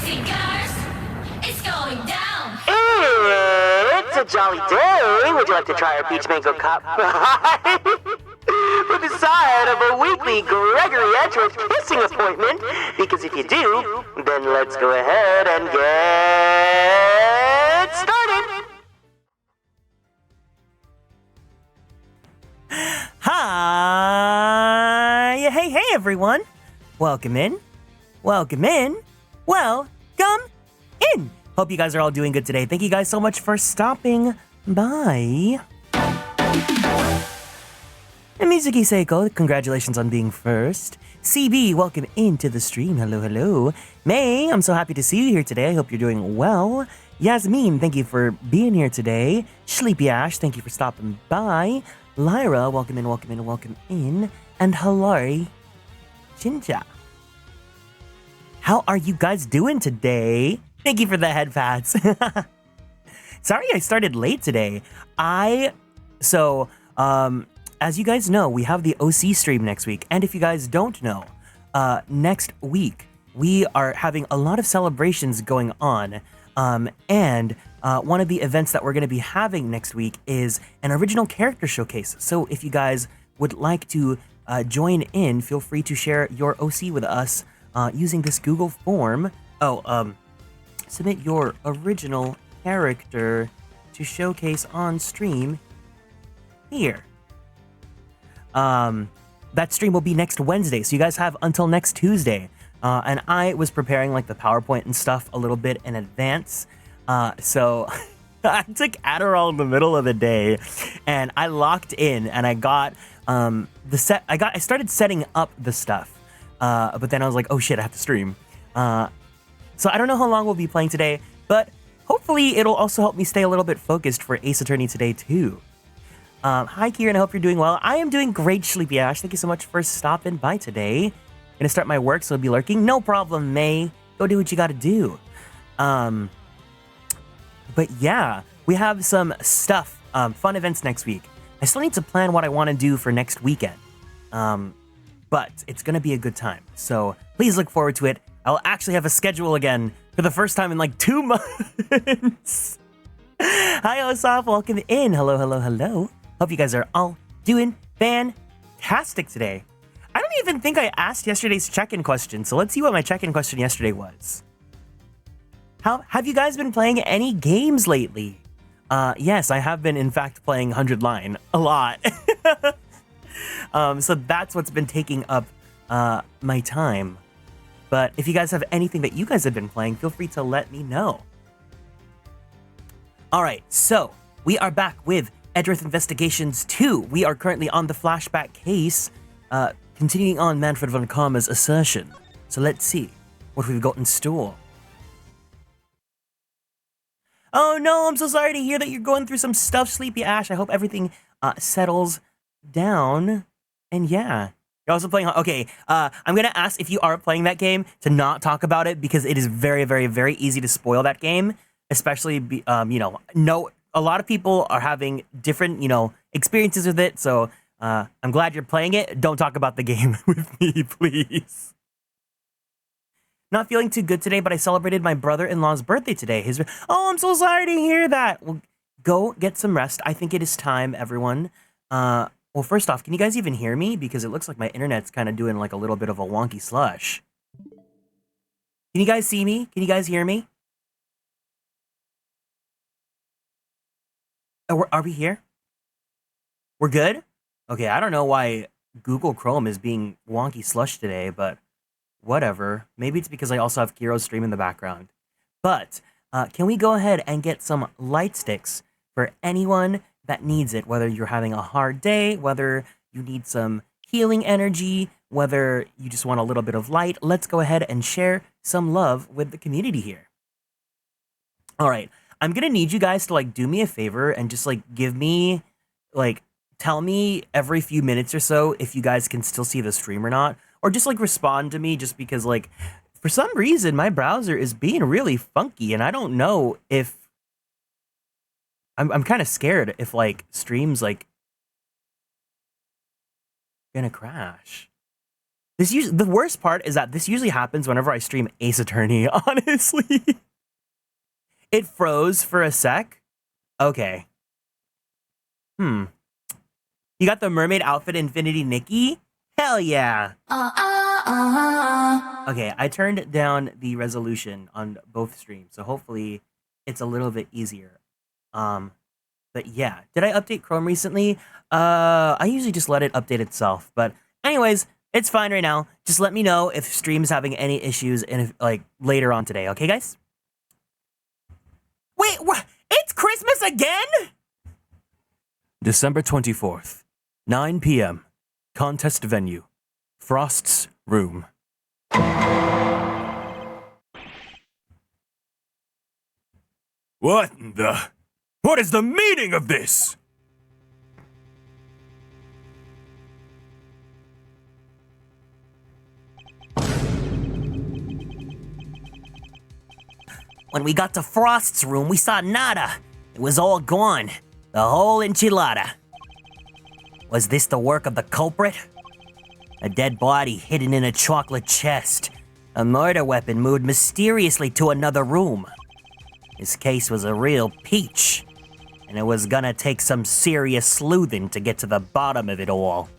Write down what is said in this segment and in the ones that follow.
It's going down. It's a jolly day. Would you like to try our peach mango cup pie? With the side of a weekly Gregory Edgeworth kissing appointment. Because if you do, then let's go ahead and get started. Hi! Hey, everyone! Welcome in. Welcome in. Welcome in. Hope you guys are all doing good today. Thank you guys so much for stopping by. And Mizuki Seiko, congratulations on being first. CB, welcome into the stream. Hello, hello. May, I'm so happy to see you here today. I hope you're doing well. Yasmin, thank you for being here today. Sleepy Ash, thank you for stopping by. Lyra, welcome in, welcome in, welcome in. And hello, Jinja. How are you guys doing today? Thank you for the head pats. Sorry I started late today. As you guys know, we have the OC stream next week. And if you guys don't know, next week, we are having a lot of celebrations going on. And one of the events that we're going to be having next week is an original character showcase. So if you guys would like to join in, feel free to share your OC with us using this Google form. Submit your original character to showcase on stream here. That stream will be next Wednesday, so you guys have until next Tuesday. And I was preparing like the PowerPoint and stuff a little bit in advance. So I took Adderall in the middle of the day and I locked in and I got I started setting up the stuff. But then I was like, oh shit, I have to stream. So I don't know how long we'll be playing today, but hopefully it'll also help me stay a little bit focused for Ace Attorney today too. Hi Kieran, I hope you're doing well. I am doing great, Sleepy Ash. Thank you so much for stopping by today. Gonna start my work, so I'll be lurking. No problem, May. Go do what you gotta do. But yeah, we have some stuff, fun events next week. I still need to plan what I want to do for next weekend. But it's gonna be a good time. So please look forward to it. I'll actually have a schedule again for the first time in like 2 months. Hi, Osaf, welcome in. Hello, hello, hello. Hope you guys are all doing fantastic today. I don't even think I asked yesterday's check-in question, so let's see what my check-in question yesterday was. Have you guys been playing any games lately? Yes, I have been, in fact, playing 100 Line a lot. So that's what's been taking up my time. But if you guys have anything that you guys have been playing, feel free to let me know. All right, so we are back with Edgeworth Investigations 2. We are currently on the flashback case, continuing on Manfred von Karma's assertion. So let's see what we've got in store. Oh no, I'm so sorry to hear that you're going through some stuff, Sleepy Ash. I hope everything settles down. And yeah, you're also playing... Okay, I'm going to ask if you are playing that game to not talk about it because it is very, very, very easy to spoil that game. Especially, a lot of people are having different, experiences with it. So I'm glad you're playing it. Don't talk about the game with me, please. Not feeling too good today, but I celebrated my brother-in-law's birthday today. Oh, I'm so sorry to hear that. Well, go get some rest. I think it is time, everyone. Well, first off, can you guys even hear me? Because it looks like my internet's kind of doing like a little bit of a wonky slush. Can you guys see me? Can you guys hear me? Are we here? We're good? Okay, I don't know why Google Chrome is being wonky slush today, but whatever. Maybe it's because I also have Kiro's stream in the background. But can we go ahead and get some light sticks for anyone that needs it, whether you're having a hard day, whether you need some healing energy, whether you just want a little bit of light. Let's go ahead and share some love with the community here. All right. I'm gonna need you guys to like do me a favor and just like give me like tell me every few minutes or so if you guys can still see the stream or not, or just like respond to me, just because like for some reason my browser is being really funky and I don't know if I'm kind of scared if like streams like gonna crash. The worst part is that this usually happens whenever I stream Ace Attorney, honestly. It froze for a sec. Okay. You got the mermaid outfit Infinity Nikki? Hell yeah. Okay, I turned down the resolution on both streams, so hopefully it's a little bit easier. But yeah, did I update Chrome recently? I usually just let it update itself, but anyways, it's fine right now. Just let me know if stream's having any issues and if, like, later on today, okay, guys? Wait, what? It's Christmas again? December 24th, 9 p.m. Contest venue, Frost's room. What is the meaning of this? When we got to Frost's room, we saw nada. It was all gone. The whole enchilada. Was this the work of the culprit? A dead body hidden in a chocolate chest. A murder weapon moved mysteriously to another room. This case was a real peach. And it was gonna take some serious sleuthing to get to the bottom of it all.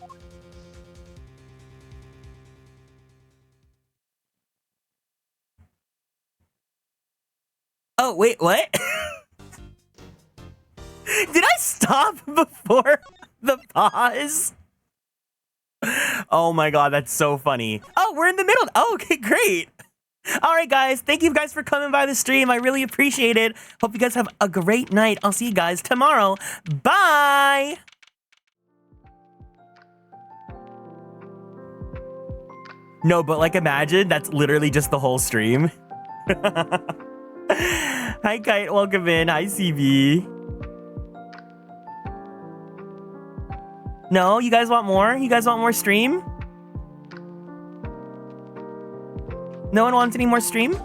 Oh, wait, what? Did I stop before the pause? Oh my god, that's so funny. Oh, we're in the middle. Oh, okay, great. All right, guys. Thank you guys for coming by the stream. I really appreciate it. Hope you guys have a great night. I'll see you guys tomorrow. Bye. No, but like imagine that's literally just the whole stream. Hi, Kite. Welcome in. Hi, CB. No, you guys want more? You guys want more stream? No one wants any more stream?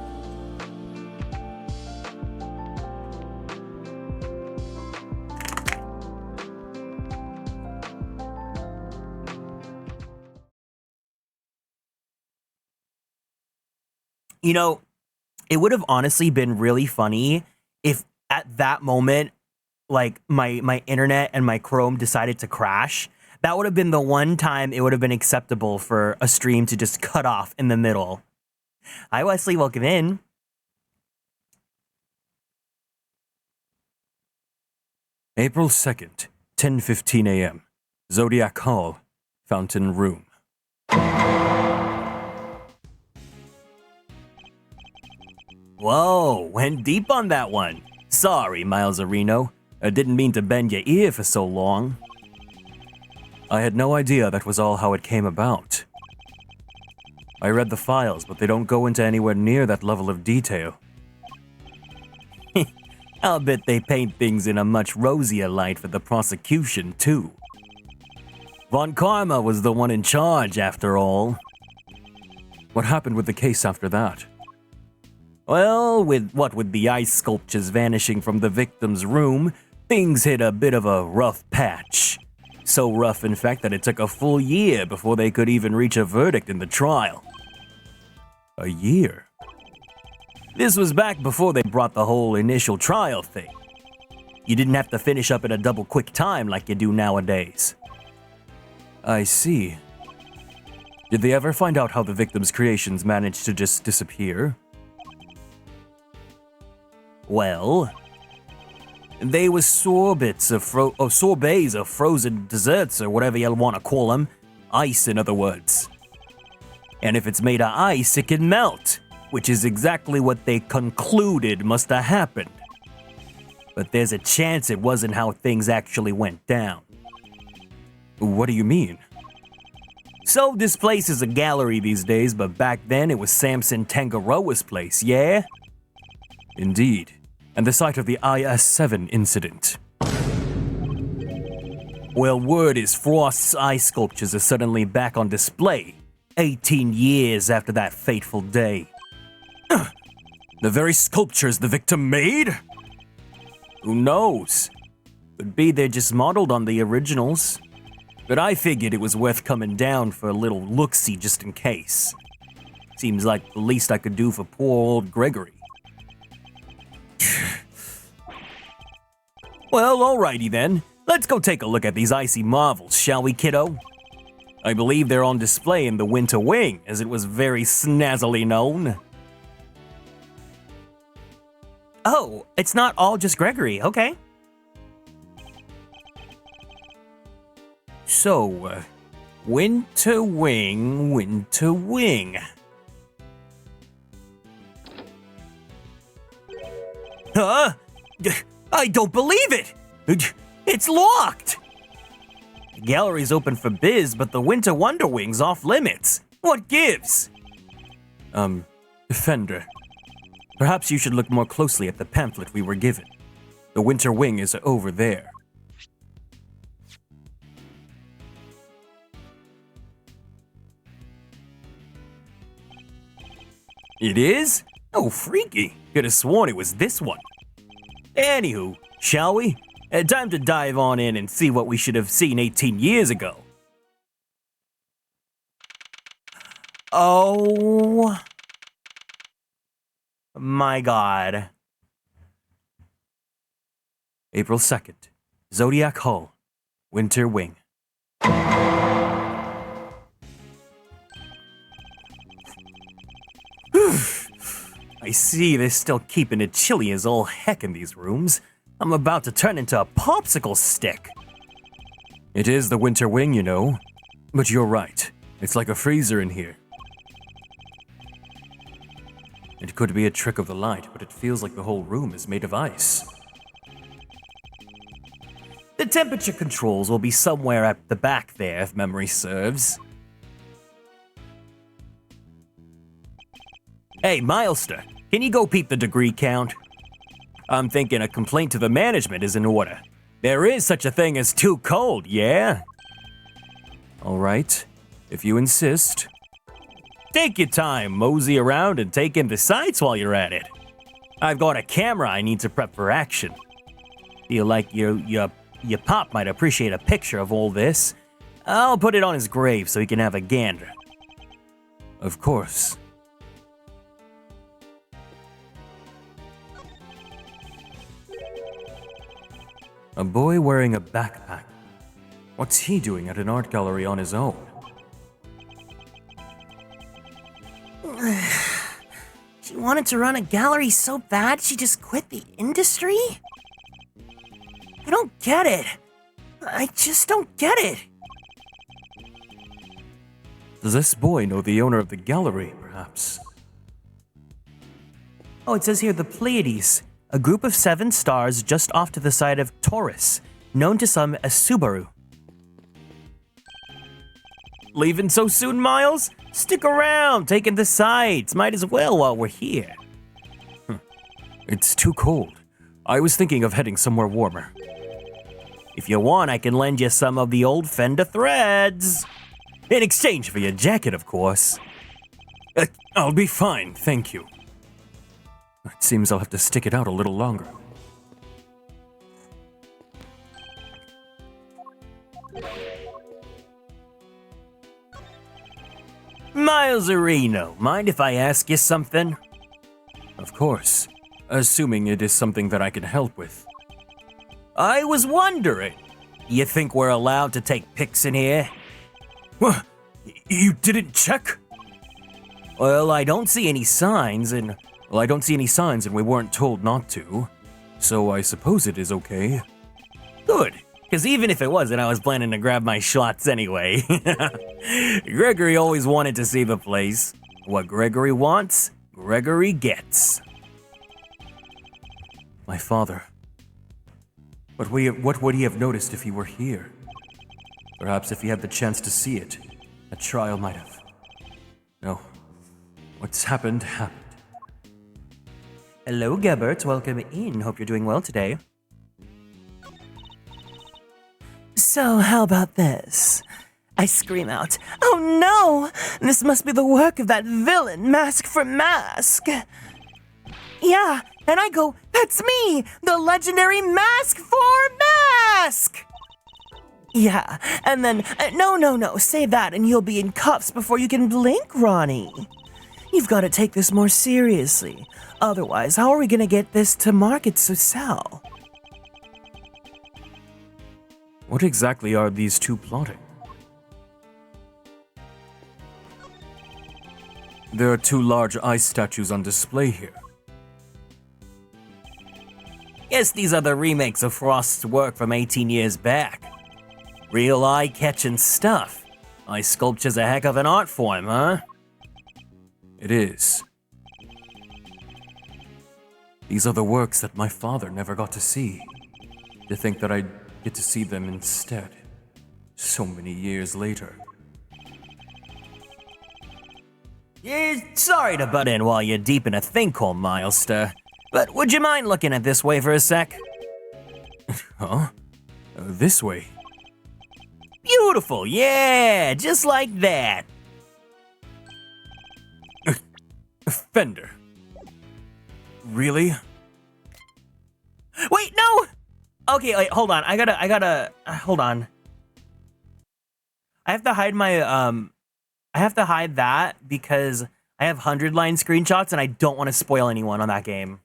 You know, it would have honestly been really funny if at that moment, like my internet and my Chrome decided to crash. That would have been the one time it would have been acceptable for a stream to just cut off in the middle. Hi, Wesley. Welcome in. April 2nd, 10:15 a.m. Zodiac Hall, Fountain Room. Whoa, went deep on that one. Sorry, Miles Areno. I didn't mean to bend your ear for so long. I had no idea that was all how it came about. I read the files, but they don't go into anywhere near that level of detail. I'll bet they paint things in a much rosier light for the prosecution, too. Von Karma was the one in charge, after all. What happened with the case after that? Well, with the ice sculptures vanishing from the victim's room, things hit a bit of a rough patch. So rough, in fact, that it took a full year before they could even reach a verdict in the trial. A year? This was back before they brought the whole initial trial thing. You didn't have to finish up in a double quick time like you do nowadays. I see. Did they ever find out how the victim's creations managed to just disappear? Well, they was sorbets of sorbets of frozen desserts or whatever you want to call them. Ice, in other words. And if it's made of ice, it can melt, which is exactly what they concluded must have happened. But there's a chance it wasn't how things actually went down. What do you mean? So this place is a gallery these days, but back then it was Samson Tangaroa's place, yeah? Indeed, and the site of the IS-7 incident. Well, word is Frost's ice sculptures are suddenly back on display, 18 years after that fateful day. The very sculptures the victim made? Who knows? Could be they're just modeled on the originals. but I figured it was worth coming down for a little look-see just in case. Seems like the least I could do for poor old Gregory. Well, alrighty then. Let's go take a look at these icy marvels, shall we, kiddo? I believe they're on display in the Winter Wing, as it was very snazzily known. Oh, it's not all just Gregory, okay. So, Winter Wing, Winter Wing. Huh? I don't believe it! It's locked! The gallery's open for biz, but the Winter Wonder Wing's off limits. What gives? Defender. Perhaps you should look more closely at the pamphlet we were given. The Winter Wing is over there. It is? Oh, freaky. Could have sworn it was this one. Anywho, shall we? Time to dive on in and see what we should have seen 18 years ago. Oh my god. April 2nd, Zodiac Hall, Winter Wing. I see they're still keeping it chilly as all heck in these rooms. I'm about to turn into a popsicle stick. It is the Winter Wing, you know. But you're right. It's like a freezer in here. It could be a trick of the light, but it feels like the whole room is made of ice. The temperature controls will be somewhere at the back there, if memory serves. Hey, Milester, can you go peep the degree count? I'm thinking a complaint to the management is in order. There is such a thing as too cold, yeah? All right, if you insist. Take your time, mosey around and take in the sights while you're at it. I've got a camera I need to prep for action. Feel like your pop might appreciate a picture of all this. I'll put it on his grave so he can have a gander. Of course. A boy wearing a backpack. What's he doing at an art gallery on his own? She wanted to run a gallery so bad she just quit the industry? I don't get it. I just don't get it. Does this boy know the owner of the gallery, perhaps? Oh, it says here the Pleiades, a group of 7 stars just off to the side of Taurus, known to some as Subaru. Leaving so soon, Miles? Stick around, taking the sights. Might as well while we're here. It's too cold. I was thinking of heading somewhere warmer. If you want, I can lend you some of the old Fender threads. In exchange for your jacket, of course. I'll be fine, thank you. It seems I'll have to stick it out a little longer. Miles Areno, mind if I ask you something? Of course, assuming it is something that I can help with. I was wondering, you think we're allowed to take pics in here? What? You didn't check? Well, I don't see any signs, and we weren't told not to. So I suppose it is okay. Good, because even if it wasn't, I was planning to grab my shots anyway. Gregory always wanted to see the place. What Gregory wants, Gregory gets. My father. What would he have noticed if he were here? Perhaps if he had the chance to see it, a trial might have. No. What's happened, happened. Hello, Gebert. Welcome in. Hope you're doing well today. So, how about this? I scream out, "Oh no! This must be the work of that villain, Mask for Mask!" Yeah, and I go, "That's me! The legendary Mask for Mask!" Yeah, and then, no, say that and you'll be in cuffs before you can blink, Ronnie. You've got to take this more seriously. Otherwise, how are we gonna get this to market to sell? What exactly are these two plotting? There are two large ice statues on display here. Guess these are the remakes of Frost's work from 18 years back. Real eye-catching stuff. Ice sculpture's a heck of an art form, huh? It is. These are the works that my father never got to see. To think that I'd get to see them instead. So many years later. Yeah, sorry to butt in while you're deep in a thinkhole, Milester. But would you mind looking at this way for a sec? Huh? This way? Beautiful, yeah, just like that. Fender. Really? Wait, no! Okay, wait, hold on. I gotta, hold on. I have to hide my, I have to hide that because I have 100-line screenshots and I don't want to spoil anyone on that game.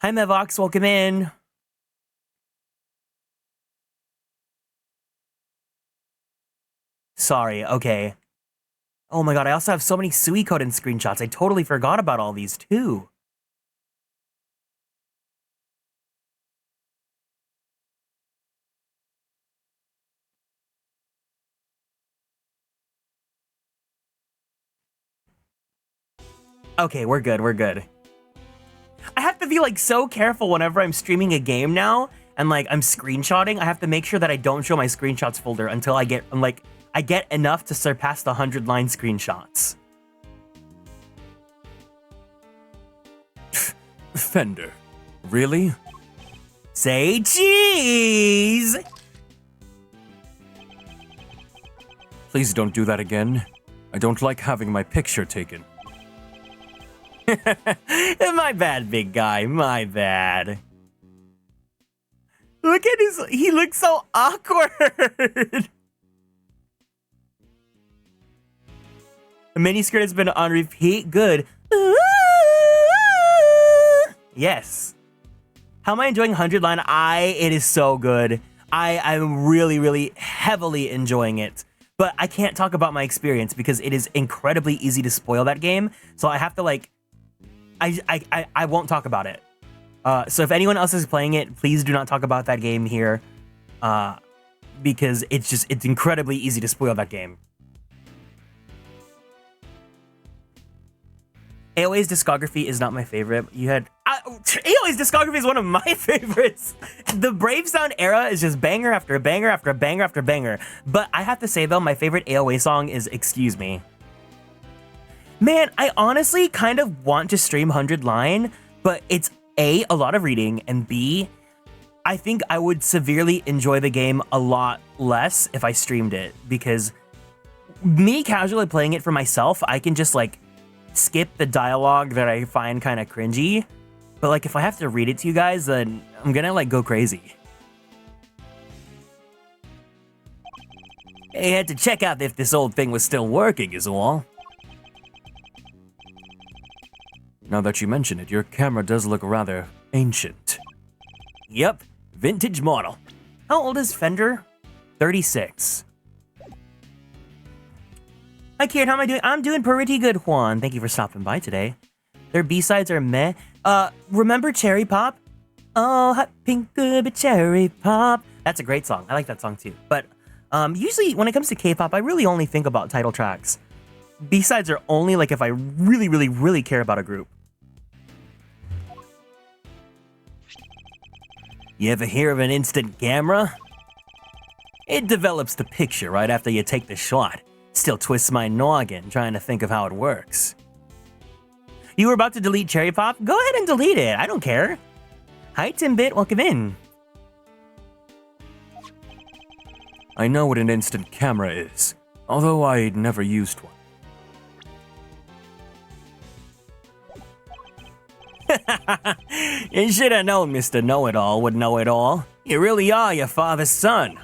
Hi, Mevox, welcome in. Sorry, okay. Oh my god, I also have so many Suikoden screenshots. I totally forgot about all these too. Okay, we're good, we're good. I have to be like so careful whenever I'm streaming a game now and like I'm screenshotting. I have to make sure that I don't show my screenshots folder until I get I get enough to surpass the 100-line screenshots. Fender, really? Say cheese! Please don't do that again. I don't like having my picture taken. My bad, big guy, my bad. Look at he looks so awkward. The miniskirt has been on repeat, good. Yes. How am I enjoying 100-line? It is so good. I'm really, really heavily enjoying it. But I can't talk about my experience because it is incredibly easy to spoil that game. So I have to like, I won't talk about it. So if anyone else is playing it, please do not talk about that game here. Because it's incredibly easy to spoil that game. AOA's discography is not my favorite. AOA's discography is one of my favorites. The Brave Sound era is just banger after banger after banger after banger. But I have to say though, my favorite AOA song is Excuse Me. Man, I honestly kind of want to stream 100-line, but it's A, a lot of reading, and B, I think I would severely enjoy the game a lot less if I streamed it, because me casually playing it for myself, I can just like skip the dialogue that I find kind of cringy, but like if I have to read it to you guys, then I'm gonna like go crazy. I had to check out if this old thing was still working is all. Now that you mention it, your camera does look rather ancient. Yep, vintage model. How old is Fender? 36. Hi Kieran, how am I doing? I'm doing pretty good, Juan. Thank you for stopping by today. Their B-sides are meh. Remember Cherry Pop? Oh, hot pink good cherry pop. That's a great song. I like that song too. But usually when it comes to K-pop, I really only think about title tracks. B-sides are only like if I really, really, really care about a group. You ever hear of an instant camera? It develops the picture right after you take the shot. Still twists my noggin trying to think of how it works. You were about to delete Cherry Pop? Go ahead and delete it. I don't care. Hi, Timbit. Welcome in. I know what an instant camera is, although I never used one. You should have known Mr. Know-It-All would know it all. You really are your father's son.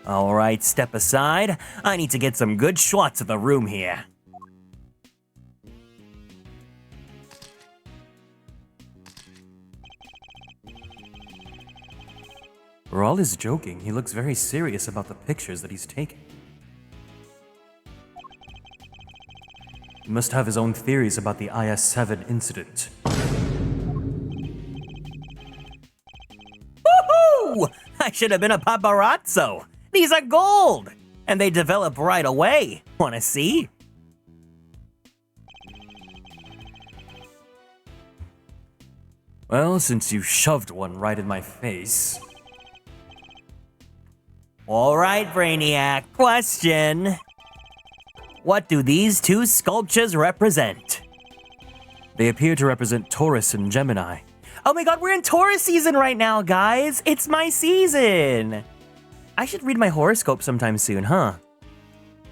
All right, step aside. I need to get some good shots of the room here. For all his joking, he looks very serious about the pictures that he's taking. He must have his own theories about the IS-7 incident. Woohoo! I should have been a paparazzo. These are gold! And they develop right away. Wanna see? Well, since you shoved one right in my face. All right, Brainiac, question. What do these two sculptures represent? They appear to represent Taurus and Gemini. Oh my god, we're in Taurus season right now, guys! It's my season! I should read my horoscope sometime soon, huh?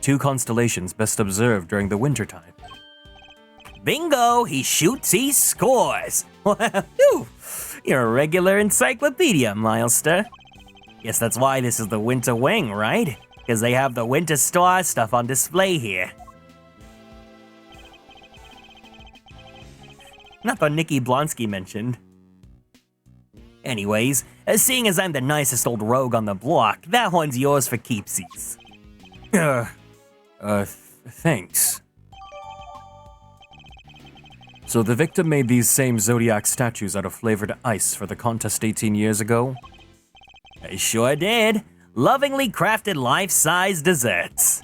2 constellations best observed during the wintertime. Bingo! He shoots, he scores! Phew, you're a regular encyclopedia, Milester. Guess that's why this is the winter wing, right? Because they have the winter star stuff on display here. Not the Nikki Blonsky mentioned. Anyways, seeing as I'm the nicest old rogue on the block, that one's yours for keepsies. Thanks. So the victim made these same Zodiac statues out of flavored ice for the contest 18 years ago? I sure did. Lovingly crafted life-size desserts.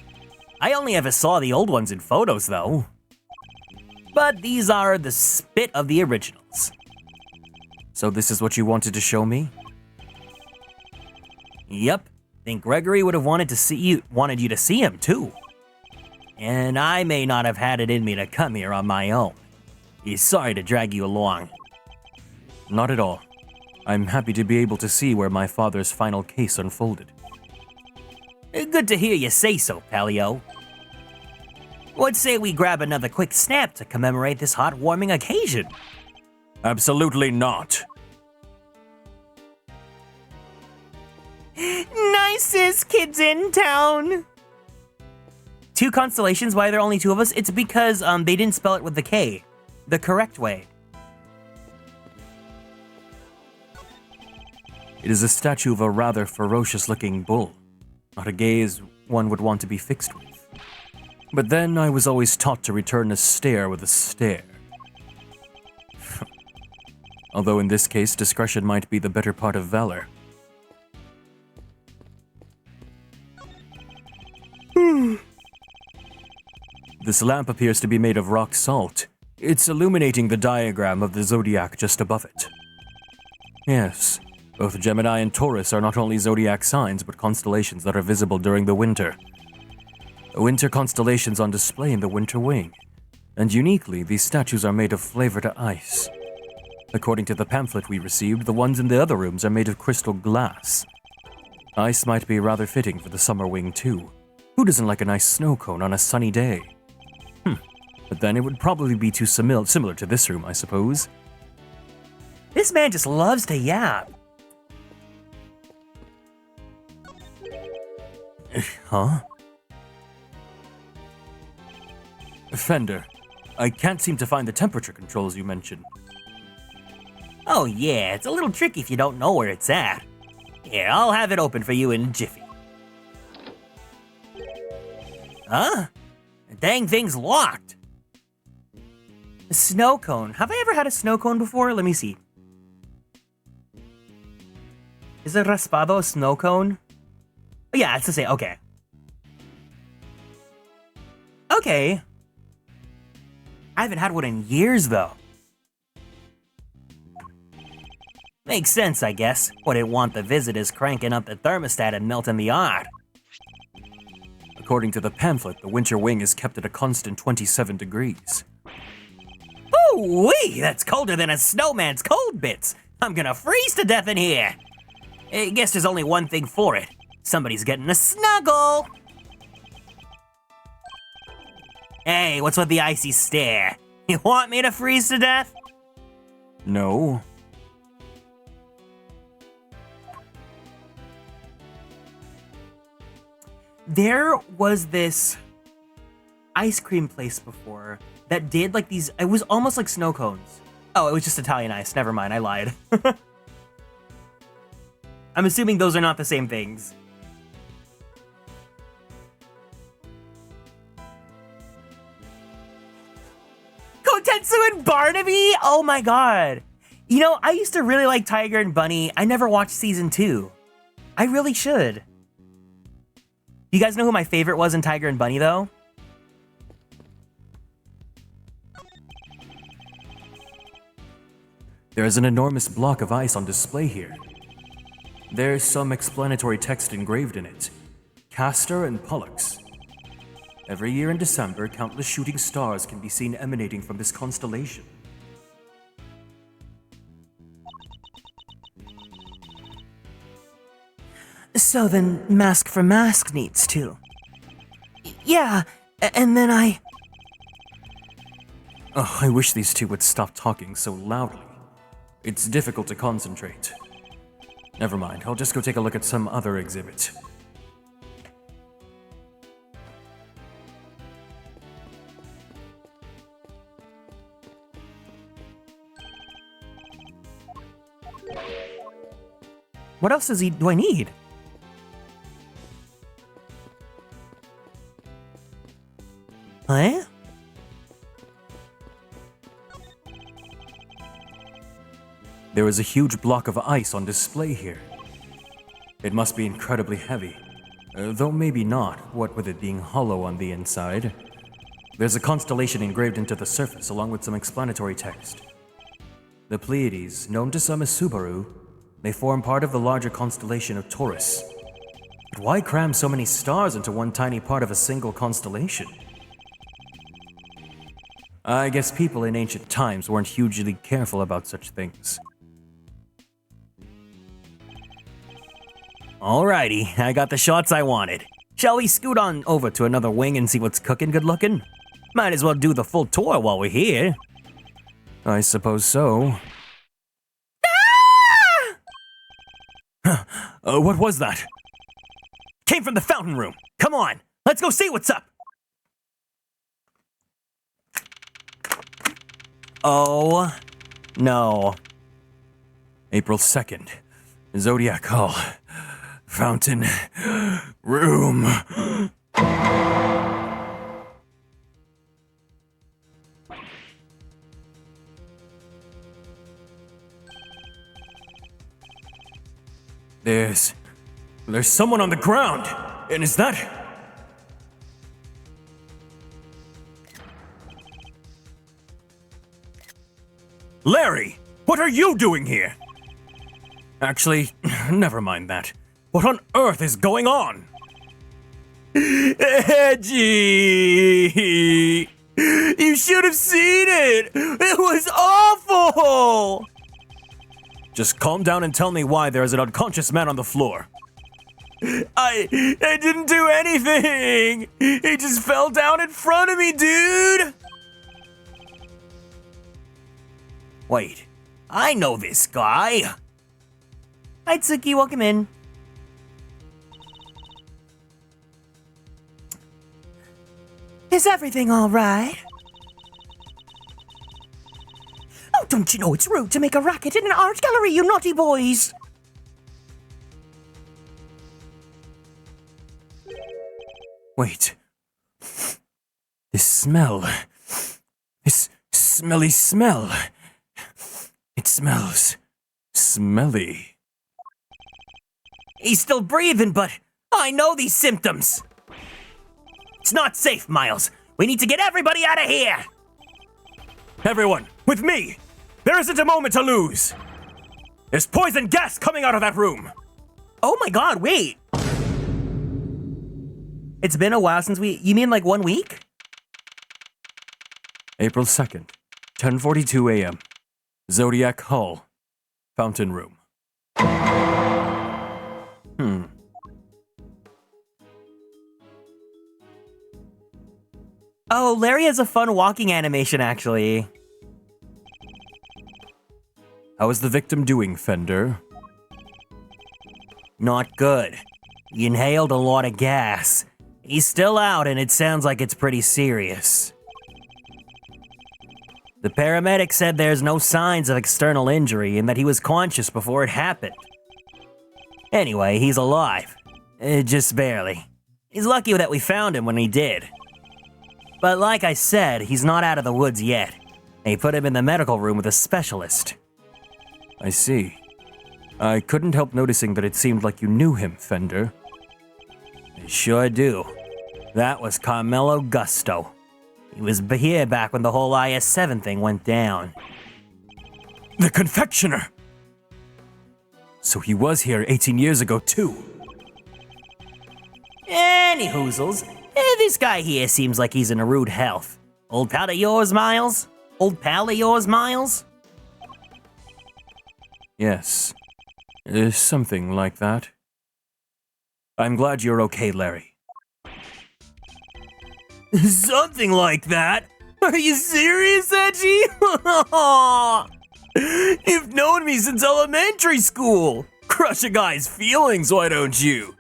I only ever saw the old ones in photos, though. But these are the spit of the originals. So this is what you wanted to show me? Yep. Think Gregory would have wanted you to see him, too. And I may not have had it in me to come here on my own. He's sorry to drag you along. Not at all. I'm happy to be able to see where my father's final case unfolded. Good to hear you say so, Paleo. What say we grab another quick snap to commemorate this heartwarming occasion? Absolutely not. Nicest kids in town. 2 constellations, why are there only 2 of us? It's because they didn't spell it with the K. The correct way. It is a statue of a rather ferocious-looking bull. Not a gaze one would want to be fixed with. But then I was always taught to return a stare with a stare. Although in this case, discretion might be the better part of valor. This lamp appears to be made of rock salt. It's illuminating the diagram of the zodiac just above it. Yes. Both Gemini and Taurus are not only zodiac signs, but constellations that are visible during the winter. The winter constellations on display in the winter wing. And uniquely, these statues are made of flavored ice. According to the pamphlet we received, the ones in the other rooms are made of crystal glass. Ice might be rather fitting for the summer wing too. Who doesn't like a nice snow cone on a sunny day? But then it would probably be too similar to this room, I suppose. This man just loves to yap. Huh? Fender, I can't seem to find the temperature controls you mentioned. Oh yeah, it's a little tricky if you don't know where it's at. Here, I'll have it open for you in a jiffy. Huh? The dang thing's locked. A snow cone. Have I ever had a snow cone before? Let me see. Is a raspado a snow cone? Oh, yeah, it's the same. Okay. Okay. I haven't had one in years, though. Makes sense, I guess. Wouldn't want the visitors cranking up the thermostat and melting the art. According to the pamphlet, the winter wing is kept at a constant 27 degrees. Ooh-wee! That's colder than a snowman's cold bits! I'm gonna freeze to death in here! I guess there's only one thing for it. Somebody's getting a snuggle! Hey, what's with the icy stare? You want me to freeze to death? No. There was this ice cream place before that did like these, it was almost like snow cones. Oh, it was just Italian ice. Never mind, I lied. I'm assuming those are not the same things. Kotetsu and Barnaby? Oh my god. You know, I used to really like Tiger and Bunny. I never watched season 2. I really should. You guys know who my favorite was in Tiger and Bunny, though? There is an enormous block of ice on display here. There's some explanatory text engraved in it. Castor and Pollux. Every year in December, countless shooting stars can be seen emanating from this constellation. So then Mask for Mask needs to. Yeah, and then Oh, I wish these two would stop talking so loudly. It's difficult to concentrate. Never mind, I'll just go take a look at some other exhibit. What else do I need? Huh? There is a huge block of ice on display here. It must be incredibly heavy. Though maybe not, what with it being hollow on the inside. There's a constellation engraved into the surface along with some explanatory text. The Pleiades, known to some as Subaru, they form part of the larger constellation of Taurus. But why cram so many stars into one tiny part of a single constellation? I guess people in ancient times weren't hugely careful about such things. Alrighty, I got the shots I wanted. Shall we scoot on over to another wing and see what's cooking good looking? Might as well do the full tour while we're here. I suppose so. What was that? Came from the fountain room. Come on, let's go see what's up. Oh, no. April 2nd. Zodiac Hall. Fountain room. There's someone on the ground. And is that... Larry, what are you doing here? Actually, never mind that. What on earth is going on? Edgy! You should have seen it! It was awful! Just calm down and tell me why there is an unconscious man on the floor. I didn't do anything! He just fell down in front of me, dude! Wait, I know this guy. Hi, Tsuki, welcome in. Is everything all right? Oh, don't you know it's rude to make a racket in an art gallery, you naughty boys? Wait. This smell. This smelly smell. It smells smelly. He's still breathing, but I know these symptoms. It's not safe, Miles. We need to get everybody out of here. Everyone, with me! There isn't a moment to lose! There's poison gas coming out of that room! Oh my god, wait. It's been a while since you mean like 1 week? April 2nd, 10:42 a.m. Zodiac Hall. Fountain room. Hmm. Oh, Larry has a fun walking animation, actually. How is the victim doing, Fender? Not good. He inhaled a lot of gas. He's still out, and it sounds like it's pretty serious. The paramedic said there's no signs of external injury and that he was conscious before it happened. Anyway, he's alive. Just barely. He's lucky that we found him when he did. But like I said, he's not out of the woods yet. They put him in the medical room with a specialist. I see. I couldn't help noticing that it seemed like you knew him, Fender. I sure do. That was Carmelo Gusto. He was here back when the whole IS-7 thing went down. The confectioner! So he was here 18 years ago, too. Any hoozles. This guy here seems like he's in a rude health. Old pal of yours, Miles? Old pal of yours, Miles? Yes. Something like that. I'm glad you're okay, Larry. Something like that? Are you serious, Edgy? You've known me since elementary school. Crush a guy's feelings, why don't you?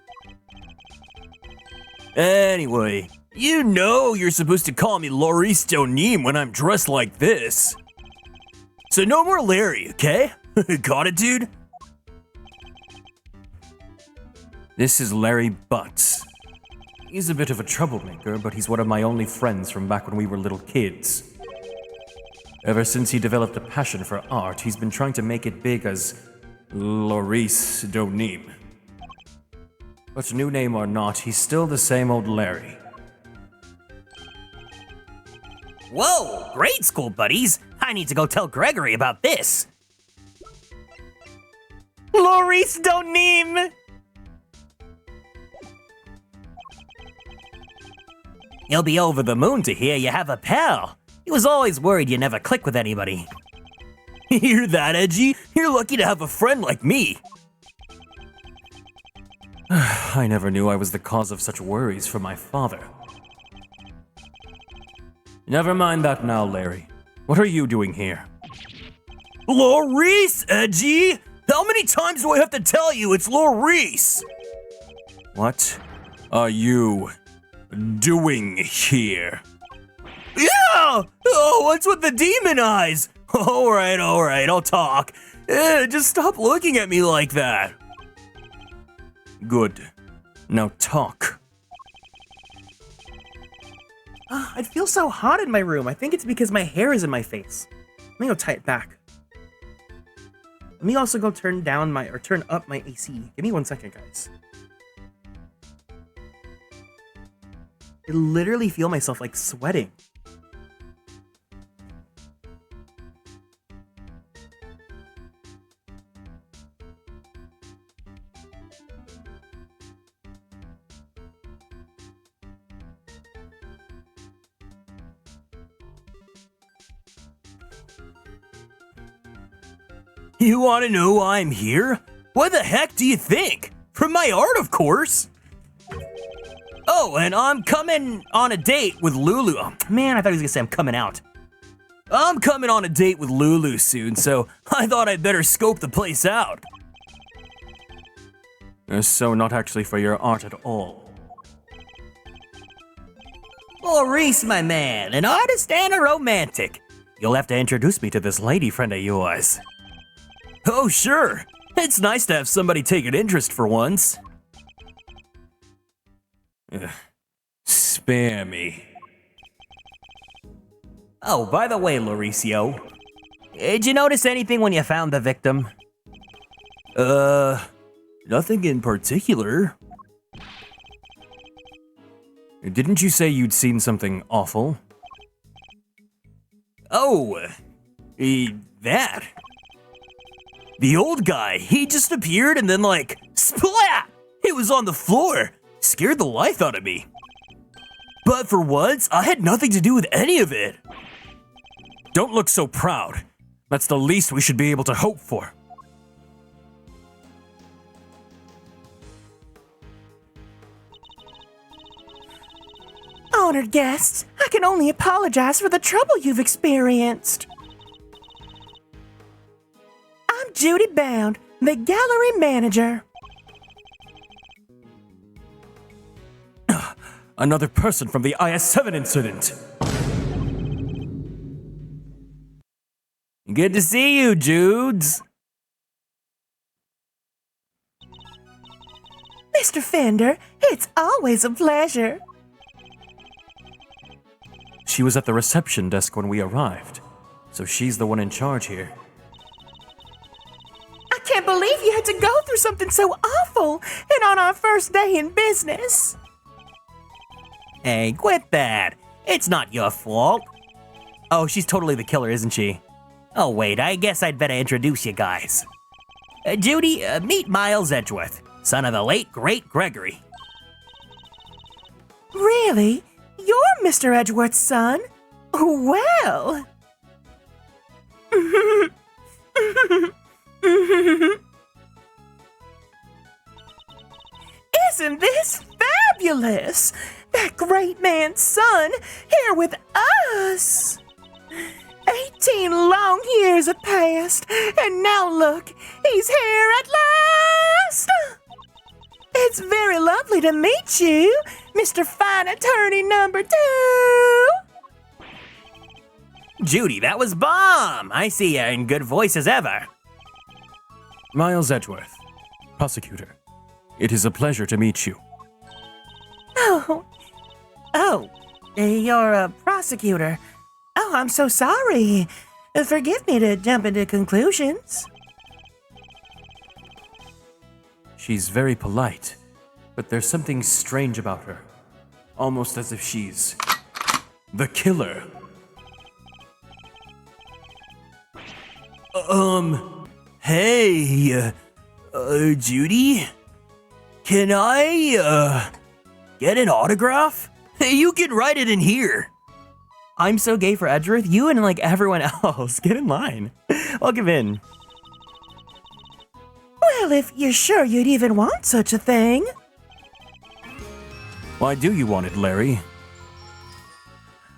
Anyway, you know you're supposed to call me Laurice Doneem when I'm dressed like this. So no more Larry, okay? Got it, dude? This is Larry Butts. He's a bit of a troublemaker, but he's one of my only friends from back when we were little kids. Ever since he developed a passion for art, he's been trying to make it big as Laurice Doneem. But new name or not, he's still the same old Larry. Whoa, grade school buddies. I need to go tell Gregory about this. Laurice Doneem! He'll be over the moon to hear you have a pal. He was always worried you never click with anybody. Hear that, Edgy? You're lucky to have a friend like me. I never knew I was the cause of such worries for my father. Never mind that now, Larry. What are you doing here? Laurice, Edgy! How many times do I have to tell you it's Laurice? What are you doing here? Yeah! Oh, what's with the demon eyes? Alright, I'll talk. Just stop looking at me like that. Good. Now talk. I feel so hot in my room. I think it's because my hair is in my face. Let me go tie it back. Let me also go turn up my AC. Give me 1 second, guys. I literally feel myself like sweating. You want to know why I'm here? What the heck do you think? From my art, of course. Oh, and I'm coming on a date with Lulu. Oh, man, I thought he was gonna say I'm coming out. I'm coming on a date with Lulu soon, so I thought I'd better scope the place out. So not actually for your art at all. Maurice, my man, an artist and a romantic. You'll have to introduce me to this lady friend of yours. Oh, sure. It's nice to have somebody take an interest for once. Spare me. Oh, by the way, Lauricio, did you notice anything when you found the victim? Nothing in particular. Didn't you say you'd seen something awful? Oh, that. The old guy, he just appeared and then like, splat! It was on the floor. Scared the life out of me. But for once, I had nothing to do with any of it. Don't look so proud. That's the least we should be able to hope for. Oh Honored guests, I can only apologize for the trouble you've experienced. I'm Judy Bound, the gallery manager. Another person from the IS-7 incident. Good to see you, Judes. Mr. Fender, it's always a pleasure. She was at the reception desk when we arrived, so she's the one in charge here. I can't believe you had to go through something so awful, and on our first day in business. Hey, quit that. It's not your fault. Oh, she's totally the killer, isn't she? Oh, wait, I guess I'd better introduce you guys. Judy, meet Miles Edgeworth, son of the late, great Gregory. Really? You're Mr. Edgeworth's son? Well. Isn't this fabulous? That great man's son here with us. 18 long years have passed, and now look, he's here at last. It's very lovely to meet you, Mr. Fine Attorney number 2. Judy, that was bomb. I see you in good voice as ever. Miles Edgeworth, prosecutor. It is a pleasure to meet you. You're a prosecutor. Oh, I'm so sorry. Forgive me to jump into conclusions. She's very polite, but there's something strange about her. Almost as if she's the killer. Hey, Judy? Can I, get an autograph? You can write it in here. I'm so gay for Edgeworth, you and like everyone else. Get in line. Welcome in. Well, if you're sure you'd even want such a thing. Why do you want it, Larry?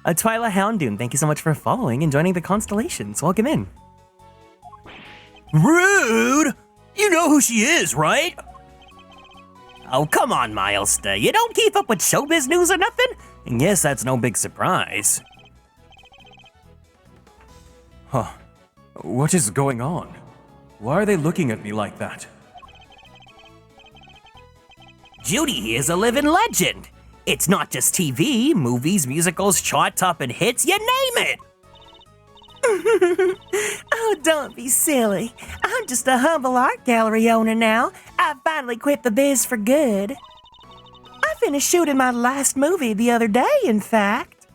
Twyla Houndoon, thank you so much for following and joining the Konstellations. Welcome in. Rude! You know who she is, right? Oh, come on, Miles. You don't keep up with showbiz news or nothing? And yes, that's no big surprise. Huh. What is going on? Why are they looking at me like that? Judy is a living legend. It's not just TV, movies, musicals, chart-topping hits, you name it. Oh, don't be silly. I'm just a humble art gallery owner now. I finally quit the biz for good. I finished shooting my last movie the other day, in fact.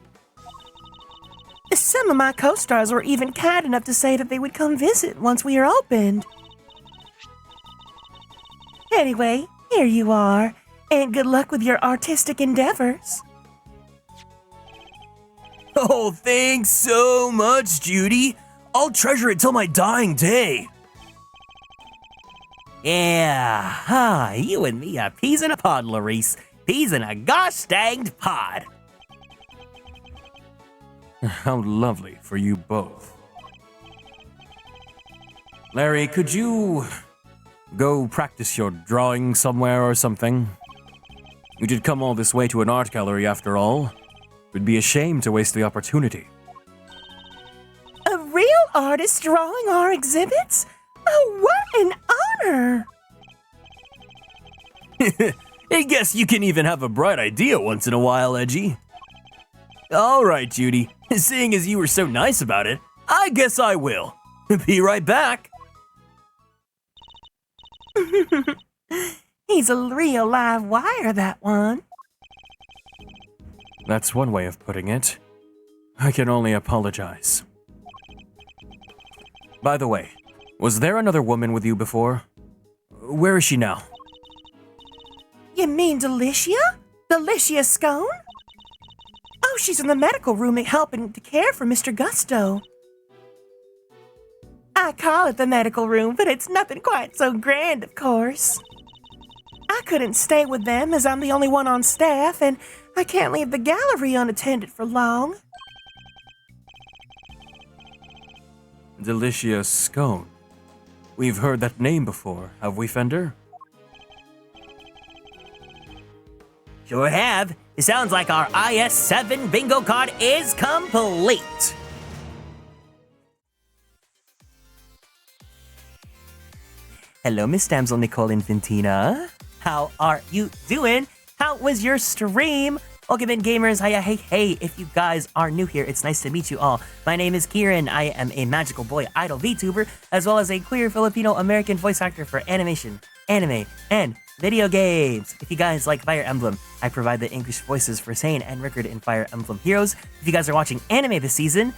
Some of my co-stars were even kind enough to say that they would come visit once we are opened. Anyway, here you are, and good luck with your artistic endeavors. Oh, thanks so much, Judy. I'll treasure it till my dying day. Yeah, you and me are peas in a pod, Larice. Peas in a gosh-danged pod. How lovely for you both. Larry, could you go practice your drawing somewhere or something? You did come all this way to an art gallery after all. It would be a shame to waste the opportunity. A real artist drawing our exhibits? Oh, what an honor! I guess you can even have a bright idea once in a while, Edgy. All right, Judy. Seeing as you were so nice about it, I guess I will. Be right back. He's a real live wire, that one. That's one way of putting it. I can only apologize. By the way, was there another woman with you before? Where is she now? You mean Delicia? Delicia Scone? Oh, she's in the medical room helping to care for Mr. Gusto. I call it the medical room, but it's nothing quite so grand, of course. I couldn't stay with them as I'm the only one on staff, and I can't leave the gallery unattended for long. Delicious scone. We've heard that name before, have we, Fender? Sure have. It sounds like our IS-7 bingo card is complete. Hello, Miss Damsel Nicole Infantina. How are you doing? How was your stream? Welcome in, gamers. Hiya, hey. If you guys are new here, it's nice to meet you all. My name is Kieran. I am a magical boy idol VTuber, as well as a queer Filipino-American voice actor for animation, anime, and video games. If you guys like Fire Emblem, I provide the English voices for Sane and Rickard in Fire Emblem Heroes. If you guys are watching anime this season,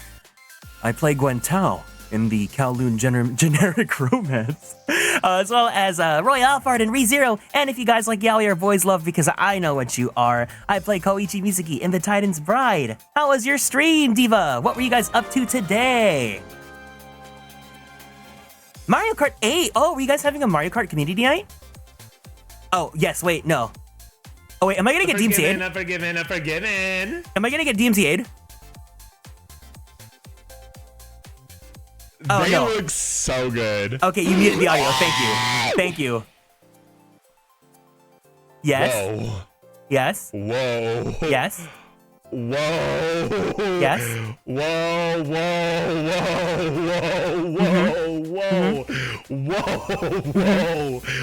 I play Gwen Tao in the Kowloon generic romance. As well as Roy Alphard and ReZero. And if you guys like Yaoi or Boys Love, because I know what you are, I play Koichi Mizuki in The Titan's Bride. How was your stream, Diva? What were you guys up to today? Mario Kart 8. Oh, were you guys having a Mario Kart community night? Oh, yes, wait, no. Oh, wait, am I gonna get DMCA'd? I'm forgiven. Am I gonna get DMCA'd? Oh, They no. look so good. Okay, you muted the audio. Thank you. Yes. Whoa. Yes. Whoa. Yes. Whoa. Yes. Whoa.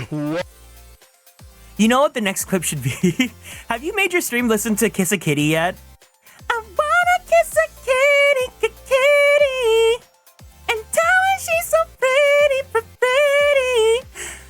Whoa. You know what the next clip should be? Have you made your stream listen to Kiss a Kitty yet? I wanna kiss a kitty, kitty, and tell her she's so pretty.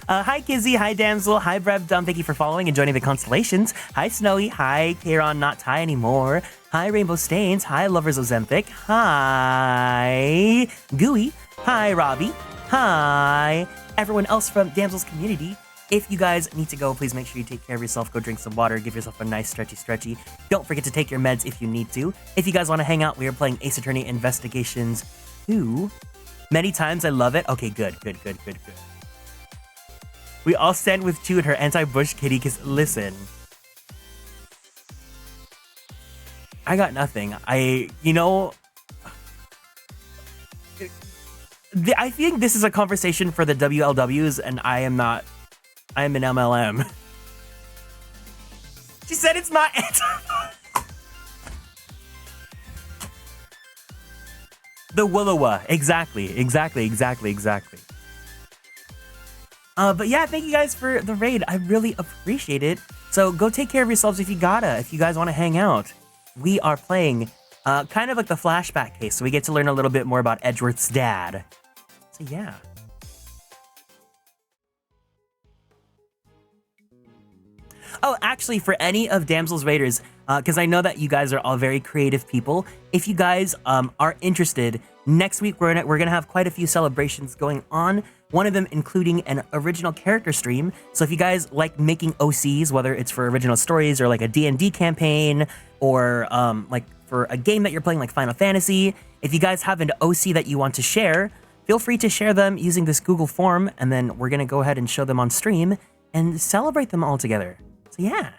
Hi Kizzy, hi Damsel, hi Brev Dumb, thank you for following and joining the Konstellations. Hi Snowy, hi Kieran, not Ty anymore. Hi Rainbow Stains, hi Lovers Ozempic, hi Gooey, hi Robbie, hi everyone else from Damsel's community. If you guys need to go, please make sure you take care of yourself. Go drink some water. Give yourself a nice stretchy. Don't forget to take your meds if you need to. If you guys want to hang out, we are playing Ace Attorney Investigations 2. Many times, I love it. Okay, good. We all stand with Chu and her anti-Bush kitty, because listen. I got nothing. I think this is a conversation for the WLWs, and I am not. I am an MLM. She said it's not the Willowa. Exactly. But yeah, thank you guys for the raid. I really appreciate it. So go take care of yourselves if you gotta. If you guys want to hang out. We are playing kind of like the flashback case. So we get to learn a little bit more about Edgeworth's dad. So yeah. Oh, actually, for any of Damsel's Raiders, because I know that you guys are all very creative people, if you guys are interested, next week we're gonna have quite a few celebrations going on. One of them including an original character stream. So if you guys like making OCs, whether it's for original stories or like a D&D campaign, or like for a game that you're playing like Final Fantasy, if you guys have an OC that you want to share, feel free to share them using this Google form, and then we're gonna go ahead and show them on stream and celebrate them all together. So yeah.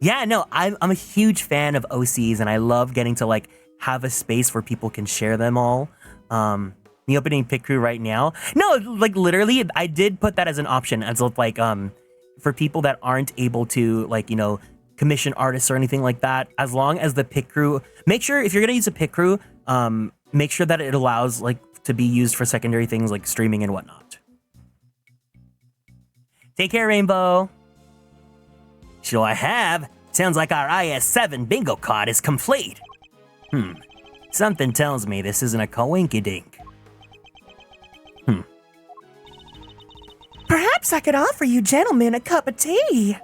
Yeah, no, I'm a huge fan of OCs, and I love getting to like have a space where people can share them all. The opening pit crew right now. No, like literally, I did put that as an option, as of like for people that aren't able to like, commission artists or anything like that. As long as the pit crew, make sure if you're gonna use a pit crew, make sure that it allows like to be used for secondary things like streaming and whatnot. Take care, Rainbow. Sure I have. Sounds like our IS-7 bingo card is complete. Something tells me this isn't a coinkydink. Perhaps I could offer you gentlemen a cup of tea.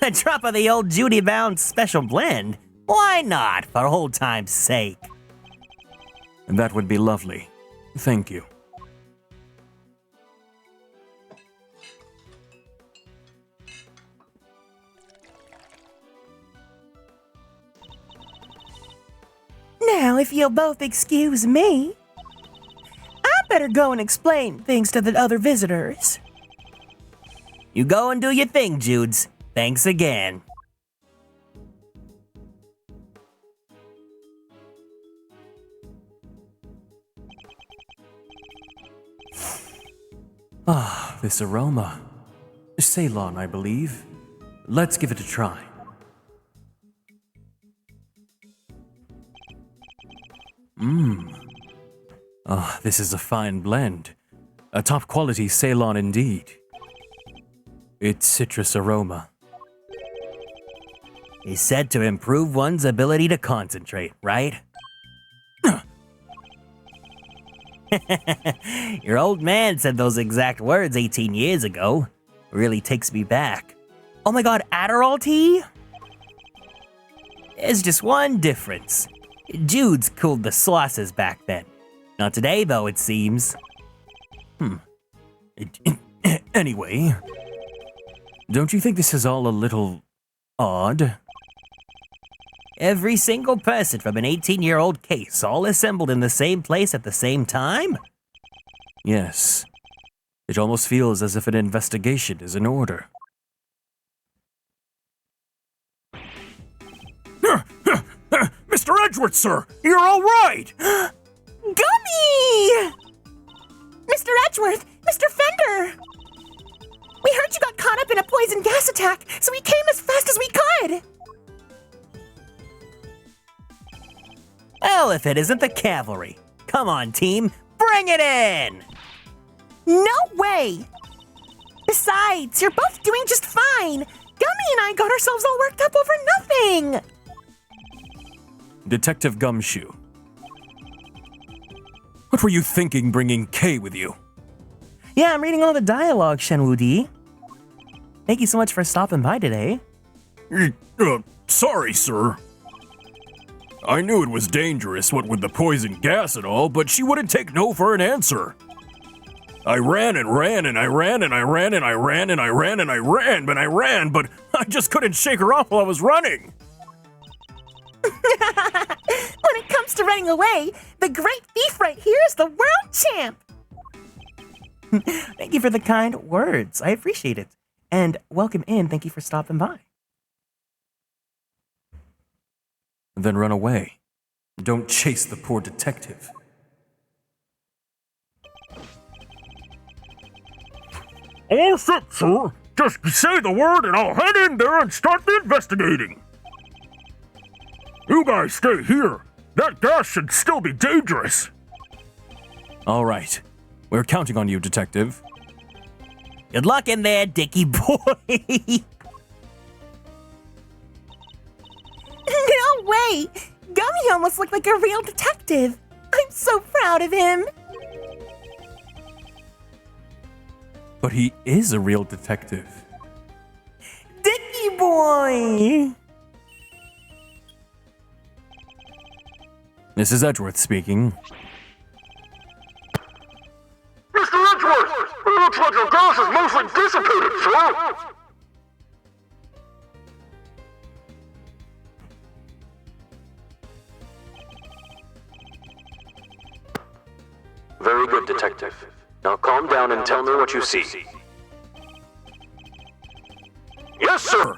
A drop of the old Judy Bound special blend. Why not, for old time's sake? That would be lovely. Thank you. Now, if you'll both excuse me, I better go and explain things to the other visitors. You go and do your thing, Judes. Thanks again. Ah, this aroma. Ceylon, I believe. Let's give it a try. Ah, this is a fine blend. A top quality Ceylon indeed. Its citrus aroma. Is said to improve one's ability to concentrate, right? Your old man said those exact words 18 years ago. Really takes me back. Oh my god, Adderall tea? There's just one difference. Jude's cooled the sauces back then. Not today, though, it seems. Anyway, don't you think this is all a little odd? Every single person from an 18-year-old case all assembled in the same place at the same time? Yes. It almost feels as if an investigation is in order. Mr. Edgeworth, sir! You're all right! Gummy! Mr. Edgeworth! Mr. Fender! We heard you got caught up in a poison gas attack, so we came as fast as we could! Well, if it isn't the cavalry. Come on, team, bring it in! No way! Besides, you're both doing just fine! Gummy and I got ourselves all worked up over nothing! Detective Gumshoe. What were you thinking bringing Kay with you? Yeah, I'm reading all the dialogue, Shenwu-di. Thank you so much for stopping by today. Sorry, sir. I knew it was dangerous, what with the poison gas and all, but she wouldn't take no for an answer. I ran and ran and I ran and I ran and I ran and I ran and I ran and I ran, but I just couldn't shake her off while I was running. When it comes to running away, the great thief right here is the world champ! Thank you for the kind words. I appreciate it. And welcome in. Thank you for stopping by. Then run away. Don't chase the poor detective. All set, sir. Just say the word and I'll head in there and start the investigating. You guys stay here. That gas should still be dangerous. All right. We're counting on you, detective. Good luck in there, Dickie boy. No way! Gummy almost looked like a real detective. I'm so proud of him. But he is a real detective. Dickie boy. This is Edgeworth speaking. Mr. Edgeworth, it looks like the gas is mostly dissipated, sir. Very good, detective. Now calm down and tell me what you see. Yes, sir.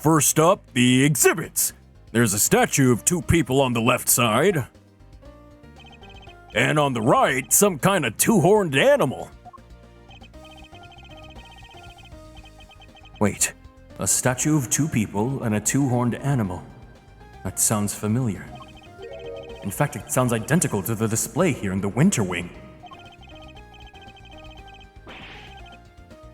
First up, the exhibits. There's a statue of two people on the left side. And on the right, some kind of two-horned animal. Wait, a statue of two people and a two-horned animal. That sounds familiar. In fact, it sounds identical to the display here in the Winter Wing.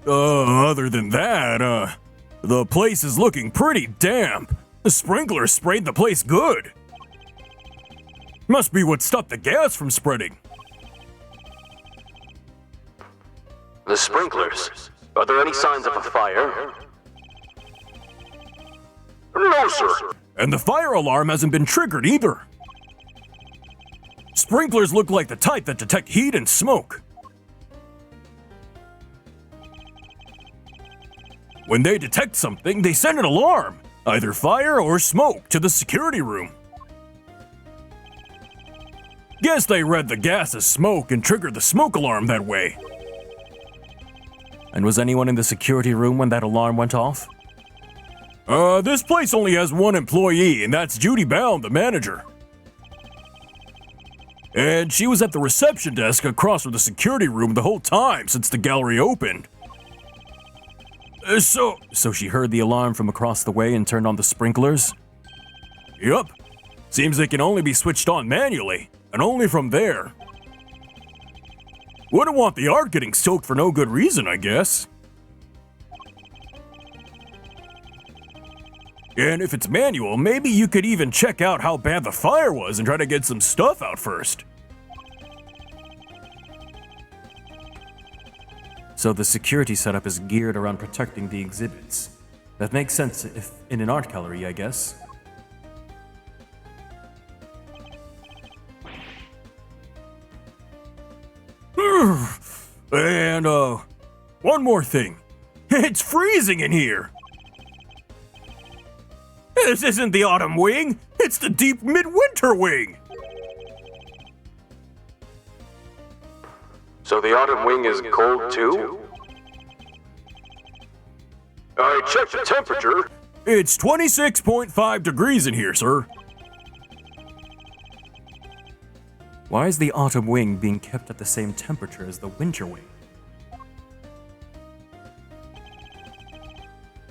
Other than that, the place is looking pretty damp. The sprinklers sprayed the place good. Must be what stopped the gas from spreading. The sprinklers. Are there any signs of a fire? No, sir. And the fire alarm hasn't been triggered either. Sprinklers look like the type that detect heat and smoke. When they detect something, they send an alarm, either fire or smoke, to the security room. Guess they read the gas as smoke and triggered the smoke alarm that way. And was anyone in the security room when that alarm went off? This place only has one employee, and that's Judy Bound, the manager. And she was at the reception desk across from the security room the whole time since the gallery opened. So she heard the alarm from across the way and turned on the sprinklers? Yup. Seems they can only be switched on manually, and only from there. Wouldn't want the art getting soaked for no good reason, I guess. And if it's manual, maybe you could even check out how bad the fire was and try to get some stuff out first. So the security setup is geared around protecting the exhibits. That makes sense if in an art gallery, I guess. And, one more thing. It's freezing in here! This isn't the autumn wing, it's the deep midwinter wing! So the autumn wing is cold too? I checked the temperature. It's 26.5 degrees in here, sir. Why is the autumn wing being kept at the same temperature as the winter wing?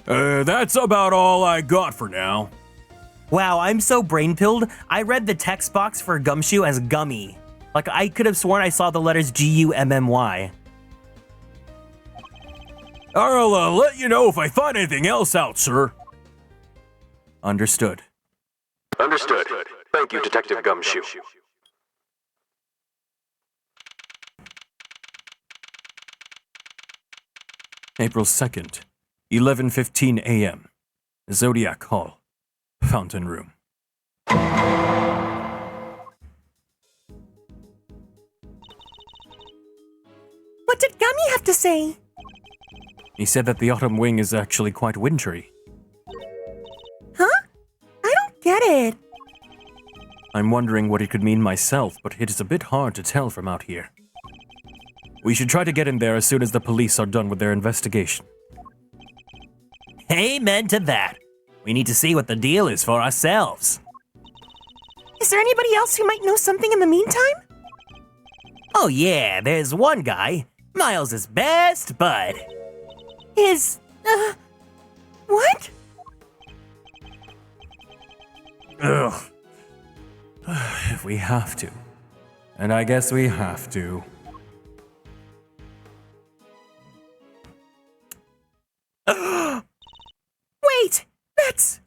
That's about all I got for now. Wow, I'm so brain-pilled. I read the text box for gumshoe as gummy. Like, I could have sworn I saw the letters G-U-M-M-Y. I'll let you know if I find anything else out, sir. Understood. Understood. Thank you, Detective Gumshoe. April 2nd, 11:15 a.m. Zodiac Hall, Fountain Room. What did Gummy have to say? He said that the autumn wing is actually quite wintry. Huh? I don't get it. I'm wondering what it could mean myself, but it is a bit hard to tell from out here. We should try to get in there as soon as the police are done with their investigation. Amen to that. We need to see what the deal is for ourselves. Is there anybody else who might know something in the meantime? Oh yeah, there's one guy, Miles' best bud. What? Ugh. If we have to. And I guess we have to. Wait, that's...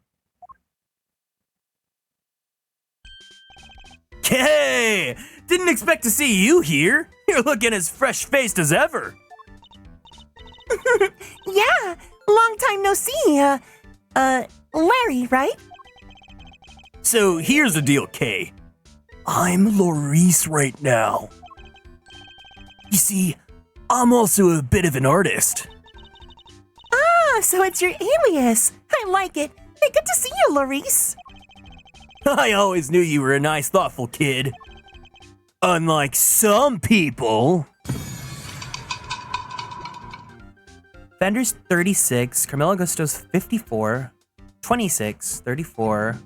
Hey! Didn't expect to see you here. You're looking as fresh-faced as ever. Yeah, long time no see. Larry, right? So here's the deal, Kay. I'm Laurice right now. You see, I'm also a bit of an artist. Ah, so it's your alias. I like it. Hey, good to see you, Laurice. I always knew you were a nice, thoughtful kid. Unlike some people. Fender's 36, Carmelo Augusto's 54, 26, 34,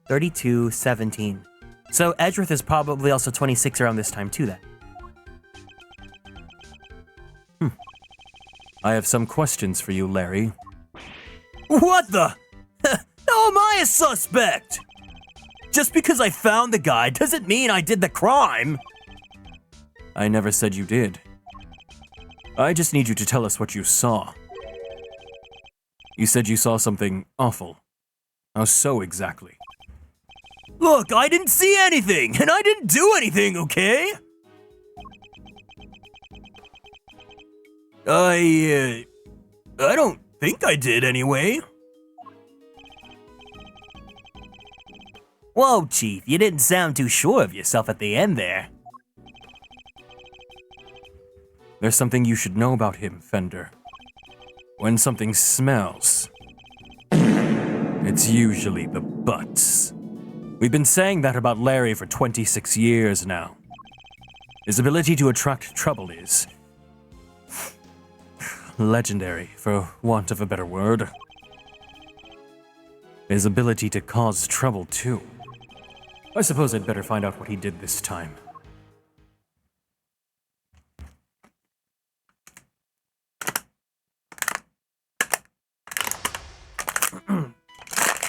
32, 17. So Edgeworth is probably also 26 around this time too then. I have some questions for you, Larry. What the? How am I a suspect? Just because I found the guy doesn't mean I did the crime. I never said you did. I just need you to tell us what you saw. You said you saw something awful. How so exactly? Look, I didn't see anything, and I didn't do anything, okay? I don't think I did anyway. Whoa, Chief, you didn't sound too sure of yourself at the end there. There's something you should know about him, Fender. When something smells, it's usually the butts. We've been saying that about Larry for 26 years now. His ability to attract trouble is legendary, for want of a better word. His ability to cause trouble, too. I suppose I'd better find out what he did this time.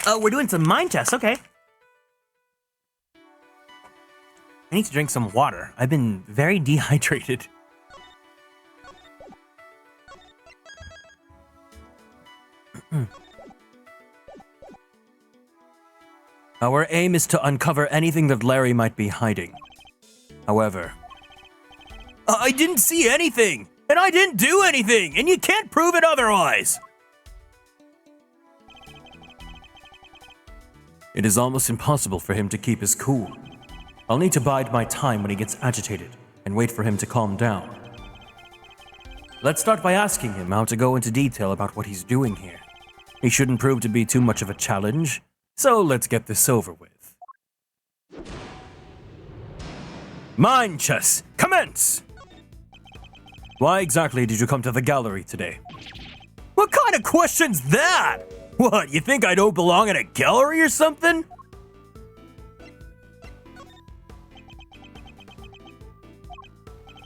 Oh, we're doing some mind tests, okay. I need to drink some water. I've been very dehydrated. Our aim is to uncover anything that Larry might be hiding. However, I didn't see anything, and I didn't do anything, and you can't prove it otherwise. it is almost impossible for him to keep his cool. I'll need to bide my time when he gets agitated and wait for him to calm down. Let's start by asking him how to go into detail about what he's doing here. He shouldn't prove to be too much of a challenge, so let's get this over with. Mind chess, commence! Why exactly did you come to the gallery today? What kind of question's that? What, you think I don't belong in a gallery or something?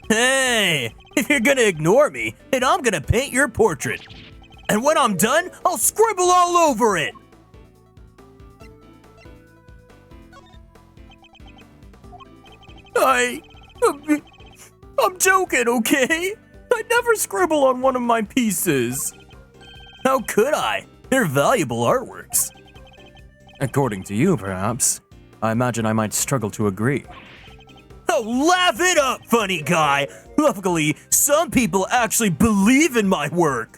Hey, if you're gonna ignore me, then I'm gonna paint your portrait. And when I'm done, I'll scribble all over it. I'm joking, okay? I'd never scribble on one of my pieces. How could I? They're valuable artworks. According to you, perhaps. I imagine I might struggle to agree. Oh, laugh it up, funny guy. Luckily, some people actually believe in my work.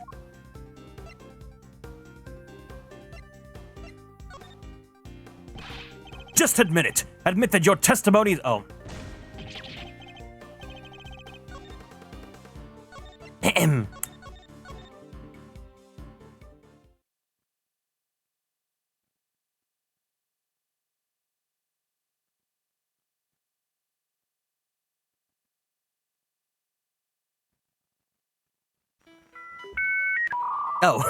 Just admit it. Admit that your testimony is... Oh. Ahem. Oh.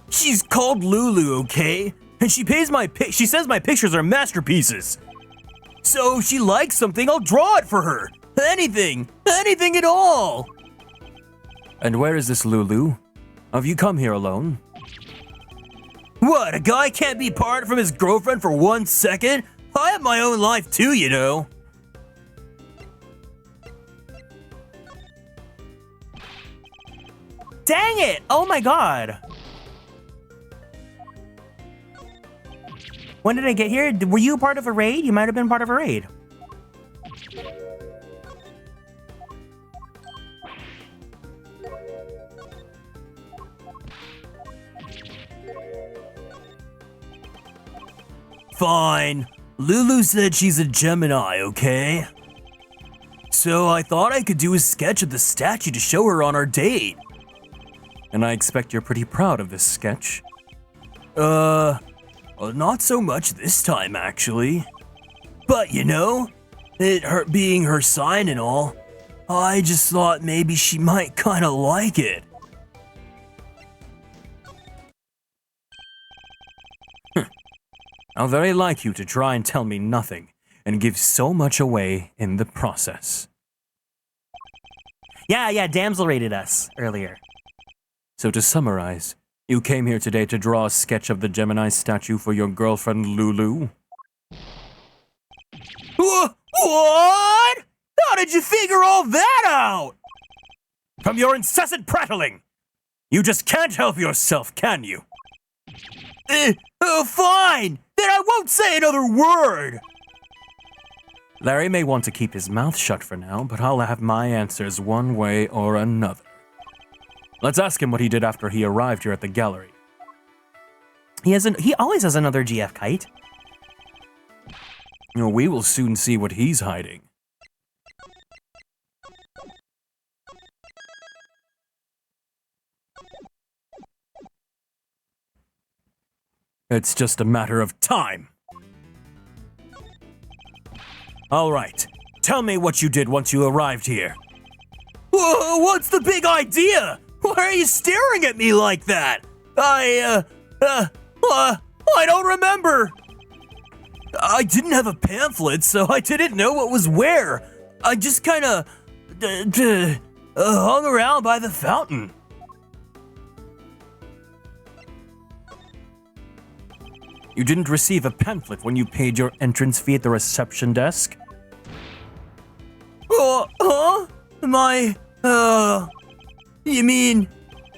She's called Lulu, okay? And she pays she says my pictures are masterpieces. So if she likes something, I'll draw it for her. Anything at all. And where is this Lulu? Have you come here alone? What, a guy can't be parted from his girlfriend for 1 second? I have my own life too, you know. Dang it! Oh my god. When did I get here? Were you part of a raid? You might have been part of a raid. Fine. Lulu said she's a Gemini, okay? So I thought I could do a sketch of the statue to show her on our date. And I expect you're pretty proud of this sketch. Not so much this time, actually. But, you know, her being her sign and all, I just thought maybe she might kind of like it. How very like you to try and tell me nothing, and give so much away in the process. Yeah, Damsel rated us earlier. So to summarize, you came here today to draw a sketch of the Gemini statue for your girlfriend Lulu? What? How did you figure all that out? From your incessant prattling! You just can't help yourself, can you? Fine! Then I won't say another word! Larry may want to keep his mouth shut for now, but I'll have my answers one way or another. Let's ask him what he did after he arrived here at the gallery. He always has another GF kite. We will soon see what he's hiding. It's just a matter of time. All right, tell me what you did once you arrived here. Whoa, what's the big idea? Why are you staring at me like that? I don't remember. I didn't have a pamphlet, so I didn't know what was where. I just kinda hung around by the fountain. You didn't receive a pamphlet when you paid your entrance fee at the reception desk? Huh? You mean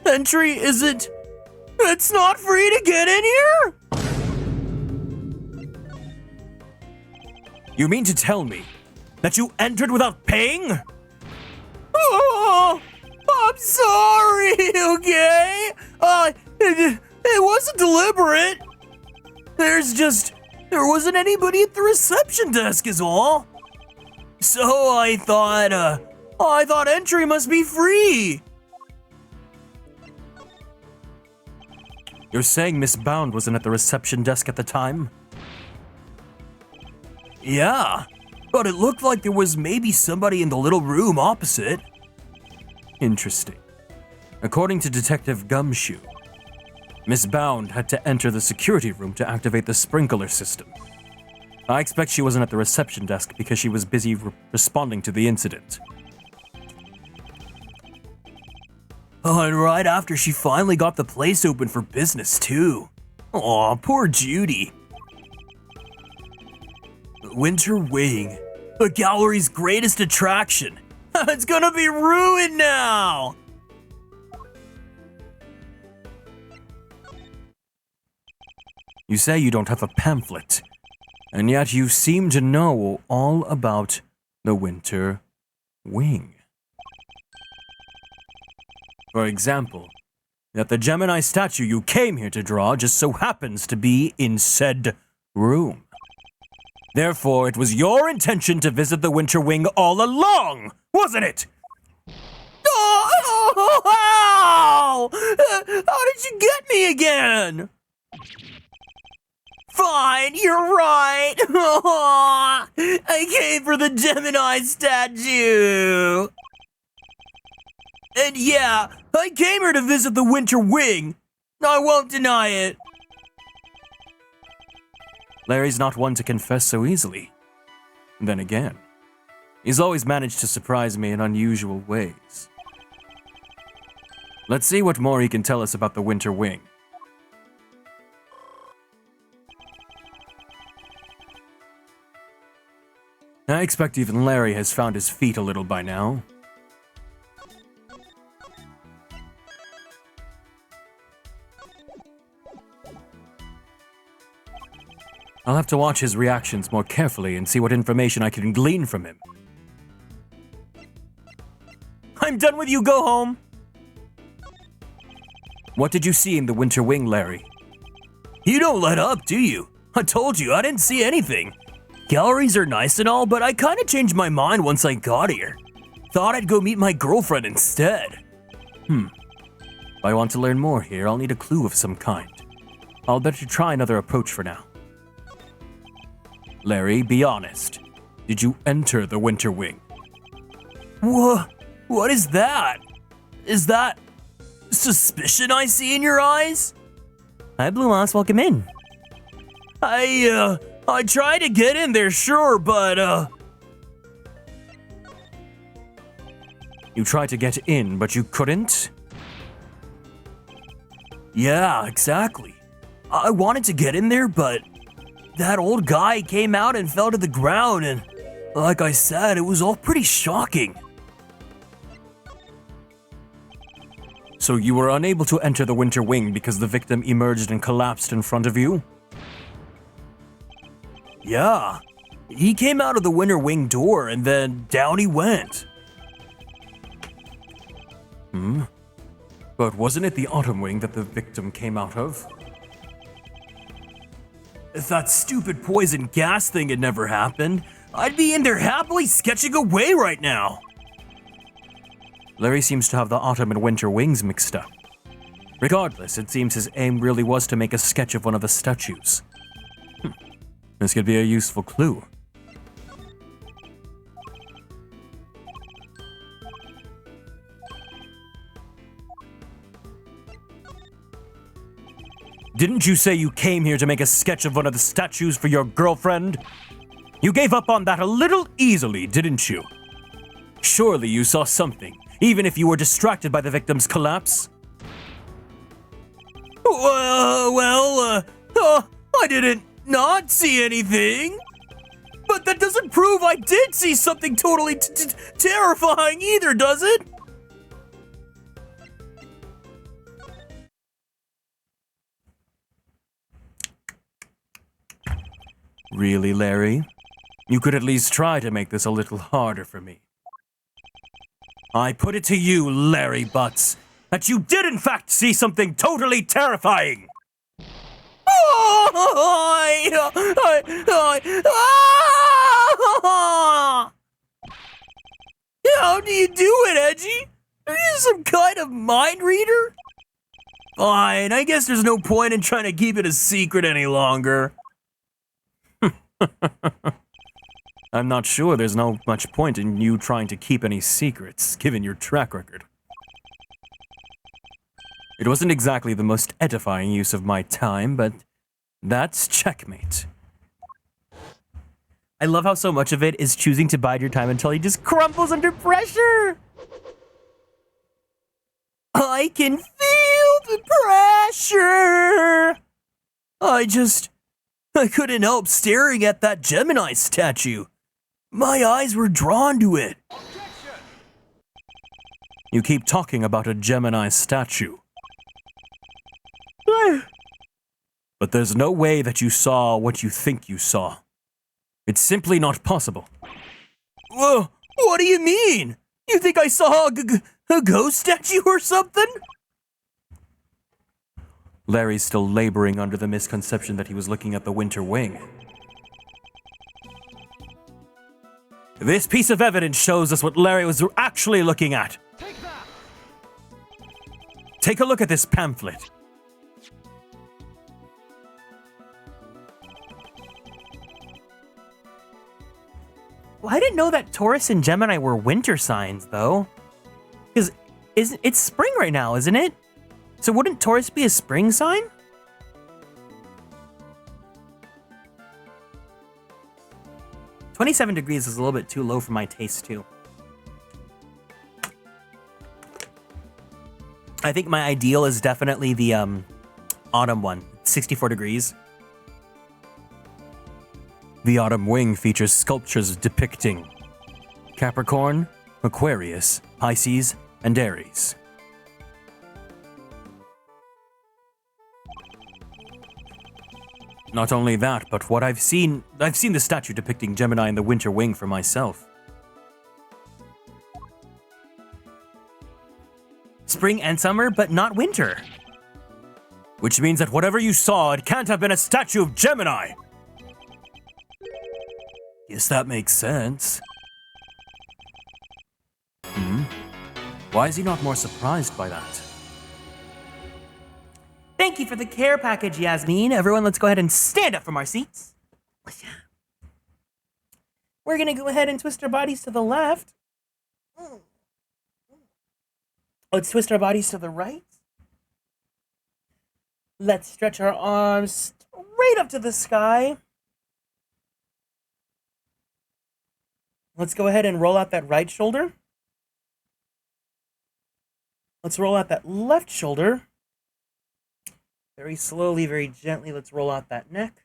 entry isn't... It's not free to get in here? You mean to tell me that you entered without paying? Oh, I'm sorry, okay? It wasn't deliberate. There wasn't anybody at the reception desk is all. So I thought entry must be free. You're saying Miss Bound wasn't at the reception desk at the time? Yeah, but it looked like there was maybe somebody in the little room opposite. Interesting. According to Detective Gumshoe, Miss Bound had to enter the security room to activate the sprinkler system. I expect she wasn't at the reception desk because she was busy responding to the incident. Oh, and right after she finally got the place open for business, too. Aw, poor Judy. Winter Wing, the gallery's greatest attraction. It's gonna be ruined now! You say you don't have a pamphlet, and yet you seem to know all about the Winter Wing. For example, that the Gemini statue you came here to draw just so happens to be in said room. Therefore, it was your intention to visit the Winter Wing all along, wasn't it? Oh, how did you get me again? Fine, you're right. I came for the Gemini statue. And yeah, I came here to visit the Winter Wing. I won't deny it. Larry's not one to confess so easily. Then again, he's always managed to surprise me in unusual ways. Let's see what more he can tell us about the Winter Wing. I expect even Larry has found his feet a little by now. I'll have to watch his reactions more carefully and see what information I can glean from him. I'm done with you, go home. What did you see in the Winter Wing, Larry? You don't let up, do you? I told you, I didn't see anything. Galleries are nice and all, but I kinda changed my mind once I got here. Thought I'd go meet my girlfriend instead. If I want to learn more here, I'll need a clue of some kind. I'll better try another approach for now. Larry, be honest. Did you enter the Winter Wing? What is that? Is that suspicion I see in your eyes? Hi, Blue Moss, welcome in. I tried to get in there, sure, but, You tried to get in, but you couldn't? Yeah, exactly. I wanted to get in there, but that old guy came out and fell to the ground, and like I said, it was all pretty shocking. So you were unable to enter the Winter Wing because the victim emerged and collapsed in front of you? Yeah. He came out of the Winter Wing door, and then down he went. But wasn't it the Autumn Wing that the victim came out of? If that stupid poison gas thing had never happened, I'd be in there happily sketching away right now. Larry seems to have the autumn and winter wings mixed up. Regardless, it seems his aim really was to make a sketch of one of the statues. This could be a useful clue. Didn't you say you came here to make a sketch of one of the statues for your girlfriend? You gave up on that a little easily, didn't you? Surely you saw something, even if you were distracted by the victim's collapse? I didn't not see anything. But that doesn't prove I did see something totally terrifying either, does it? Really, Larry? You could at least try to make this a little harder for me. I put it to you, Larry Butts, that you did in fact see something totally terrifying! How do you do it, Edgy? Are you some kind of mind reader? Fine, I guess there's no point in trying to keep it a secret any longer. I'm not sure there's no much point in you trying to keep any secrets, given your track record. It wasn't exactly the most edifying use of my time, but that's checkmate. I love how so much of it is choosing to bide your time until he just crumbles under pressure. I can feel the pressure. I couldn't help staring at that Gemini statue. My eyes were drawn to it. You keep talking about a Gemini statue. But there's no way that you saw what you think you saw. It's simply not possible. Whoa, what do you mean? You think I saw a ghost statue or something? Larry's still laboring under the misconception that he was looking at the winter wing. This piece of evidence shows us what Larry was actually looking at. Take a look at this pamphlet. Well, I didn't know that Taurus and Gemini were winter signs, though. Because it's spring right now, isn't it? So wouldn't Taurus be a spring sign? "27 degrees is a little bit too low for my taste, too. I think my ideal is definitely the autumn one, 64 degrees. The autumn wing features sculptures depicting Capricorn, Aquarius, Pisces, and Aries. Not only that, but what I've seen the statue depicting Gemini in the winter wing for myself. Spring and summer, but not winter. Which means that whatever you saw, it can't have been a statue of Gemini. Guess that makes sense. Why is he not more surprised by that? Thank you for the care package, Yasmin. Everyone, let's go ahead and stand up from our seats. We're going to go ahead and twist our bodies to the left. Let's twist our bodies to the right. Let's stretch our arms straight up to the sky. Let's go ahead and roll out that right shoulder. Let's roll out that left shoulder. Very slowly, very gently, let's roll out that neck.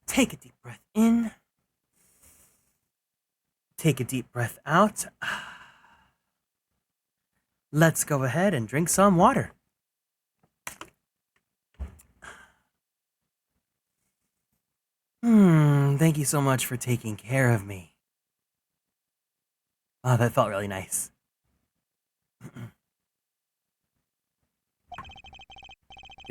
Take a deep breath in. Take a deep breath out. Let's go ahead and drink some water. Thank you so much for taking care of me. Oh, that felt really nice.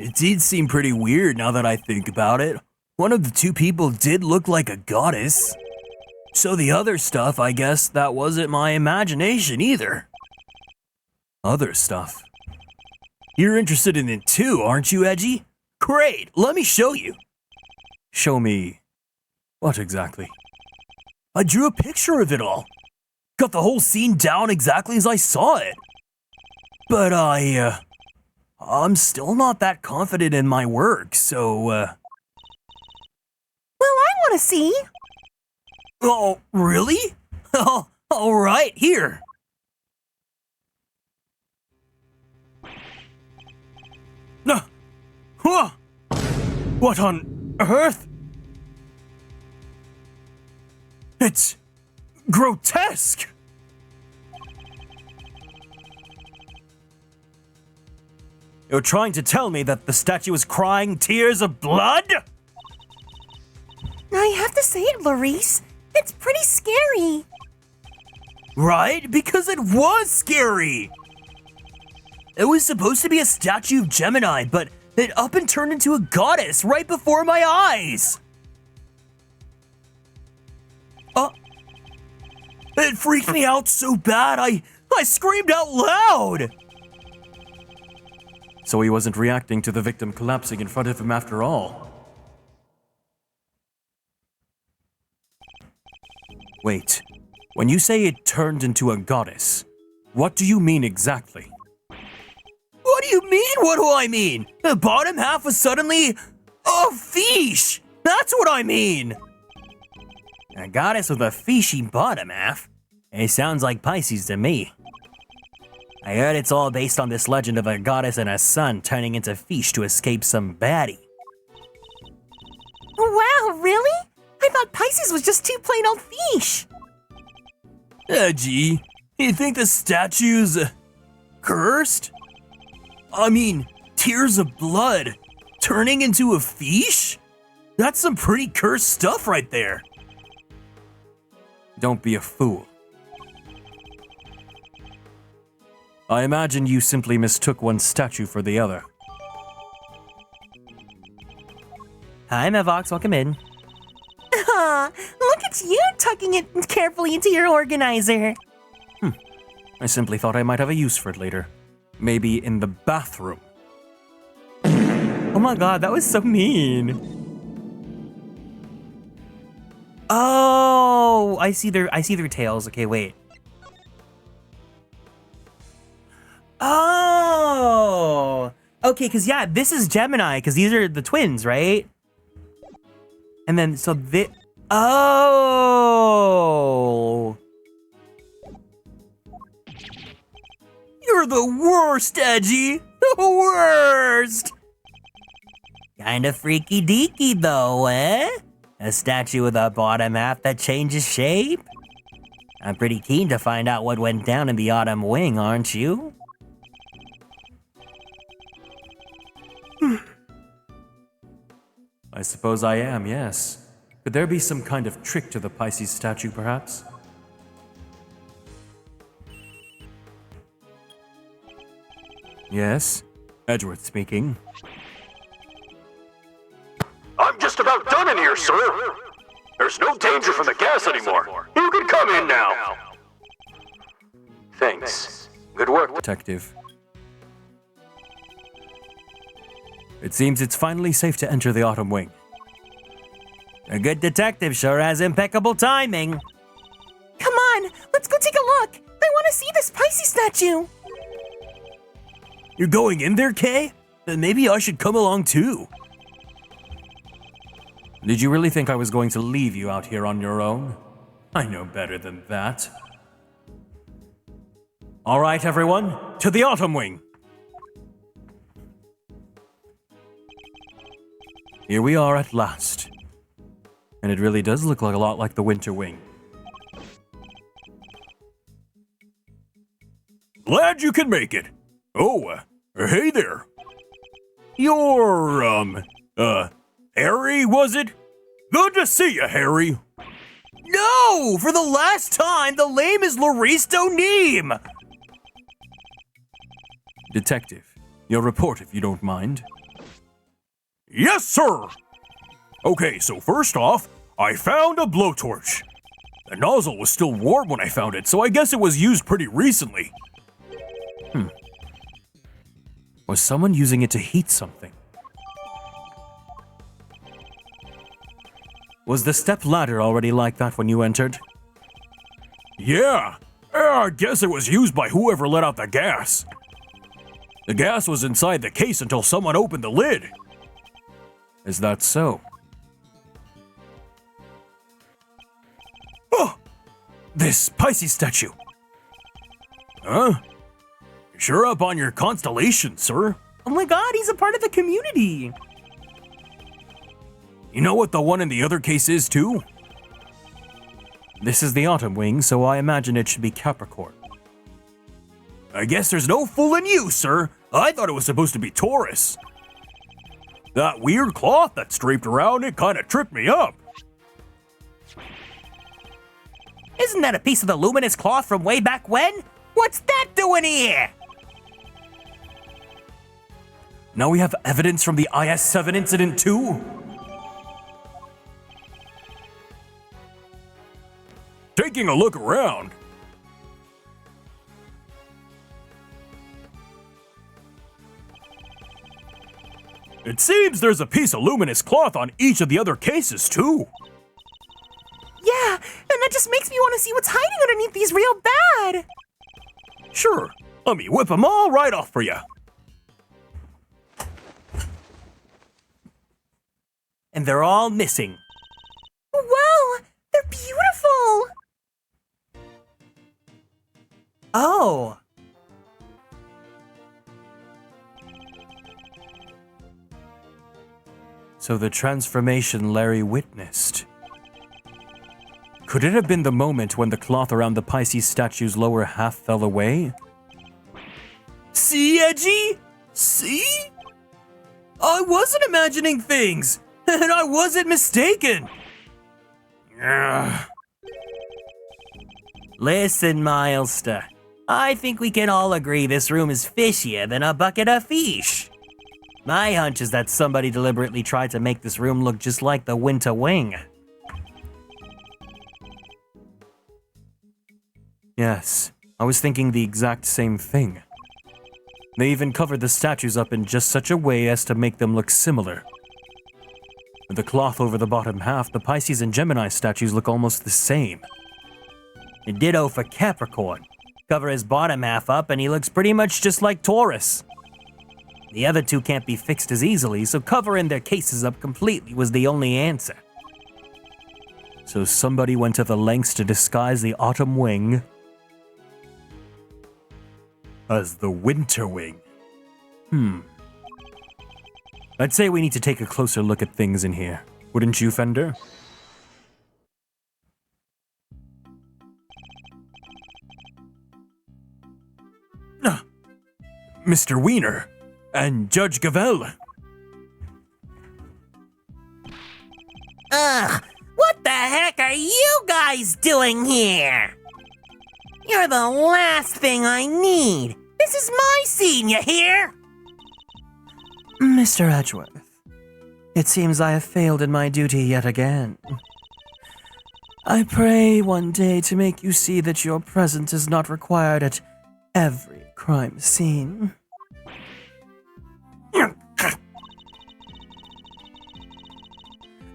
It did seem pretty weird now that I think about it. One of the two people did look like a goddess. So the other stuff, I guess that wasn't my imagination either. Other stuff? You're interested in it too, aren't you, Edgy? Great, let me show you. Show me what exactly? I drew a picture of it all. Got the whole scene down exactly as I saw it. But I'm still not that confident in my work, so, Well, I want to see. Oh, really? Oh, all right, here. What on earth? It's grotesque. You're trying to tell me that the statue is crying tears of blood? I have to say it, Larice. It's pretty scary. Right? Because it was scary. It was supposed to be a statue of Gemini, but it up and turned into a goddess right before my eyes. It freaked me out so bad, I screamed out loud. So he wasn't reacting to the victim collapsing in front of him after all. Wait, when you say it turned into a goddess, what do you mean exactly? What do you mean, what do I mean? The bottom half was suddenly a fish! That's what I mean! A goddess with a fishy bottom half? It sounds like Pisces to me. I heard it's all based on this legend of a goddess and a son turning into fish to escape some baddie. Wow, really? I thought Pisces was just two plain old fish. Gee, you think the statue's cursed? I mean, tears of blood turning into a fish? That's some pretty cursed stuff right there. Don't be a fool. I imagine you simply mistook one statue for the other. Hi, Mevox, welcome in. Aw, look at you tucking it carefully into your organizer. I simply thought I might have a use for it later. Maybe in the bathroom. Oh my god, that was so mean. Oh, I see their tails. Okay, wait. Oh, okay, because yeah, this is Gemini, because these are the twins, right? And then, so oh. You're the worst, Edgy! The worst! Kinda freaky deaky though, eh? A statue with a bottom half that changes shape? I'm pretty keen to find out what went down in the autumn wing, aren't you? I suppose I am, yes. Could there be some kind of trick to the Pisces statue, perhaps? Yes, Edgeworth speaking. I'm just about done in here, sir. There's no danger from the gas anymore. You can come in now. Thanks. Good work. Detective. It seems it's finally safe to enter the autumn wing. A good detective sure has impeccable timing. Come on, let's go take a look. I want to see this Pisces statue. You're going in there, Kay? Then maybe I should come along too. Did you really think I was going to leave you out here on your own? I know better than that. All right, everyone, to the autumn wing. Here we are at last. And it really does look like a lot like the winter wing. Glad you can make it. Oh, hey there. You're, Harry, was it? Good to see you, Harry. No! For the last time, the name is Laristo Neem! Detective, your report if you don't mind. Yes, sir! Okay, so first off, I found a blowtorch. The nozzle was still warm when I found it, so I guess it was used pretty recently. Was someone using it to heat something? Was the step ladder already like that when you entered? Yeah, I guess it was used by whoever let out the gas. The gas was inside the case until someone opened the lid. Is that so? Oh! This Pisces statue. Huh? Sure up on your constellations, sir. Oh my god, he's a part of the community! You know what the one in the other case is, too? This is the autumn wing, so I imagine it should be Capricorn. I guess there's no fooling you, sir. I thought it was supposed to be Taurus. That weird cloth that's draped around it kinda tripped me up. Isn't that a piece of the luminous cloth from way back when? What's that doing here? Now we have evidence from the IS-7 incident too? Taking a look around. It seems there's a piece of luminous cloth on each of the other cases too. Yeah, and that just makes me want to see what's hiding underneath these real bad. Sure, let me whip them all right off for you. And they're all missing. Wow, they're beautiful. Oh. So the transformation Larry witnessed. Could it have been the moment when the cloth around the Pisces statue's lower half fell away? See, Edgy? See? I wasn't imagining things, and I wasn't mistaken. Listen, Milester. I think we can all agree this room is fishier than a bucket of fish. My hunch is that somebody deliberately tried to make this room look just like the Winter Wing. Yes, I was thinking the exact same thing. They even covered the statues up in just such a way as to make them look similar. With the cloth over the bottom half, the Pisces and Gemini statues look almost the same. Ditto for Capricorn. Cover his bottom half up and he looks pretty much just like Taurus. The other two can't be fixed as easily, so covering their cases up completely was the only answer. So somebody went to the lengths to disguise the autumn wing as the winter wing. I'd say we need to take a closer look at things in here. Wouldn't you, Fender? Mr. Wiener and Judge Gavelle. Ugh, what the heck are you guys doing here? You're the last thing I need. This is my scene, you hear? Mr. Edgeworth, it seems I have failed in my duty yet again. I pray one day to make you see that your presence is not required at every crime scene.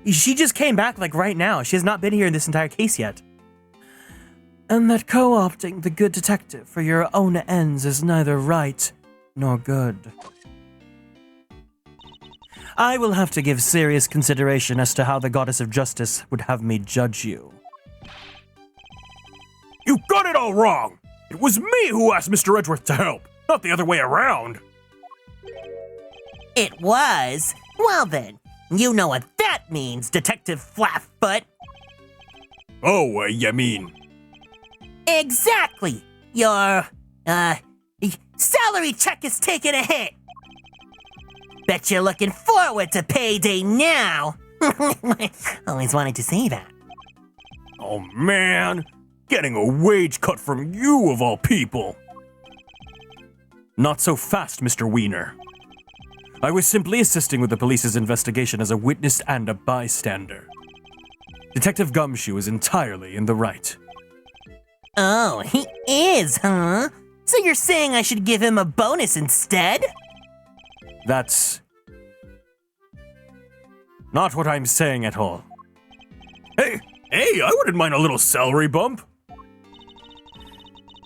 She just came back like right now. She has not been here in this entire case yet. And that co-opting the good detective for your own ends is neither right nor good. I will have to give serious consideration as to how the goddess of justice would have me judge you. You got it all wrong! It was me who asked Mr. Edgeworth to help, not the other way around. It was? Well then, you know what that means, Detective Flatfoot. Oh, you mean... Exactly! Your, salary check is taking a hit. Bet you're looking forward to payday now. Always wanted to say that. Oh man, getting a wage cut from you of all people. Not so fast, Mr. Wiener. I was simply assisting with the police's investigation as a witness and a bystander. Detective Gumshoe is entirely in the right. Oh, he is, huh? So you're saying I should give him a bonus instead? That's not what I'm saying at all. Hey, I wouldn't mind a little salary bump.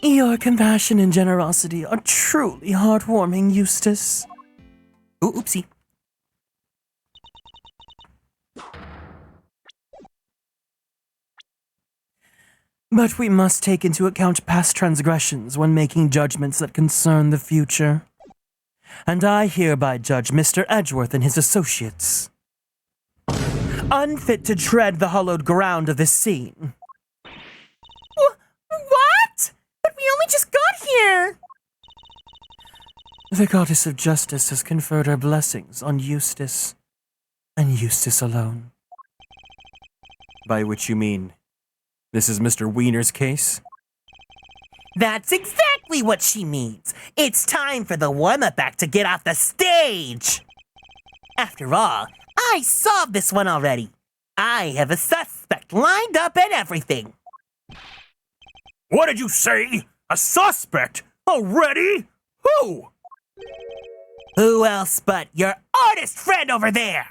Your compassion and generosity are truly heartwarming, Eustace. Ooh, oopsie. But we must take into account past transgressions when making judgments that concern the future. And I hereby judge Mr. Edgeworth and his associates unfit to tread the hallowed ground of this scene. What? But we only just got here! The goddess of justice has conferred her blessings on Eustace, and Eustace alone. By which you mean, this is Mr. Wiener's case? That's exactly what she means. It's time for the warm-up act to get off the stage. After all, I solved this one already. I have a suspect lined up and everything. What did you say? A suspect? Already? Who? Who else but your artist friend over there?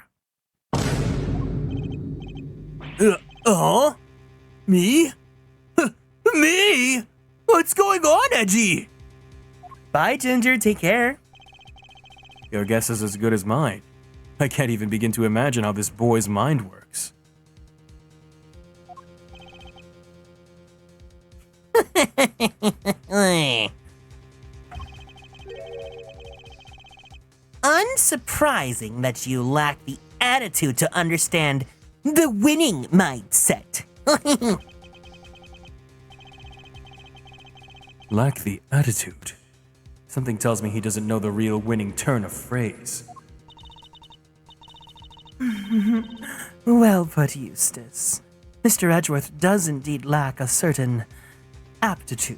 Me? Me? What's going on, Edgy? Bye, Ginger. Take care. Your guess is as good as mine. I can't even begin to imagine how this boy's mind works. Unsurprising that you lack the attitude to understand the winning mindset. Lack the attitude. Something tells me he doesn't know the real winning turn of phrase. Well put, Eustace. Mr. Edgeworth does indeed lack a certain aptitude.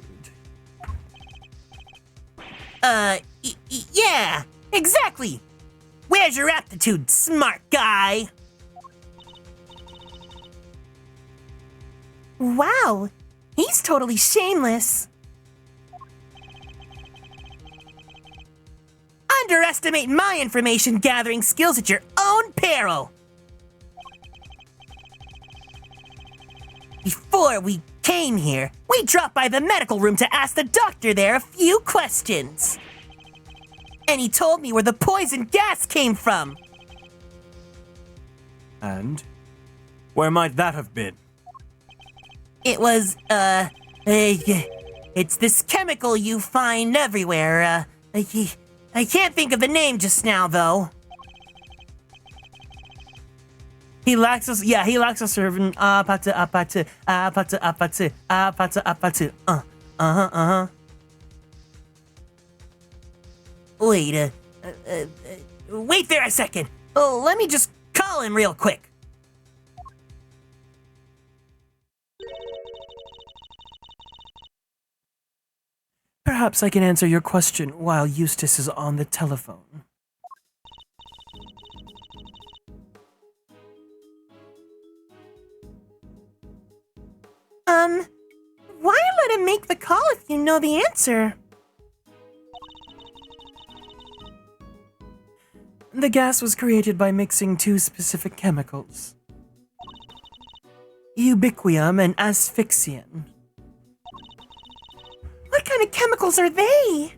Yeah, exactly. Where's your aptitude, smart guy? Wow, he's totally shameless. Underestimate my information gathering skills at your own peril. Before we came here, we dropped by the medical room to ask the doctor there a few questions. And he told me where the poison gas came from. And? Where might that have been? It was, it's this chemical you find everywhere. I can't think of the name just now, though. He lacks a certain apatu. Wait there a second. Oh, let me just call him real quick. Perhaps I can answer your question while Eustace is on the telephone. Why let him make the call if you know the answer? The gas was created by mixing two specific chemicals. Ubiquium and asphyxian. What kind of chemicals are they?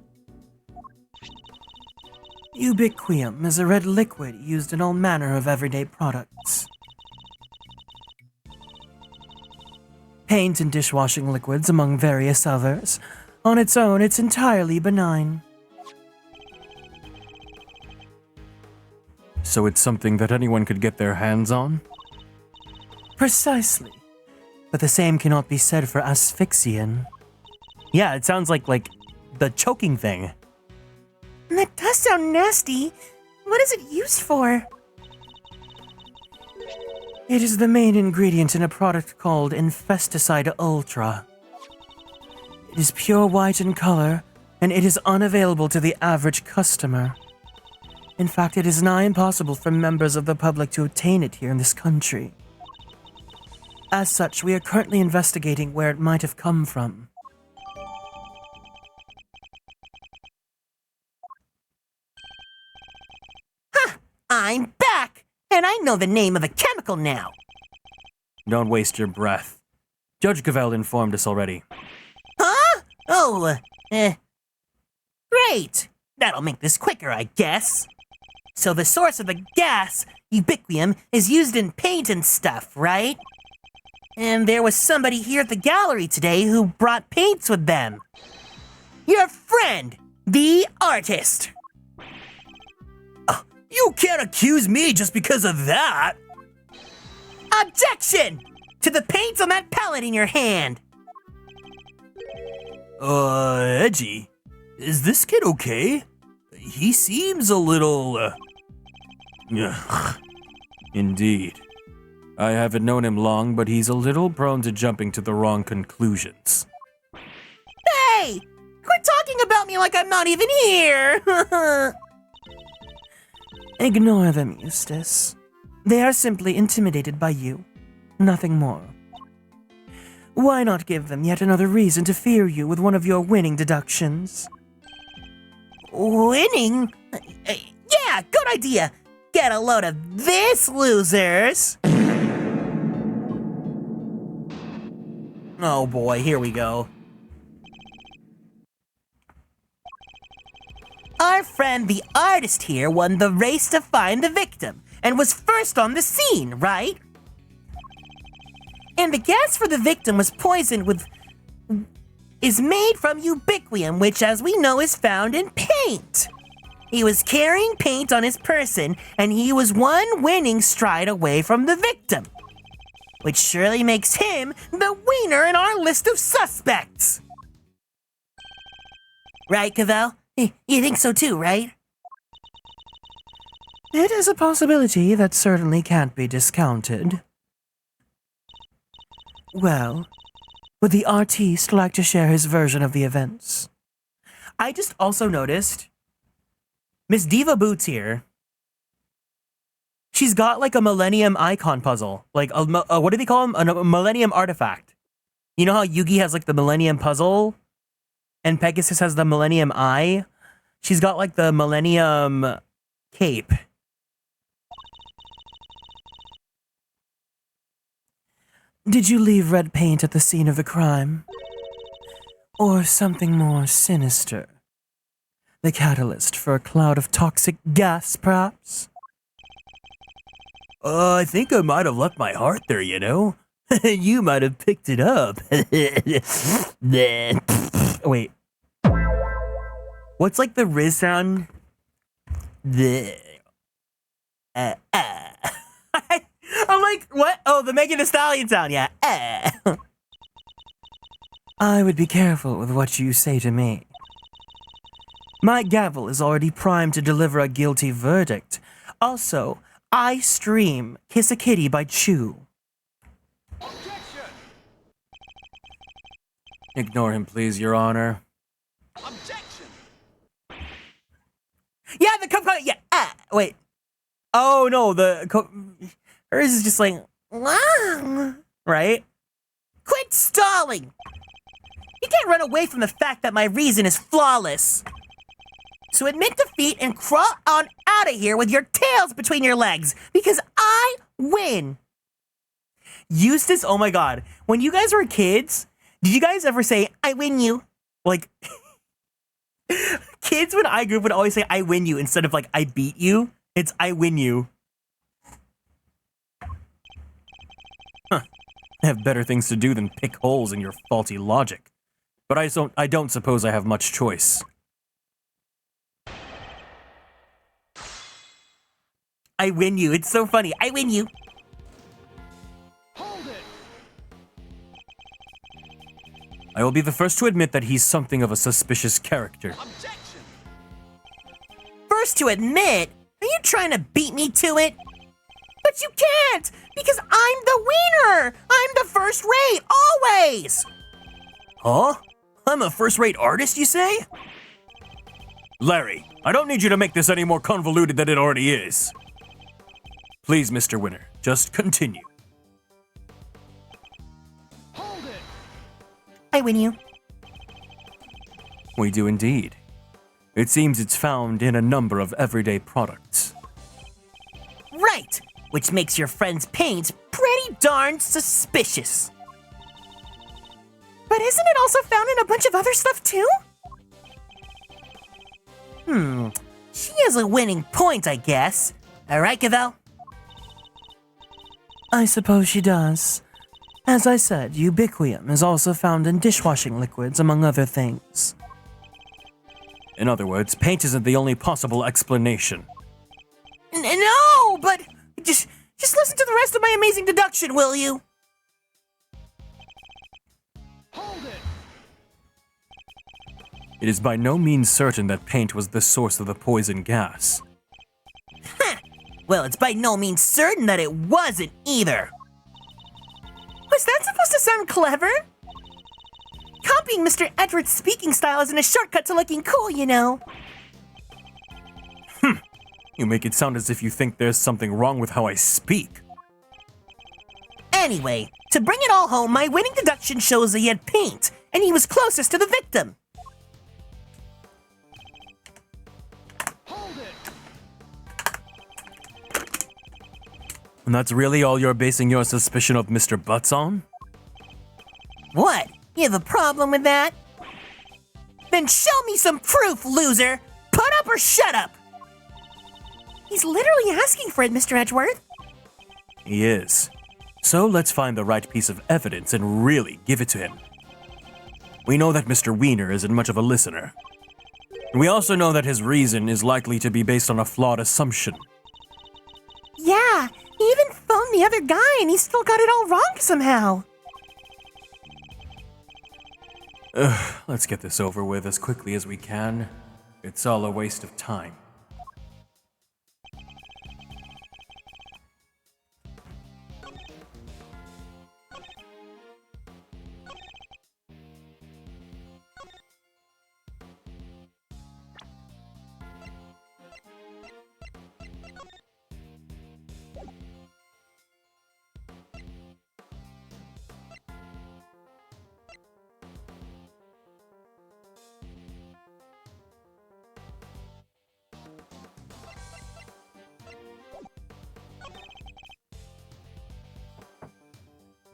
Ubiquium is a red liquid used in all manner of everyday products. Paint and dishwashing liquids, among various others. On its own, it's entirely benign. So it's something that anyone could get their hands on? Precisely. But the same cannot be said for asphyxian. Yeah, it sounds like the choking thing. That does sound nasty. What is it used for? It is the main ingredient in a product called Infesticide Ultra. It is pure white in color, and it is unavailable to the average customer. In fact, it is nigh impossible for members of the public to obtain it here in this country. As such, we are currently investigating where it might have come from. I'm back, and I know the name of the chemical now. Don't waste your breath. Judge Cavell informed us already. Huh? Oh, great. That'll make this quicker, I guess. So the source of the gas, ubiquium, is used in paint and stuff, right? And there was somebody here at the gallery today who brought paints with them. Your friend, the artist. You can't accuse me just because of that! Objection to the paint on that palette in your hand. Edgy, is this kid okay? He seems a little, Indeed. I haven't known him long, but he's a little prone to jumping to the wrong conclusions. Hey! Quit talking about me like I'm not even here! Ignore them, Eustace. They are simply intimidated by you. Nothing more. Why not give them yet another reason to fear you with one of your winning deductions? Winning? Yeah, good idea. Get a load of this, losers. oh boy, here we go. Our friend the artist here won the race to find the victim and was first on the scene, right? And the gas for the victim was poisoned with... is made from ubiquium, which as we know is found in paint. He was carrying paint on his person, and he was one winning stride away from the victim, which surely makes him the winner in our list of suspects. Right, Cavell? You think so too, right? It is a possibility that certainly can't be discounted. Well, would the artiste like to share his version of the events? I just also noticed Miss Diva Boots here. She's got like a Millennium Icon puzzle. Like, what do they call them? A Millennium Artifact. You know how Yugi has like the Millennium Puzzle? And Pegasus has the Millennium Eye? She's got like the Millennium Cape. Did you leave red paint at the scene of the crime? Or something more sinister? The catalyst for a cloud of toxic gas, perhaps? I think I might have left my heart there, you know? You might have picked it up. Wait. What's like the Riz sound? I'm like, what? Oh, the Megan Thee Stallion sound, yeah. I would be careful with what you say to me. My gavel is already primed to deliver a guilty verdict. Also, I stream Kiss a Kitty by Chew. Ignore him, please, Your Honor. Yeah, the component, yeah, wait. Oh, no, hers is just like, right? Quit stalling! You can't run away from the fact that my reason is flawless. So admit defeat and crawl on out of here with your tails between your legs, because I win. Eustace, oh my god. When you guys were kids, did you guys ever say, I win you? Like, kids when I grew up would always say, I win you, instead of like, I beat you. It's, I win you. Huh. I have better things to do than pick holes in your faulty logic. But I don't suppose I have much choice. I win you. It's so funny. I win you. I will be the first to admit that he's something of a suspicious character. First to admit? Are you trying to beat me to it? But you can't, because I'm the winner! I'm the first rate, always! Huh? I'm a first-rate artist, you say? Larry, I don't need you to make this any more convoluted than it already is. Please, Mr. Winner, just continue. I win you. We do indeed. It seems it's found in a number of everyday products. Right, which makes your friend's paint pretty darn suspicious. But isn't it also found in a bunch of other stuff too? She has a winning point, I guess. Alright, Cavell? I suppose she does. As I said, ubiquium is also found in dishwashing liquids, among other things. In other words, paint isn't the only possible explanation. No, but just listen to the rest of my amazing deduction, will you? It is by no means certain that paint was the source of the poison gas. Well, it's by no means certain that it wasn't either. Was that supposed to sound clever? Copying Mr. Edward's speaking style isn't a shortcut to looking cool, you know. You make it sound as if you think there's something wrong with how I speak. Anyway, to bring it all home, my winning deduction shows that he had paint, and he was closest to the victim. And that's really all you're basing your suspicion of Mr. Butts on? What? You have a problem with that? Then show me some proof, loser! Put up or shut up! He's literally asking for it, Mr. Edgeworth. He is. So let's find the right piece of evidence and really give it to him. We know that Mr. Wiener isn't much of a listener. And we also know that his reason is likely to be based on a flawed assumption. Yeah, he even phoned the other guy and he still got it all wrong somehow. Let's get this over with as quickly as we can. It's all a waste of time.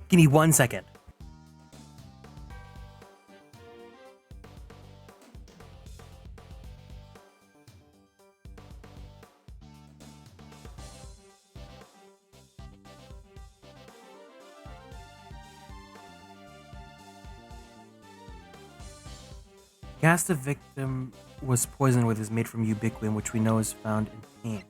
Give me 1 second. Gas the victim was poisoned with is made from ubiquium, which we know is found in paint.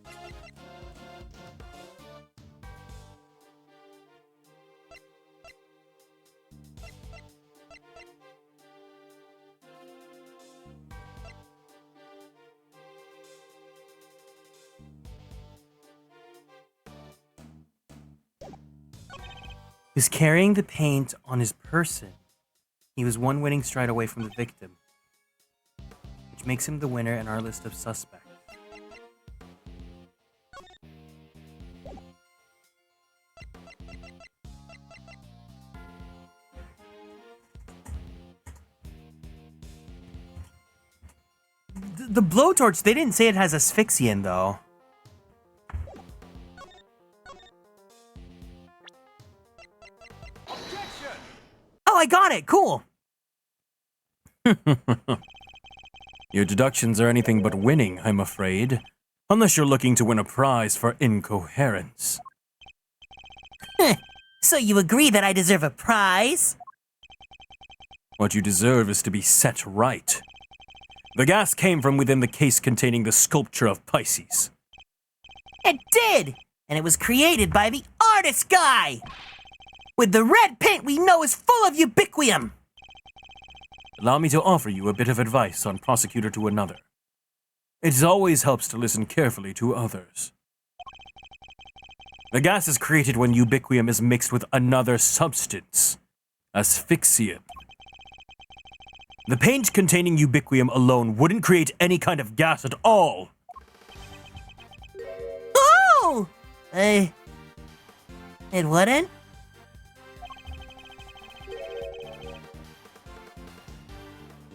He was carrying the paint on his person. He was one winning stride away from the victim, which makes him the winner in our list of suspects. The blowtorch, they didn't say it has asphyxiant, though. Oh, I got it! Cool! Your deductions are anything but winning, I'm afraid. Unless you're looking to win a prize for incoherence. So you agree that I deserve a prize? What you deserve is to be set right. The gas came from within the case containing the sculpture of Pisces. It did! And it was created by the artist guy! With the red paint we know is full of ubiquium! Allow me to offer you a bit of advice on prosecutor to another. It always helps to listen carefully to others. The gas is created when ubiquium is mixed with another substance, asphyxiant. The paint containing ubiquium alone wouldn't create any kind of gas at all. Oh! It wouldn't?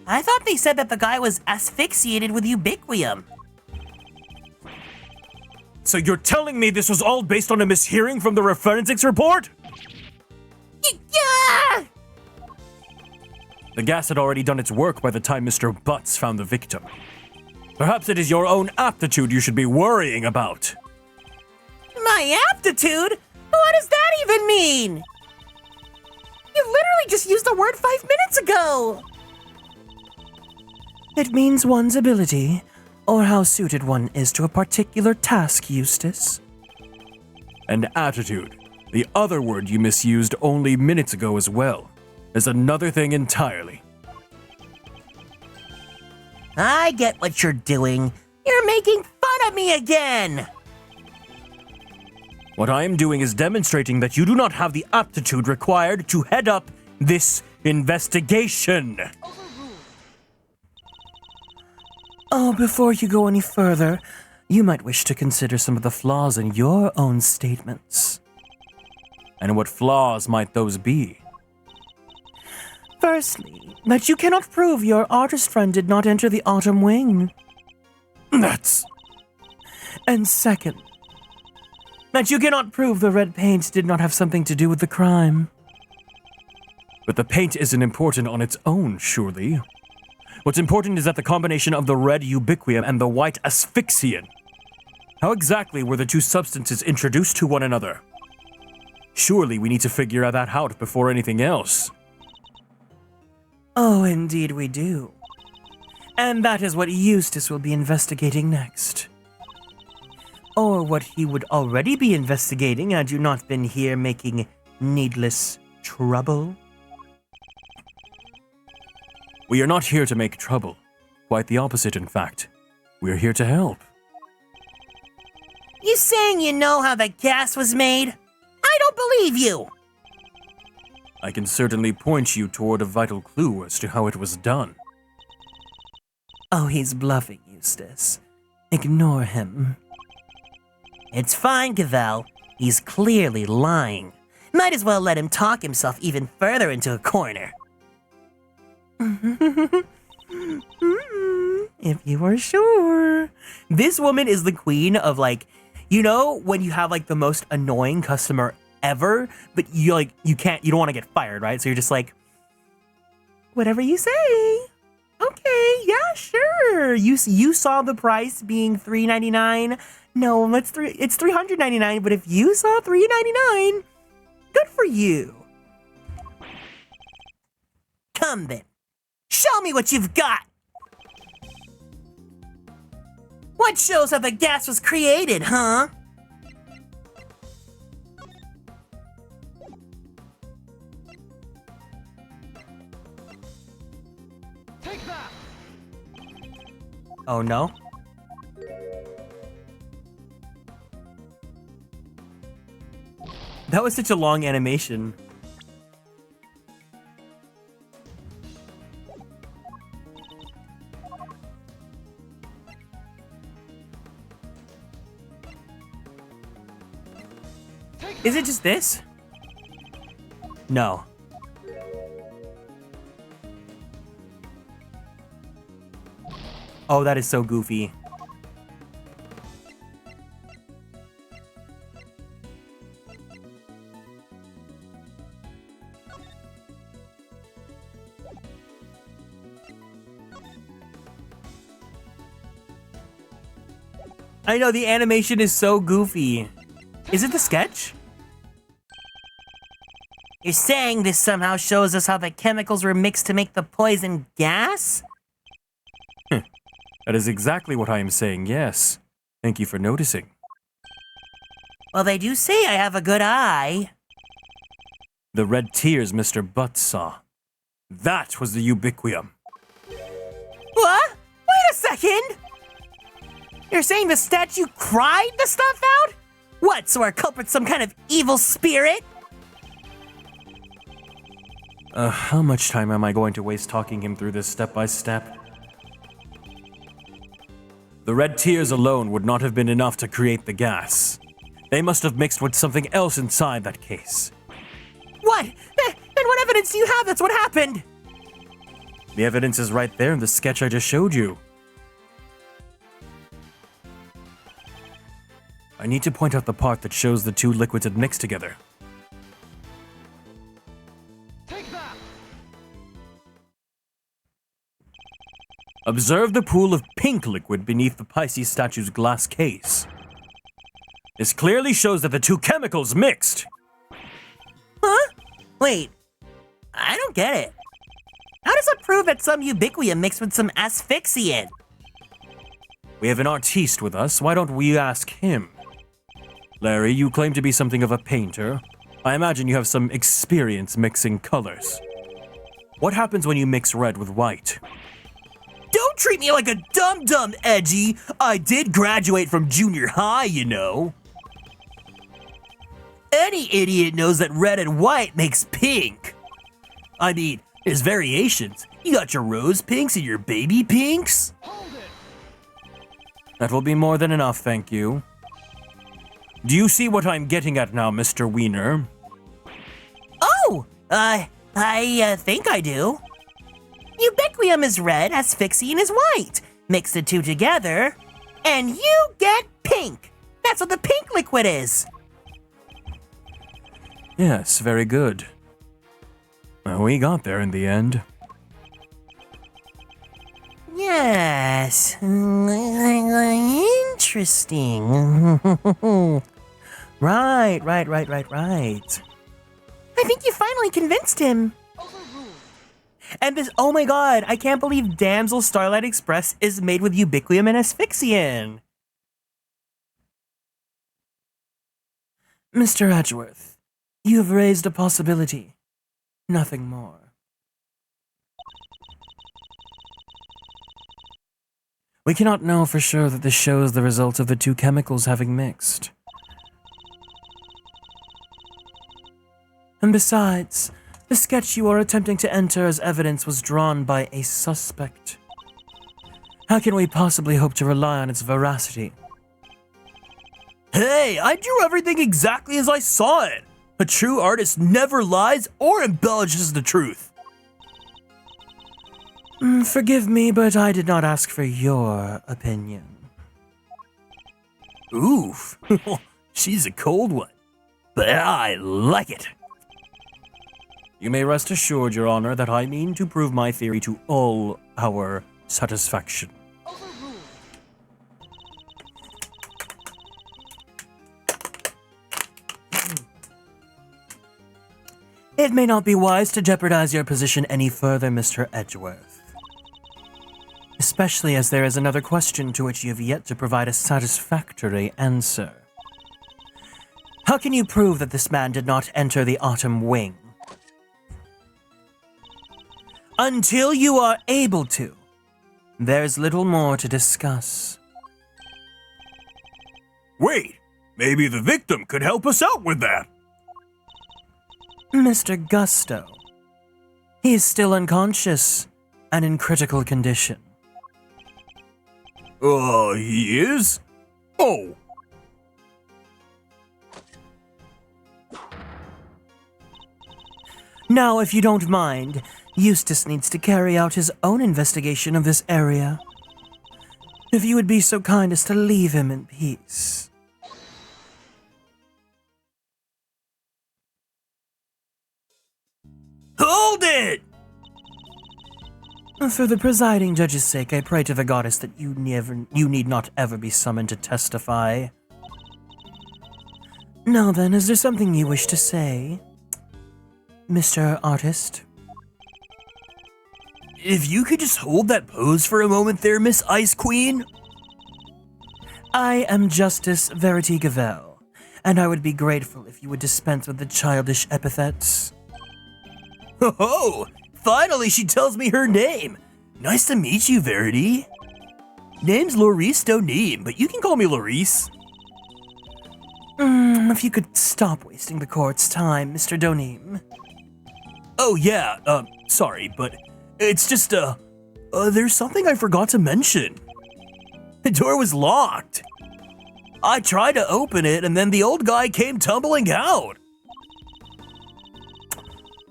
I thought they said that the guy was asphyxiated with ubiquium. So you're telling me this was all based on a mishearing from the forensics report? Yeah! The gas had already done its work by the time Mr. Butts found the victim. Perhaps it is your own aptitude you should be worrying about. My aptitude? What does that even mean? You literally just used the word 5 minutes ago! It means one's ability, or how suited one is to a particular task, Eustace. And attitude, the other word you misused only minutes ago as well, is another thing entirely. I get what you're doing. You're making fun of me again! What I am doing is demonstrating that you do not have the aptitude required to head up this investigation. Oh, before you go any further, you might wish to consider some of the flaws in your own statements. And what flaws might those be? Firstly, that you cannot prove your artist friend did not enter the Autumn Wing. That's... And second, that you cannot prove the red paint did not have something to do with the crime. But the paint isn't important on its own, surely. What's important is that the combination of the red ubiquium and the white asphyxiant. How exactly were the two substances introduced to one another? Surely we need to figure that out before anything else. Oh, indeed we do. And that is what Eustace will be investigating next. Or what he would already be investigating had you not been here making needless trouble. We are not here to make trouble. Quite the opposite, in fact. We're here to help. You saying you know how the gas was made? I don't believe you! I can certainly point you toward a vital clue as to how it was done. Oh, he's bluffing, Eustace. Ignore him. It's fine, Cavell. He's clearly lying. Might as well let him talk himself even further into a corner. If you are sure. This woman is the queen of, like, you know when you have like the most annoying customer ever, but you don't want to get fired, right? So you're just like, whatever you say. Okay, yeah, sure. You saw the price being $3.99. No, it's $399, but if you saw $3.99, good for you. Come then. Show me what you've got. What shows how the gas was created, huh? Oh no? That was such a long animation. Is it just this? No. Oh, that is so goofy. I know, the animation is so goofy. Is it the sketch? You're saying this somehow shows us how the chemicals were mixed to make the poison gas? That is exactly what I am saying, yes. Thank you for noticing. Well, they do say I have a good eye. The red tears Mr. Butts saw. That was the ubiquium. What? Wait a second! You're saying the statue cried the stuff out? What, so our culprit's some kind of evil spirit? How much time am I going to waste talking him through this step by step? The red tears alone would not have been enough to create the gas. They must have mixed with something else inside that case. What? And what evidence do you have that's what happened? The evidence is right there in the sketch I just showed you. I need to point out the part that shows the two liquids had mixed together. Observe the pool of pink liquid beneath the Pisces statue's glass case. This clearly shows that the two chemicals mixed. Huh? Wait, I don't get it. How does that prove that some ubiquium mixed with some asphyxiant? We have an artiste with us, why don't we ask him? Larry, you claim to be something of a painter. I imagine you have some experience mixing colors. What happens when you mix red with white? Don't treat me like a dum-dum, Edgy. I did graduate from junior high, you know. Any idiot knows that red and white makes pink. I mean, there's variations. You got your rose pinks and your baby pinks. That will be more than enough, thank you. Do you see what I'm getting at now, Mr. Wiener? Oh, I think I do. Ubiquium is red, asphyxiant is white. Mix the two together, and you get pink. That's what the pink liquid is. Yes, very good. Well, we got there in the end. Yes. Interesting. Right. I think you finally convinced him. And this, oh my god, I can't believe Damsel Starlight Express is made with ubiquium and asphyxiant. Mr. Edgeworth, you have raised a possibility. Nothing more. We cannot know for sure that this shows the result of the two chemicals having mixed. And besides, the sketch you are attempting to enter as evidence was drawn by a suspect. How can we possibly hope to rely on its veracity? Hey, I drew everything exactly as I saw it. A true artist never lies or embellishes the truth. Forgive me, but I did not ask for your opinion. Oof, she's a cold one, but I like it. You may rest assured, Your Honor, that I mean to prove my theory to all our satisfaction. It may not be wise to jeopardize your position any further, Mr. Edgeworth. Especially as there is another question to which you have yet to provide a satisfactory answer. How can you prove that this man did not enter the Autumn Wing? Until you are able to, there's little more to discuss. Wait, maybe the victim could help us out with that. Mr. Gusto. He is still unconscious and in critical condition. He is? Oh. Now, if you don't mind, Eustace needs to carry out his own investigation of this area. If you would be so kind as to leave him in peace. Hold it! For the presiding judge's sake, I pray to the goddess that you need not ever be summoned to testify. Now then, is there something you wish to say, Mr. Artist? If you could just hold that pose for a moment there, Miss Ice Queen. I am Justice Verity Gavel, and I would be grateful if you would dispense with the childish epithets. Oh, finally she tells me her name. Nice to meet you, Verity. Name's Laurice Doneem, but you can call me Laurice. If you could stop wasting the court's time, Mr. Doneem. Oh, yeah, sorry, but it's just, there's something I forgot to mention. The door was locked. I tried to open it, and then the old guy came tumbling out.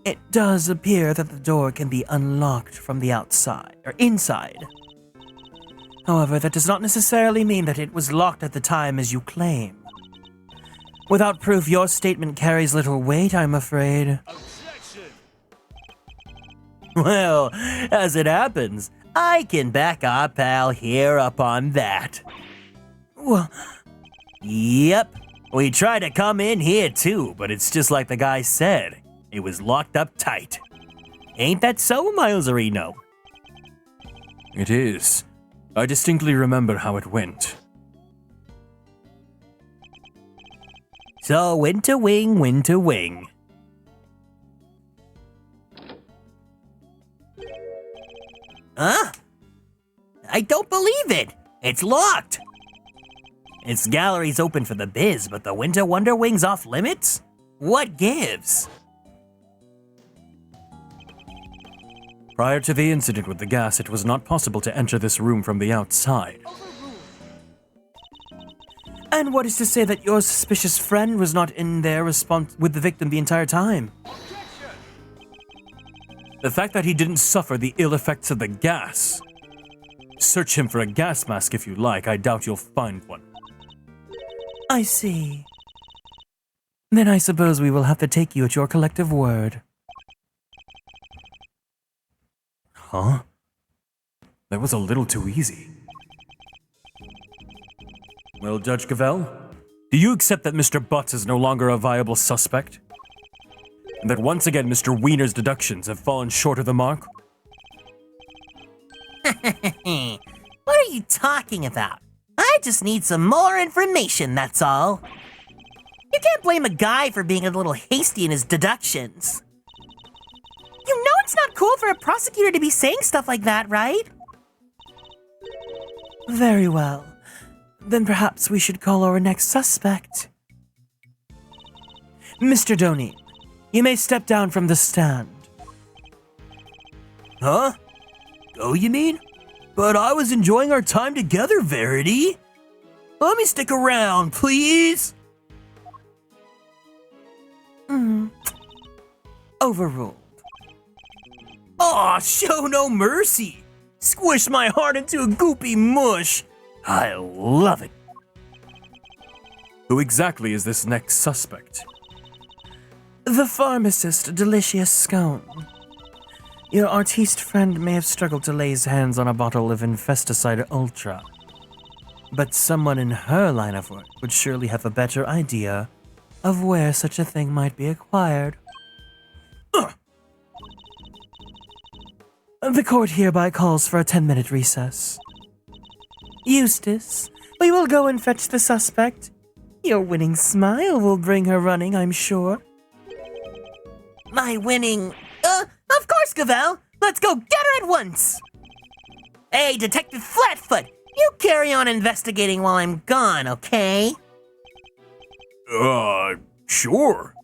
It does appear that the door can be unlocked from the outside, or inside. However, that does not necessarily mean that it was locked at the time as you claim. Without proof, your statement carries little weight, I'm afraid. Objection! Well, as it happens, I can back our pal here up on that. Well, yep, we tried to come in here too, but it's just like the guy said. It was locked up tight. Ain't that so, Milesarino? It is. I distinctly remember how it went. So, winter wing, winter wing. Huh? I don't believe it! It's locked! Its gallery's open for the biz, but the Winter Wonder Wing's off limits? What gives? Prior to the incident with the gas, it was not possible to enter this room from the outside. And what is to say that your suspicious friend was not in there with the victim the entire time? The fact that he didn't suffer the ill effects of the gas. Search him for a gas mask if you like. I doubt you'll find one. I see. Then I suppose we will have to take you at your collective word. Huh? That was a little too easy. Well, Judge Cavell, do you accept that Mr. Butts is no longer a viable suspect? And that once again Mr. Wiener's deductions have fallen short of the mark? What are you talking about? I just need some more information, that's all. You can't blame a guy for being a little hasty in his deductions. You know it's not cool for a prosecutor to be saying stuff like that, right? Very well. Then perhaps we should call our next suspect. Mr. Donnie, you may step down from the stand. Huh? Go, you mean? But I was enjoying our time together, Verity. Let me stick around, please. Overruled. Aw, show no mercy. Squish my heart into a goopy mush. I love it. Who exactly is this next suspect? The pharmacist, Delicious Scone. Your artiste friend may have struggled to lay his hands on a bottle of Infesticide Ultra, but someone in her line of work would surely have a better idea of where such a thing might be acquired. The court hereby calls for a 10-minute recess. Eustace, we will go and fetch the suspect. Your winning smile will bring her running, I'm sure. My winning... of course, Cavell. Let's go get her at once. Hey, Detective Flatfoot, you carry on investigating while I'm gone, okay? Sure.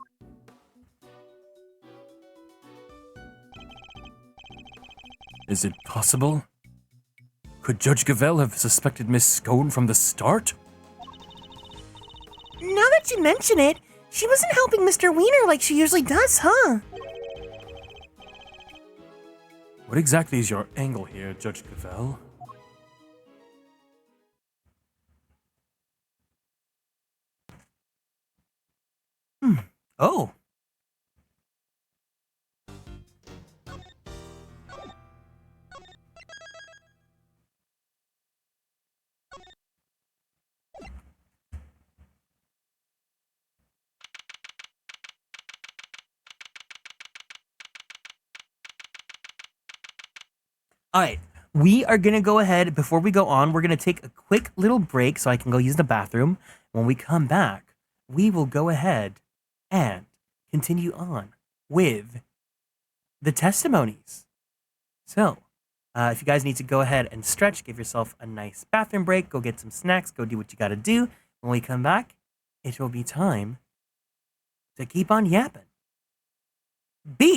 Is it possible? Could Judge Cavell have suspected Miss Scone from the start? Now that you mention it, she wasn't helping Mr. Wiener like she usually does, huh? What exactly is your angle here, Judge Cavell? Oh. All right, we are going to go ahead. Before we go on, we're going to take a quick little break so I can go use the bathroom. When we come back, we will go ahead and continue on with the testimonies. So, if you guys need to go ahead and stretch, give yourself a nice bathroom break, go get some snacks, go do what you got to do. When we come back, it will be time to keep on yapping. BRB.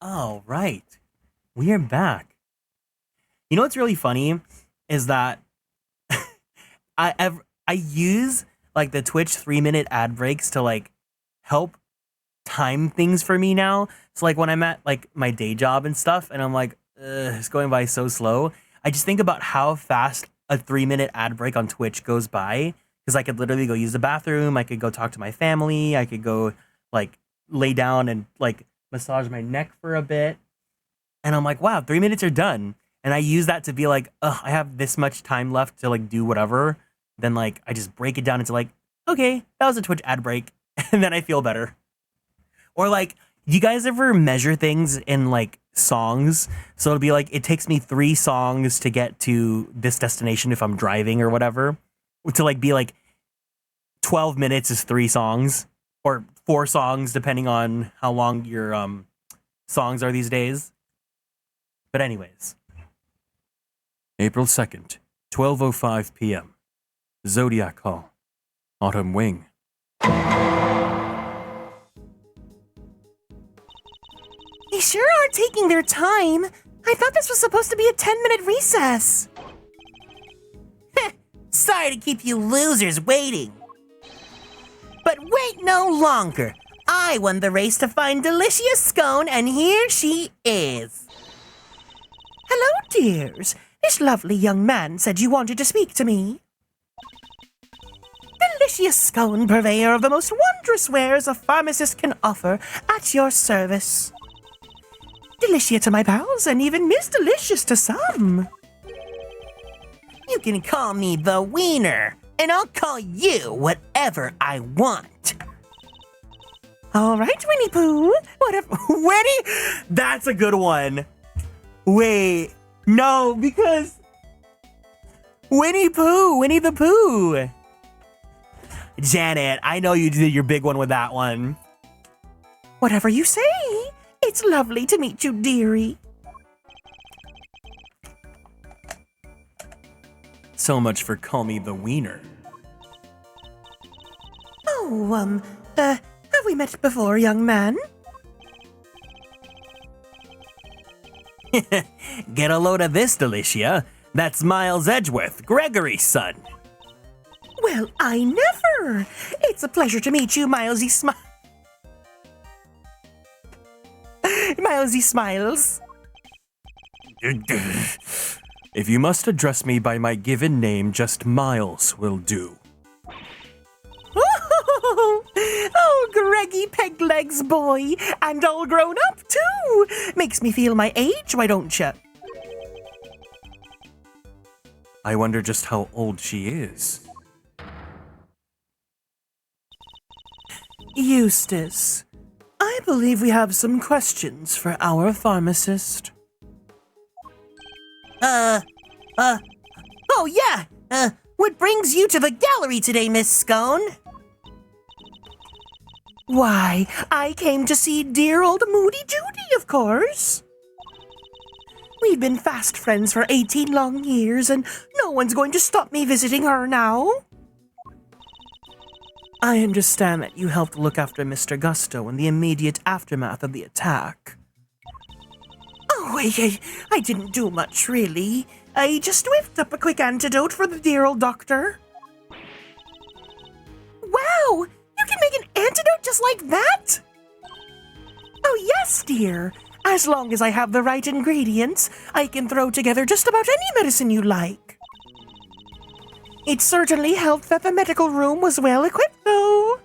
All right. We are back. You know what's really funny is that I use like the Twitch 3-minute ad breaks to like help time things for me now. So like when I'm at like my day job and stuff and I'm like, it's going by so slow. I just think about how fast a 3-minute ad break on Twitch goes by. Because I could literally go use the bathroom. I could go talk to my family. I could go like lay down and like massage my neck for a bit. And I'm like, wow, 3 minutes are done. And I use that to be like, I have this much time left to like do whatever. Then like I just break it down into like okay, that was a Twitch ad break. And then I feel better. Or like, do you guys ever measure things in like songs? So it'll be like, it takes me 3 songs to get to this destination if I'm driving or whatever. To like be like 12 minutes is 3 songs or 4 songs, depending on how long your songs are these days. But anyways. April 2nd, 12:05 p.m. Zodiac Hall. Autumn Wing. They sure are taking their time. I thought this was supposed to be a 10-minute recess. Sorry to keep you losers waiting. But wait no longer. I won the race to find Delicious Scone, and here she is. Hello, dears. This lovely young man said you wanted to speak to me. Delicious Scone, purveyor of the most wondrous wares a pharmacist can offer, at your service. Delicia to my pals, and even Miss Delicious to some. You can call me the Wiener, and I'll call you whatever I want. All right, Winnie Pooh. Whatever. Winnie? That's a good one. Wait, no, because Winnie the Pooh. Janet, I know you did your big one with that one. Whatever you say. It's lovely to meet you, dearie. So much for call me the Wiener. Oh, have we met before, young man? Get a load of this, Delicia. That's Miles Edgeworth, Gregory's son. Well, I never. It's a pleasure to meet you, Milesy Smiles. If you must address me by my given name, just Miles will do. Oh, Greggy Peglegs boy, and all grown up too. Makes me feel my age, why don't you? I wonder just how old she is. Eustace, I believe we have some questions for our pharmacist. Oh yeah, what brings you to the gallery today, Miss Scone? Why, I came to see dear old Moody Judy, of course. We've been fast friends for 18 long years, and no one's going to stop me visiting her now. I understand that you helped look after Mr. Gusto in the immediate aftermath of the attack. Oh, I didn't do much, really. I just whipped up a quick antidote for the dear old doctor. Wow! You can make an antidote just like that? Oh, yes, dear. As long as I have the right ingredients, I can throw together just about any medicine you like. It certainly helped that the medical room was well equipped, though.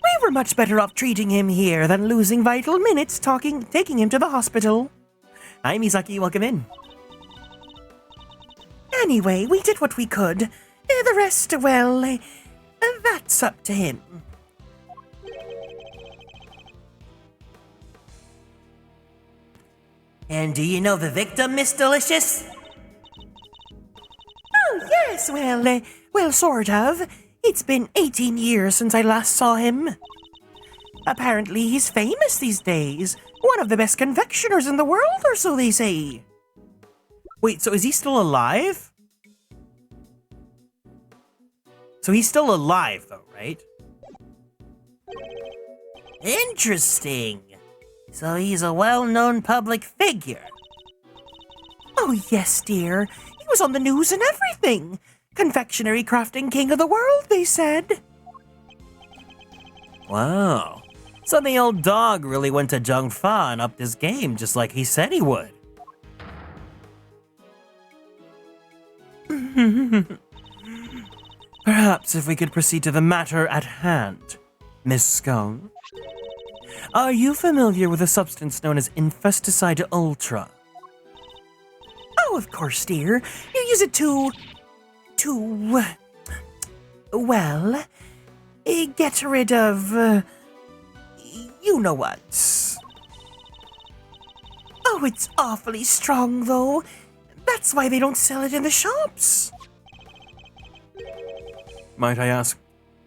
We were much better off treating him here than losing vital minutes taking him to the hospital. Hi, Misaki, welcome in. Anyway, we did what we could. The rest, well, that's up to him. And do you know the victim, Miss Delicious? Oh, yes, well, sort of. It's been 18 years since I last saw him. Apparently, he's famous these days. One of the best confectioners in the world, or so they say. Wait, so is he still alive? So he's still alive, though, right? Interesting. So he's a well-known public figure. Oh, yes, dear. He was on the news and everything. Confectionery crafting king of the world, they said. Wow. So the old dog really went to Zhengfa and upped his game just like he said he would. Perhaps if we could proceed to the matter at hand, Miss Scone. Are you familiar with a substance known as Infesticide Ultra? Oh, of course, dear. You use it to well, get rid of, you know what. Oh, it's awfully strong, though. That's why they don't sell it in the shops. Might I ask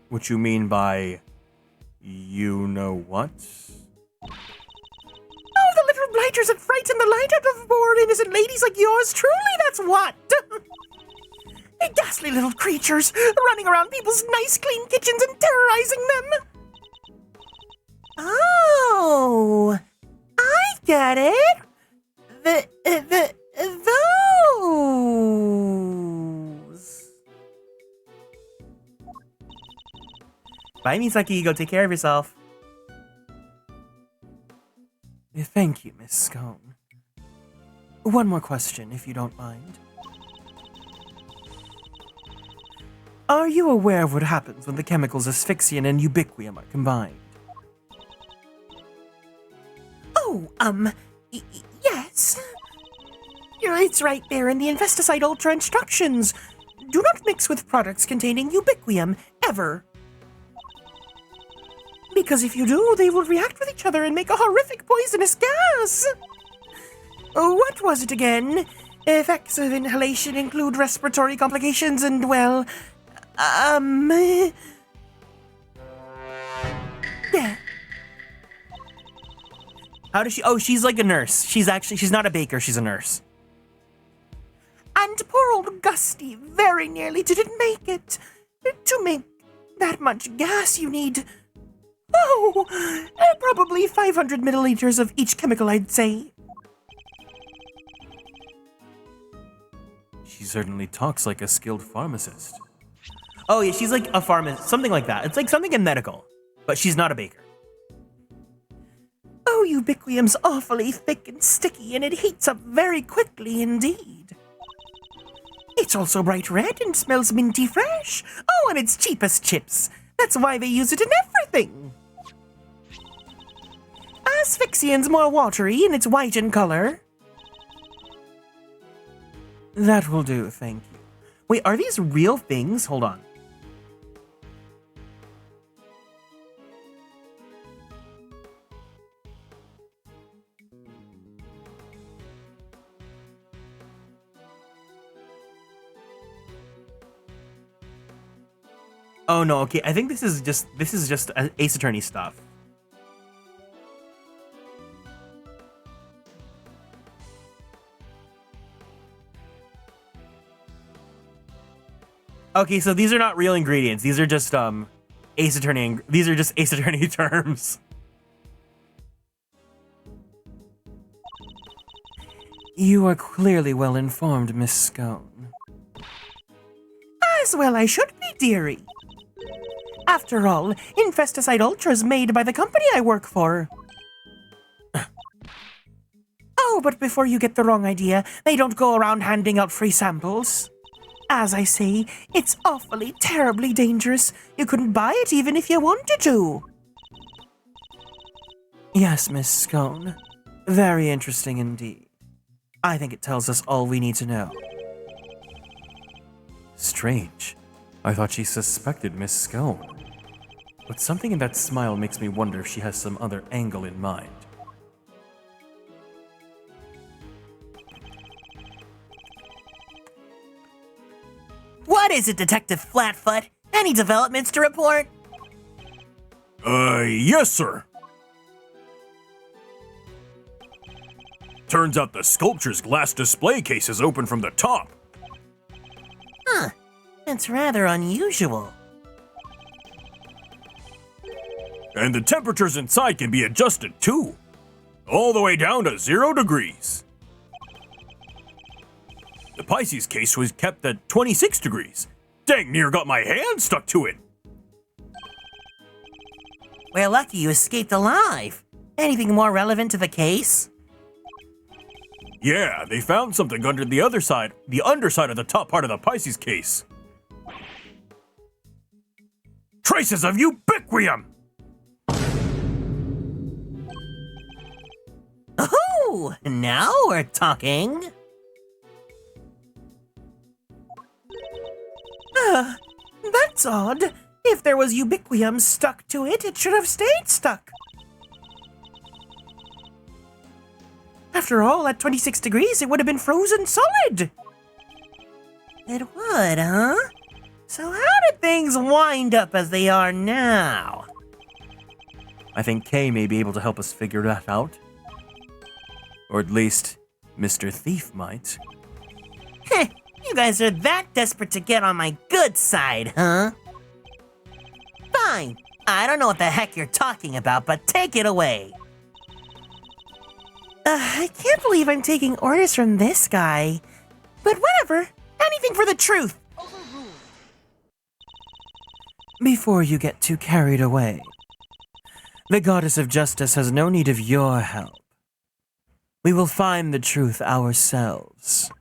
what you mean by you know what? Oh, the little blighters that frighten the light out of poor innocent ladies like yours. Truly, that's what. Ghastly little creatures running around people's nice, clean kitchens and terrorizing them. Oh, I get it. Those. Bye, Misaki. Go take care of yourself. Thank you, Miss Scone. One more question, if you don't mind. Are you aware of what happens when the chemicals asphyxian and ubiquium are combined? Oh, yes. It's right there in the Infesticide Ultra instructions. Do not mix with products containing ubiquium, ever. Because if you do, they will react with each other and make a horrific poisonous gas. What was it again? Effects of inhalation include respiratory complications and, well, yeah. How does she? Oh, she's like a nurse. She's not a baker. She's a nurse. And poor old Gusty very nearly didn't make it. To make that much gas, you need, probably 500 milliliters of each chemical, I'd say. She certainly talks like a skilled pharmacist. Oh yeah, she's like a pharmacist, something like that. It's like something in medical, but she's not a baker. Oh, ubiquium's awfully thick and sticky, and it heats up very quickly indeed. It's also bright red and smells minty fresh. Oh, and it's cheap as chips. That's why they use it in everything. Asphyxian's more watery, and it's white in color. That will do, thank you. Wait, are these real things? Hold on. Oh no, okay, I think this is just Ace Attorney stuff. Okay, so these are not real ingredients. These are just Ace Attorney terms. You are clearly well informed, Miss Scone. As well I should be, dearie. After all, Infesticide Ultra is made by the company I work for. Oh, but before you get the wrong idea, they don't go around handing out free samples. As I say, it's awfully, terribly dangerous. You couldn't buy it even if you wanted to. Yes, Miss Scone. Very interesting indeed. I think it tells us all we need to know. Strange. I thought she suspected Miss Scone. But something in that smile makes me wonder if she has some other angle in mind. What is it, Detective Flatfoot? Any developments to report? Yes, sir. Turns out the sculpture's glass display case is open from the top. Huh. That's rather unusual. And the temperatures inside can be adjusted too. All the way down to 0 degrees. The Pisces case was kept at 26 degrees. Dang near got my hand stuck to it. We're lucky you escaped alive. Anything more relevant to the case? Yeah, they found something under the underside of the top part of the Pisces case. Traces of ubiquium! Oh, now we're talking. That's odd. If there was ubiquium stuck to it, it should have stayed stuck. After all, at 26 degrees, it would have been frozen solid. It would, huh? So how did things wind up as they are now? I think Kay may be able to help us figure that out. Or at least, Mr. Thief might. Heh, you guys are that desperate to get on my good side, huh? Fine. I don't know what the heck you're talking about, but take it away. I can't believe I'm taking orders from this guy. But whatever. Anything for the truth. Before you get too carried away, the goddess of justice has no need of your help. We will find the truth ourselves.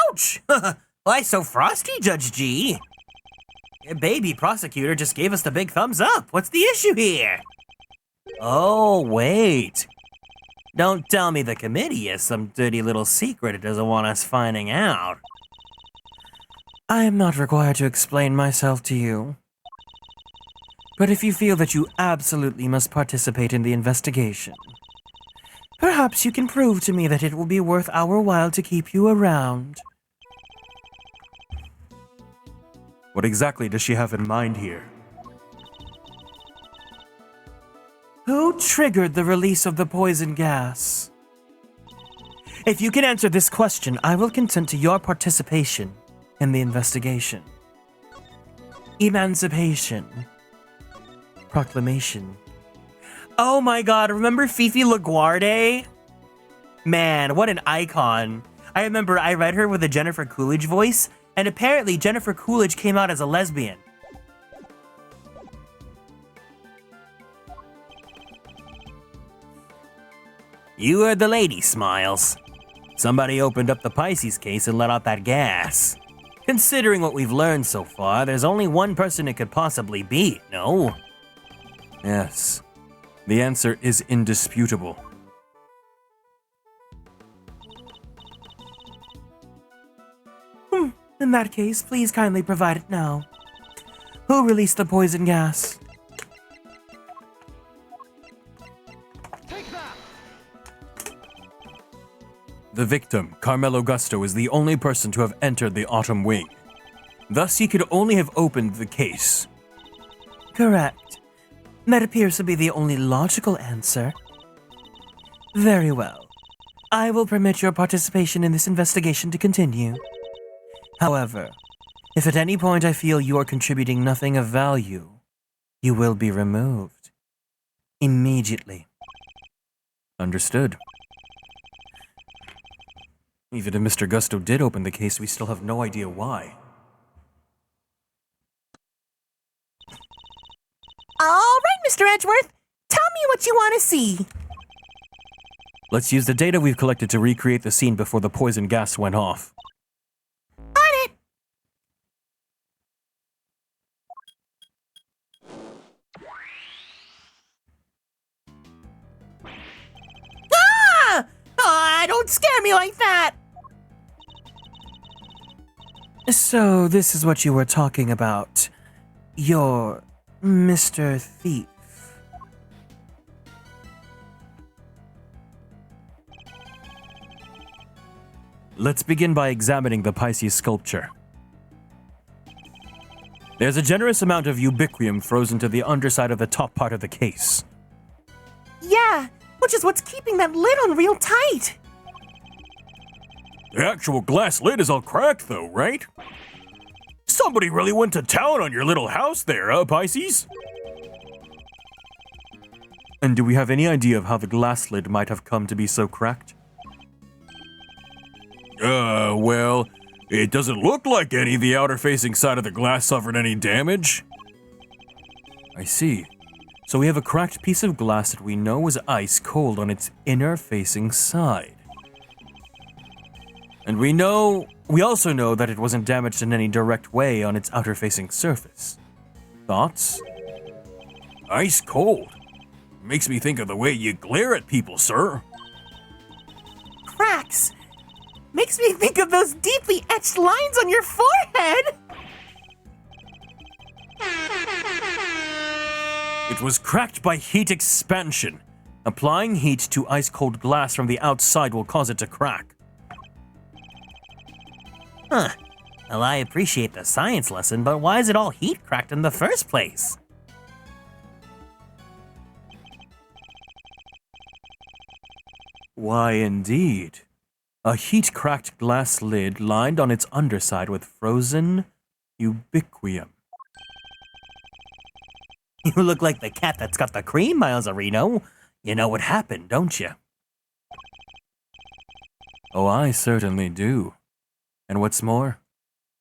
Ouch! Why so frosty, Judge G? Your baby prosecutor just gave us the big thumbs up. What's the issue here? Oh, wait. Don't tell me the committee has some dirty little secret it doesn't want us finding out. I am not required to explain myself to you. But if you feel that you absolutely must participate in the investigation, perhaps you can prove to me that it will be worth our while to keep you around. What exactly does she have in mind here? Who triggered the release of the poison gas? If you can answer this question, I will consent to your participation in the investigation. Emancipation. Proclamation. Oh my god, remember Fifi LaGuardia? Man, what an icon. I remember I read her with a Jennifer Coolidge voice, and apparently Jennifer Coolidge came out as a lesbian. You heard the lady, Smiles. Somebody opened up the Pisces case and let out that gas. Considering what we've learned so far, there's only one person it could possibly be, no? Yes. The answer is indisputable. In that case, please kindly provide it now. Who released the poison gas? The victim, Carmelo Gusto, is the only person to have entered the Autumn Wing. Thus, he could only have opened the case. Correct. That appears to be the only logical answer. Very well. I will permit your participation in this investigation to continue. However, if at any point I feel you are contributing nothing of value, you will be removed. Immediately. Understood. Even if Mr. Gusto did open the case, we still have no idea why. All right, Mr. Edgeworth. Tell me what you want to see. Let's use the data we've collected to recreate the scene before the poison gas went off. On it. Ah! Don't scare me like that. So, this is what you were talking about. You're Mr. Thief. Let's begin by examining the Pisces sculpture. There's a generous amount of ubiquium frozen to the underside of the top part of the case. Yeah, which is what's keeping that lid on real tight. The actual glass lid is all cracked, though, right? Somebody really went to town on your little house there, Pisces? And do we have any idea of how the glass lid might have come to be so cracked? Well, it doesn't look like any of the outer-facing side of the glass suffered any damage. I see. So we have a cracked piece of glass that we know was ice cold on its inner-facing side. And we also know that it wasn't damaged in any direct way on its outer-facing surface. Thoughts? Ice cold. Makes me think of the way you glare at people, sir. Cracks. Makes me think of those deeply etched lines on your forehead. It was cracked by heat expansion. Applying heat to ice-cold glass from the outside will cause it to crack. Huh. Well, I appreciate the science lesson, but why is it all heat cracked in the first place? Why, indeed. A heat-cracked glass lid lined on its underside with frozen ubiquium. You look like the cat that's got the cream, Miles Areno. You know what happened, don't you? Oh, I certainly do. And what's more,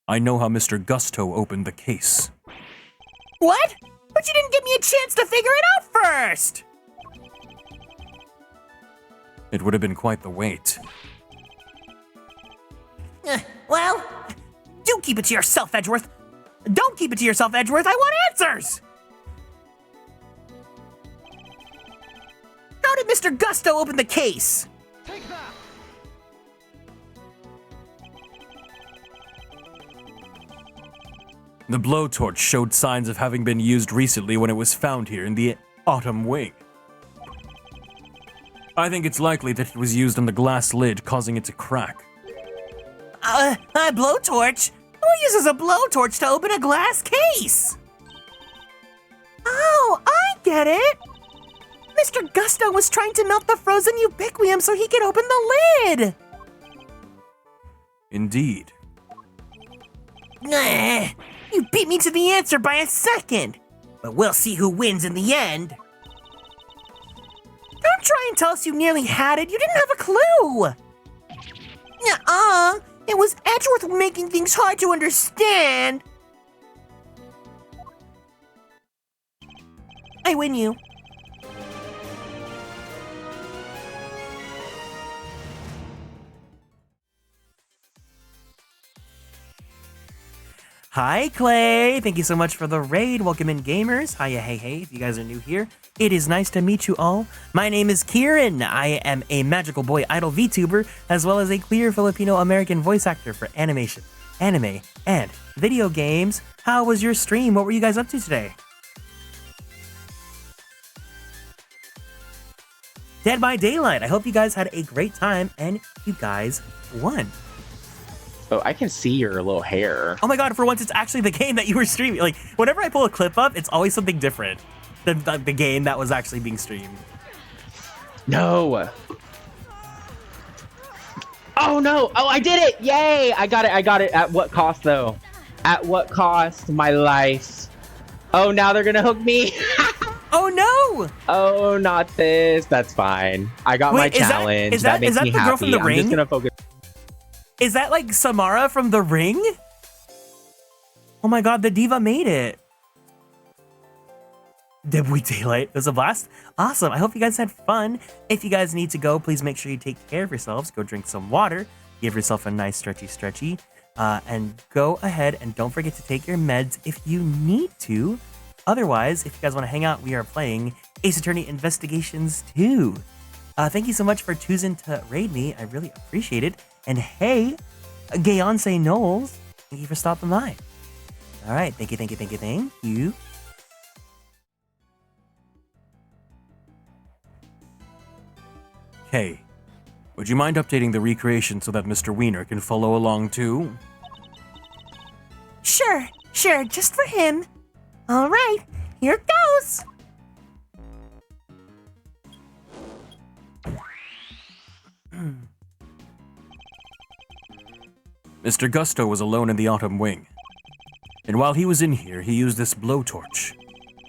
I know how Mr. Gusto opened the case. What? But you didn't give me a chance to figure it out first! It would have been quite the wait. Well, do keep it to yourself, Edgeworth. Don't keep it to yourself, Edgeworth. I want answers! How did Mr. Gusto open the case? The blowtorch showed signs of having been used recently when it was found here in the autumn wing. I think it's likely that it was used on the glass lid, causing it to crack. A blowtorch? Who uses a blowtorch to open a glass case? Oh, I get it! Mr. Gusto was trying to melt the frozen ubiquium so he could open the lid! Indeed. You beat me to the answer by a second! But we'll see who wins in the end. Don't try and tell us you nearly had it. You didn't have a clue! Nuh-uh. It was Edgeworth making things hard to understand. I win you. Hi, Clay. Thank you so much for the raid. Welcome in, gamers. Hiya, hey. If you guys are new here, it is nice to meet you all. My name is Kieran. I am a Magical Boy Idol VTuber, as well as a queer Filipino-American voice actor for animation, anime, and video games. How was your stream? What were you guys up to today? Dead by Daylight. I hope you guys had a great time and you guys won. Oh, I can see your little hair. Oh my god, for once it's actually the game that you were streaming. Like, whenever I pull a clip up, it's always something different than the game that was actually being streamed. No. Oh no. Oh, I did it. Yay. I got it. At what cost though? At what cost? My life. Oh, now they're gonna hook me. Oh no. Oh, not this. That's fine. I got my challenge. That makes me the happy. girl from the I'm ring? just gonna focus. Is that like Samara from The Ring? Oh my god, the diva made it. Dead by Daylight. It was a blast. Awesome. I hope you guys had fun. If you guys need to go, please make sure you take care of yourselves. Go drink some water. Give yourself a nice stretchy. And go ahead and don't forget to take your meds if you need to. Otherwise, if you guys want to hang out, we are playing Ace Attorney Investigations 2. Thank you so much for choosing to raid me. I really appreciate it. And hey, Gayonce Knowles, thank you for stopping by. All right, thank you. Hey, would you mind updating the recreation so that Mr. Wiener can follow along too? Sure, just for him. All right, here goes. Mr. Gusto was alone in the autumn wing. And while he was in here, he used this blowtorch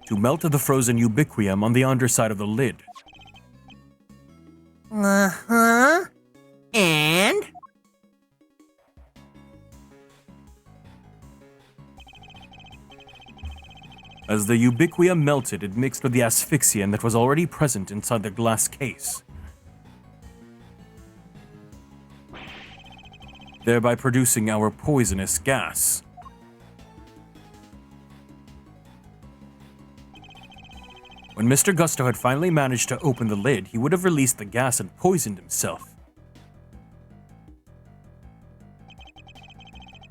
to melt the frozen ubiquium on the underside of the lid. Uh-huh. And? As the ubiquium melted, it mixed with the asphyxiant that was already present inside the glass case, thereby producing our poisonous gas. When Mr. Gusto had finally managed to open the lid, he would have released the gas and poisoned himself.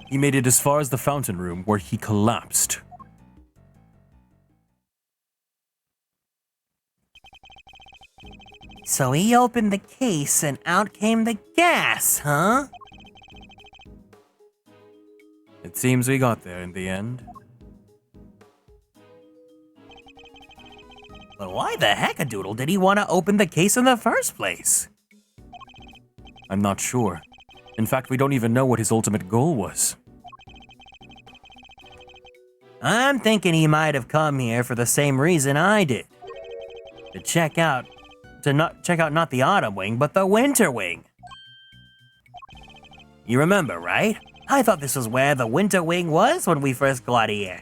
He made it as far as the fountain room, where he collapsed. So he opened the case and out came the gas, huh? It seems we got there in the end. But why the heck-a-doodle did he want to open the case in the first place? I'm not sure. In fact, we don't even know what his ultimate goal was. I'm thinking he might have come here for the same reason I did. To not check out not the autumn wing, but the winter wing. You remember, right? I thought this was where the winter wing was when we first got here.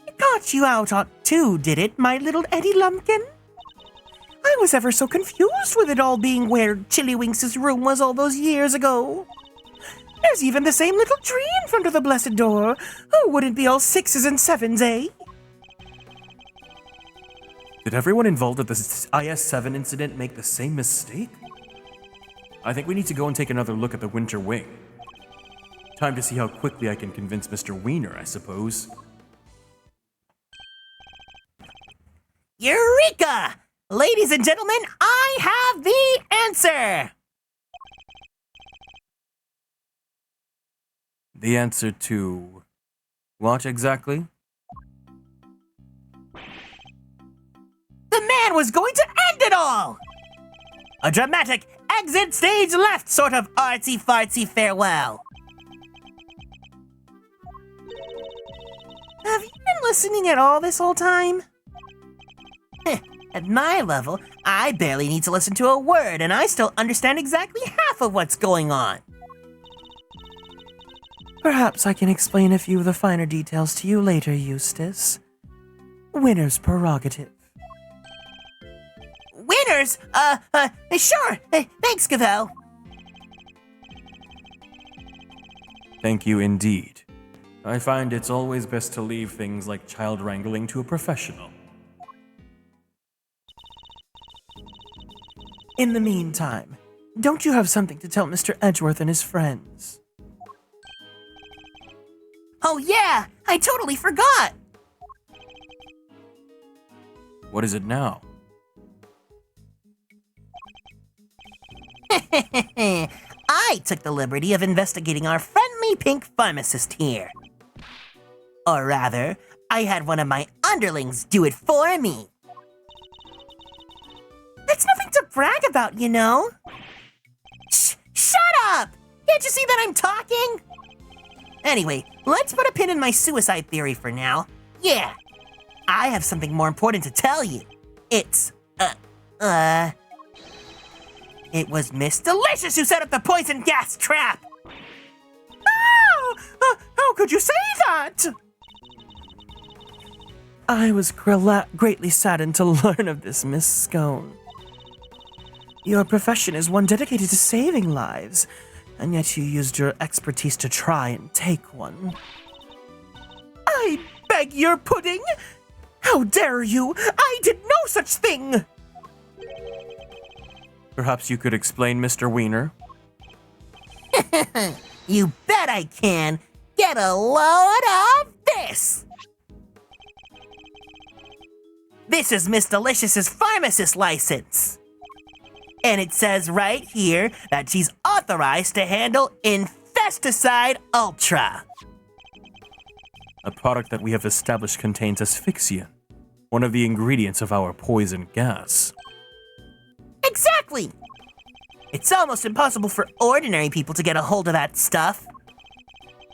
It got you out too, did it, my little Eddie Lumpkin? I was ever so confused with it all being where Chillywinks' room was all those years ago. There's even the same little tree in front of the blessed door. Who wouldn't be all 6s and 7s, eh? Did everyone involved at the IS-7 incident make the same mistake? I think we need to go and take another look at the winter wing. Time to see how quickly I can convince Mr. Wiener, I suppose. Eureka! Ladies and gentlemen, I have the answer! The answer to what exactly? The man was going to end it all! A dramatic exit stage left sort of artsy-fartsy farewell. Have you been listening at all this whole time? At my level, I barely need to listen to a word, and I still understand exactly half of what's going on. Perhaps I can explain a few of the finer details to you later, Eustace. Winner's prerogative. Winners? Sure. Thanks, Cavell. Thank you indeed. I find it's always best to leave things like child wrangling to a professional. In the meantime, don't you have something to tell Mr. Edgeworth and his friends? Oh yeah, I totally forgot. What is it now? I took the liberty of investigating our friendly pink pharmacist here. Or rather, I had one of my underlings do it for me. That's nothing to brag about, you know. Shut up! Can't you see that I'm talking? Anyway, let's put a pin in my suicide theory for now. Yeah, I have something more important to tell you. It's, it was Miss Delicious who set up the poison gas trap! Oh! How could you say that? I was greatly saddened to learn of this, Miss Scone. Your profession is one dedicated to saving lives, and yet you used your expertise to try and take one. I beg your pudding! How dare you! I did no such thing! Perhaps you could explain, Mr. Wiener? You bet I can! Get a load of this! This is Miss Delicious's pharmacist license. And it says right here that she's authorized to handle Infesticide Ultra. A product that we have established contains asphyxian, one of the ingredients of our poison gas. Exactly! It's almost impossible for ordinary people to get a hold of that stuff.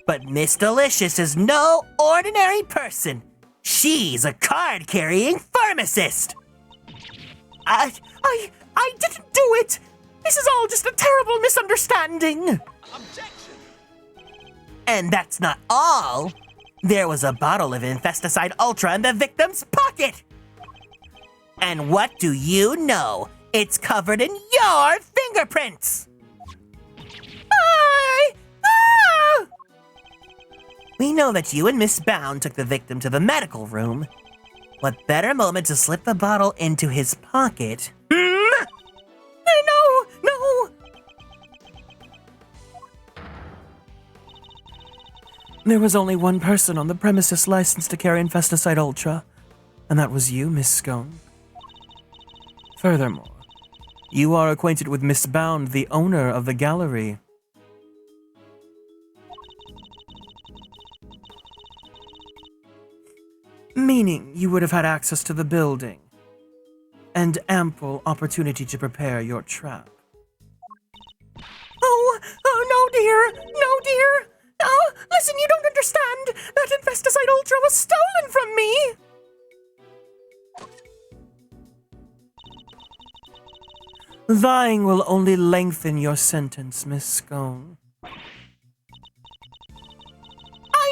But Miss Delicious is no ordinary person. She's a card-carrying pharmacist. I didn't do it! This is all just a terrible misunderstanding! Objection! And that's not all. There was a bottle of Infesticide Ultra in the victim's pocket. And what do you know? It's covered in your fingerprints. We know that you and Miss Bound took the victim to the medical room. What better moment to slip the bottle into his pocket? No! There was only one person on the premises licensed to carry Infesticide Ultra, and that was you, Miss Scone. Furthermore, you are acquainted with Miss Bound, the owner of the gallery. Meaning you would have had access to the building and ample opportunity to prepare your trap. Oh, no, dear. No, dear. Oh, listen, you don't understand. That Infesticide Ultra was stolen from me. Lying will only lengthen your sentence, Miss Scone. I'm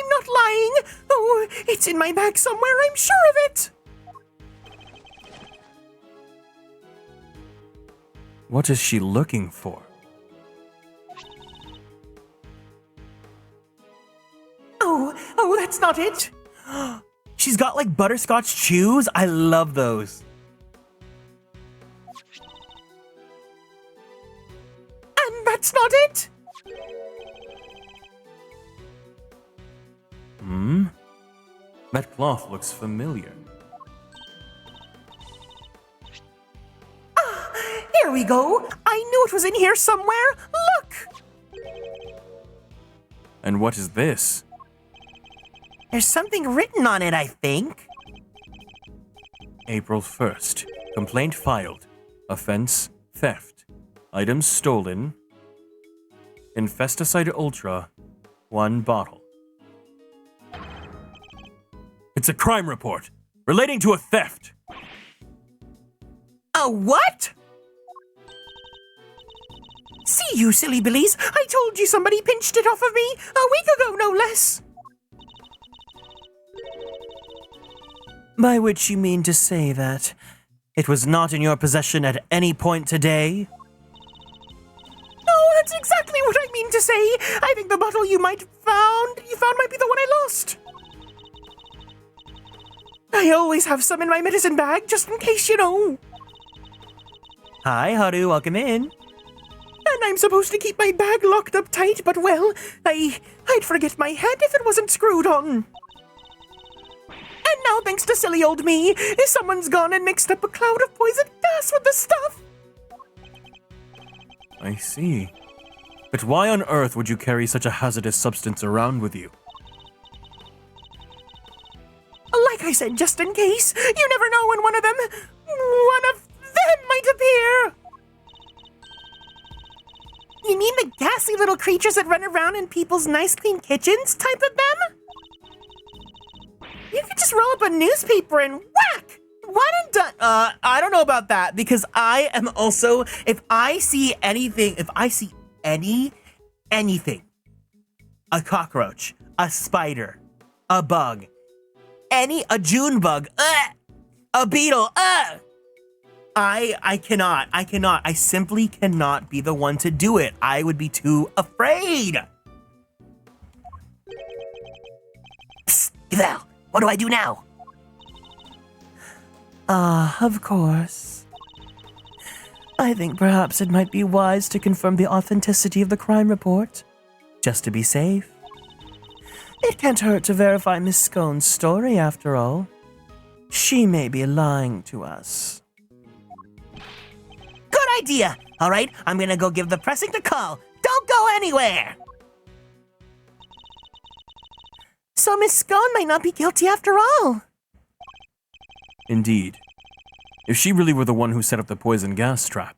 not lying. Oh, it's in my bag somewhere, I'm sure of it. What is she looking for? Oh, that's not it. She's got like butterscotch chews. I love those. And that's not it. That cloth looks familiar. Here we go. I knew it was in here somewhere. Look. And what is this? There's something written on it, I think. April 1st. Complaint filed. Offense, theft. Items stolen. Infesticide Ultra, 1 bottle. It's a crime report relating to a theft. A what? See you, silly billies. I told you somebody pinched it off of me a week ago, no less. By which you mean to say that it was not in your possession at any point today? No, that's exactly what I mean to say. I think the bottle you found might be the one I lost. I always have some in my medicine bag, just in case, you know. Hi, Haru, welcome in. And I'm supposed to keep my bag locked up tight, but well, I'd forget my head if it wasn't screwed on. And now, thanks to silly old me, someone's gone and mixed up a cloud of poison gas with the stuff. I see. But why on earth would you carry such a hazardous substance around with you? Like I said, just in case. You never know when one of them might appear. You mean the ghastly little creatures that run around in people's nice clean kitchens type of them? You could just roll up a newspaper and whack! One and done. I don't know about that because I am also, if I see anything, a cockroach, a spider, a bug, a June bug, a beetle, I cannot, I simply cannot be the one to do it. I would be too afraid. Psst, Val, what do I do now? Of course. I think perhaps it might be wise to confirm the authenticity of the crime report, just to be safe. It can't hurt to verify Miss Scone's story, after all. She may be lying to us. Good idea! Alright, I'm gonna go give the precinct a call. Don't go anywhere! So Miss Scone might not be guilty after all. Indeed. If she really were the one who set up the poison gas trap,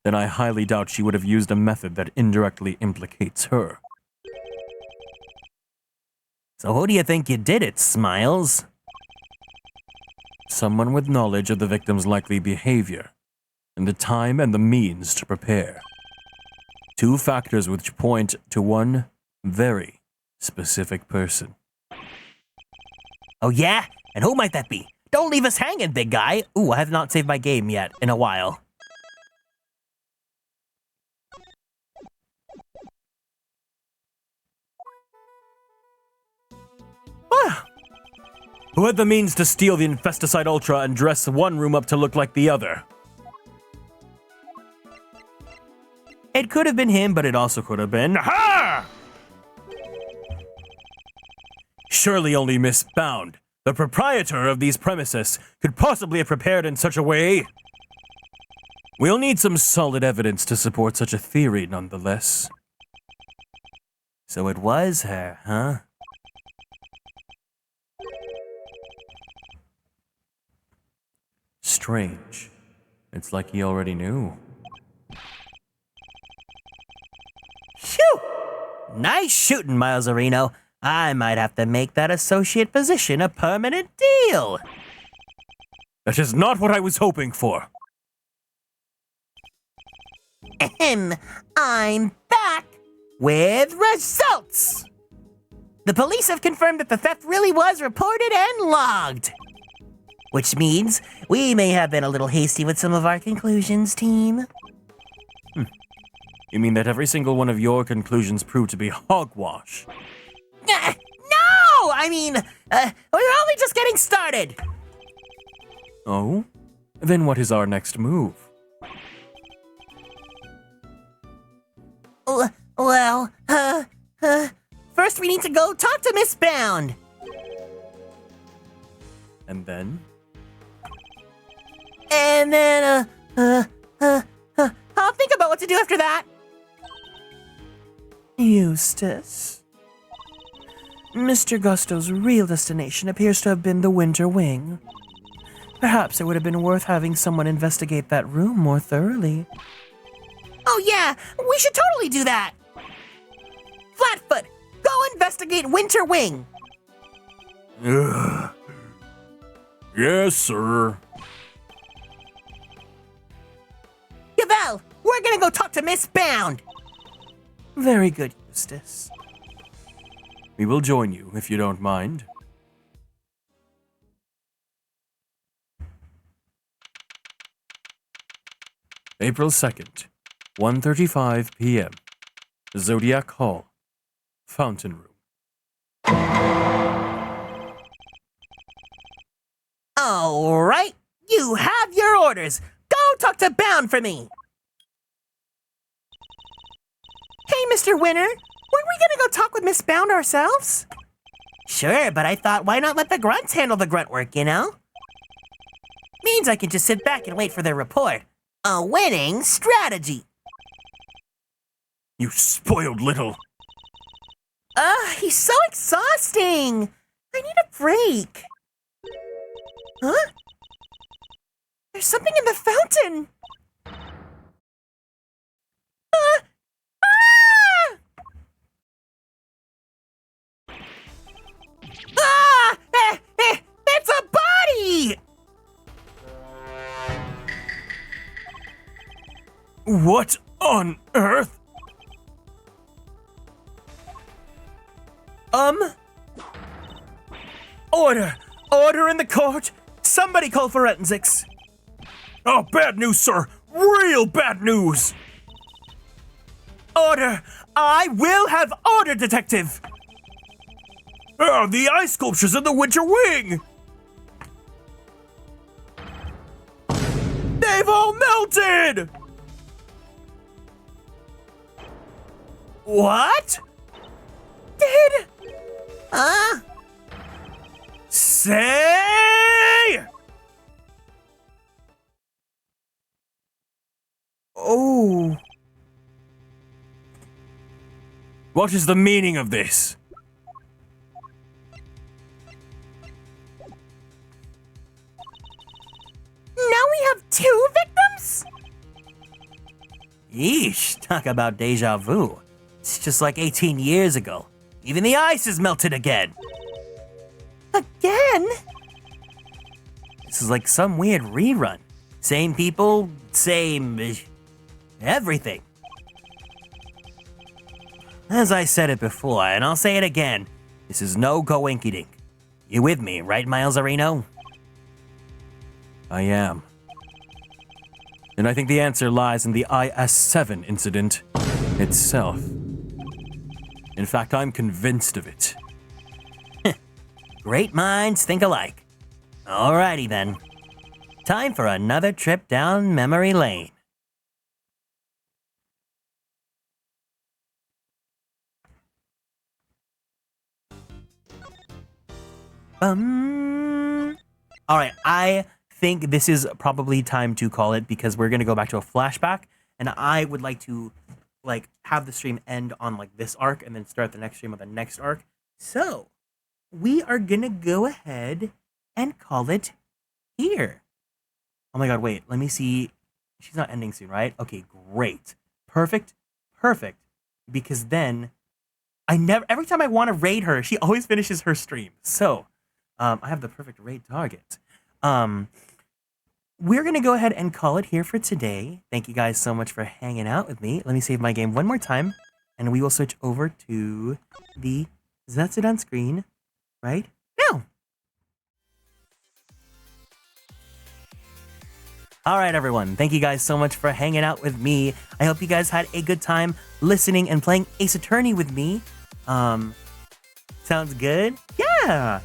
then I highly doubt she would have used a method that indirectly implicates her. So who do you think you did it, Smiles? Someone with knowledge of the victim's likely behavior, and the time and the means to prepare. 2 factors which point to one very specific person. Oh yeah? And who might that be? Don't leave us hanging, big guy. Ooh, I have not saved my game yet in a while. Who had the means to steal the Infesticide Ultra and dress one room up to look like the other? It could have been him, but it also could have been... Ha! Surely only Miss Bound, the proprietor of these premises, could possibly have prepared in such a way. We'll need some solid evidence to support such a theory, nonetheless. So it was her, huh? Strange. It's like he already knew. Phew! Nice shooting, Miles Areno. I might have to make that associate position a permanent deal. That is not what I was hoping for. Ahem. I'm back with results. The police have confirmed that the theft really was reported and logged. Which means we may have been a little hasty with some of our conclusions, team. You mean that every single one of your conclusions proved to be hogwash? No! I mean, we're only just getting started. Oh? Then what is our next move? Well, first we need to go talk to Miss Bound. And then? And then, I'll think about what to do after that. Eustace. Mr. Gusto's real destination appears to have been the Winter Wing. Perhaps it would have been worth having someone investigate that room more thoroughly. Oh yeah, we should totally do that. Flatfoot, go investigate Winter Wing. Ugh. Yes, sir. Yvel, we're gonna go talk to Miss Bound. Very good, Eustace. We will join you, if you don't mind. April 2nd, 1:35 p.m. Zodiac Hall, Fountain Room. All right, you have your orders. Go talk to Bound for me. Hey, Mr. Winter, weren't we gonna go talk with Miss Bound ourselves? Sure, but I thought, why not let the grunts handle the grunt work, you know? Means I can just sit back and wait for their report. A winning strategy. You spoiled little. He's so exhausting. I need a break. Huh? There's something in the fountain. It's a body! What on earth? Order! Order in the court! Somebody call forensics! Oh, bad news, sir. Real bad news. Order! I will have order, detective! The ice sculptures in the Winter Wing. They've all melted. What? Did... Say! Oh. What is the meaning of this? Now we have 2 victims? Yeesh, talk about deja vu. It's just like 18 years ago. Even the ice is melted again. Again? This is like some weird rerun. Same people, same... everything. As I said it before, and I'll say it again, this is no coinky-dink. You with me, right, Miles Areno? I am. And I think the answer lies in the IS-7 incident itself. In fact, I'm convinced of it. Great minds think alike. Alrighty then. Time for another trip down memory lane. Alright, I think this is probably time to call it because we're gonna go back to a flashback, and I would like to like have the stream end on like this arc and then start the next stream on the next arc. So we are gonna go ahead and call it here. Oh my god, wait, let me see. She's not ending soon, right? Okay, great. Perfect. Because then every time I want to raid her, she always finishes her stream. So I have the perfect raid target. We're going to go ahead and call it here for today. Thank you guys so much for hanging out with me. Let me save my game one more time, and we will switch over to the Zetsudan screen right now. All right, everyone. Thank you guys so much for hanging out with me. I hope you guys had a good time listening and playing Ace Attorney with me. Sounds good? Yeah.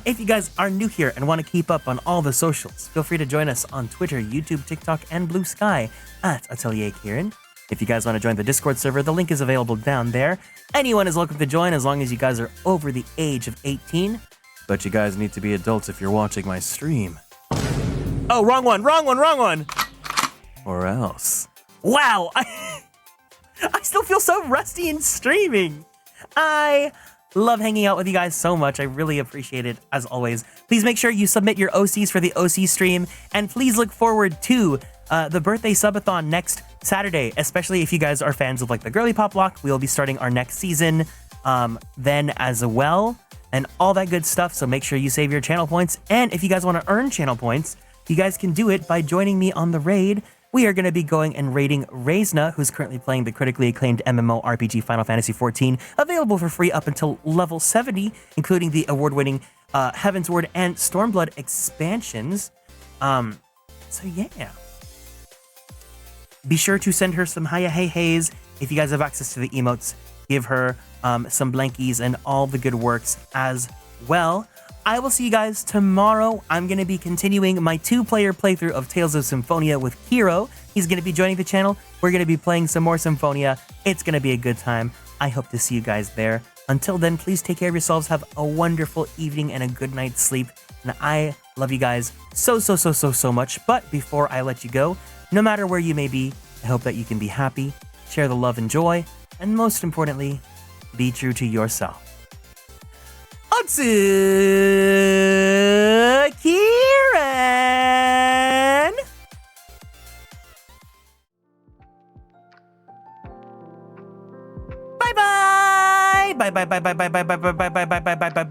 If you guys are new here and want to keep up on all the socials, feel free to join us on Twitter, YouTube, TikTok, and Blue Sky at Atelier Kieran. If you guys want to join the Discord server, the link is available down there. Anyone is welcome to join as long as you guys are over the age of 18. But you guys need to be adults if you're watching my stream. Oh, wrong one. Or else. Wow, I still feel so rusty in streaming. I love hanging out with you guys so much. I really appreciate it, as always. Please make sure you submit your OCs for the OC stream, and please look forward to the birthday subathon next Saturday, especially if you guys are fans of like the Girly Pop Block. We'll be starting our next season then as well, and all that good stuff, so make sure you save your channel points. And if you guys want to earn channel points, you guys can do it by joining me on the raid. We are going to be going and raiding Reisna, who's currently playing the critically acclaimed MMORPG Final Fantasy XIV, available for free up until level 70, including the award-winning Heaven's Ward and Stormblood expansions. So yeah. Be sure to send her some hiya hey heys. If you guys have access to the emotes, give her some blankies and all the good works as well. I will see you guys tomorrow. I'm going to be continuing my 2-player playthrough of Tales of Symphonia with Hero. He's going to be joining the channel. We're going to be playing some more Symphonia. It's going to be a good time. I hope to see you guys there. Until then, please take care of yourselves. Have a wonderful evening and a good night's sleep. And I love you guys so much. But before I let you go, no matter where you may be, I hope that you can be happy, share the love and joy, and most importantly, be true to yourself. Otsu Kieran! Bye bye! Bye bye bye bye bye bye bye bye bye bye bye bye bye bye.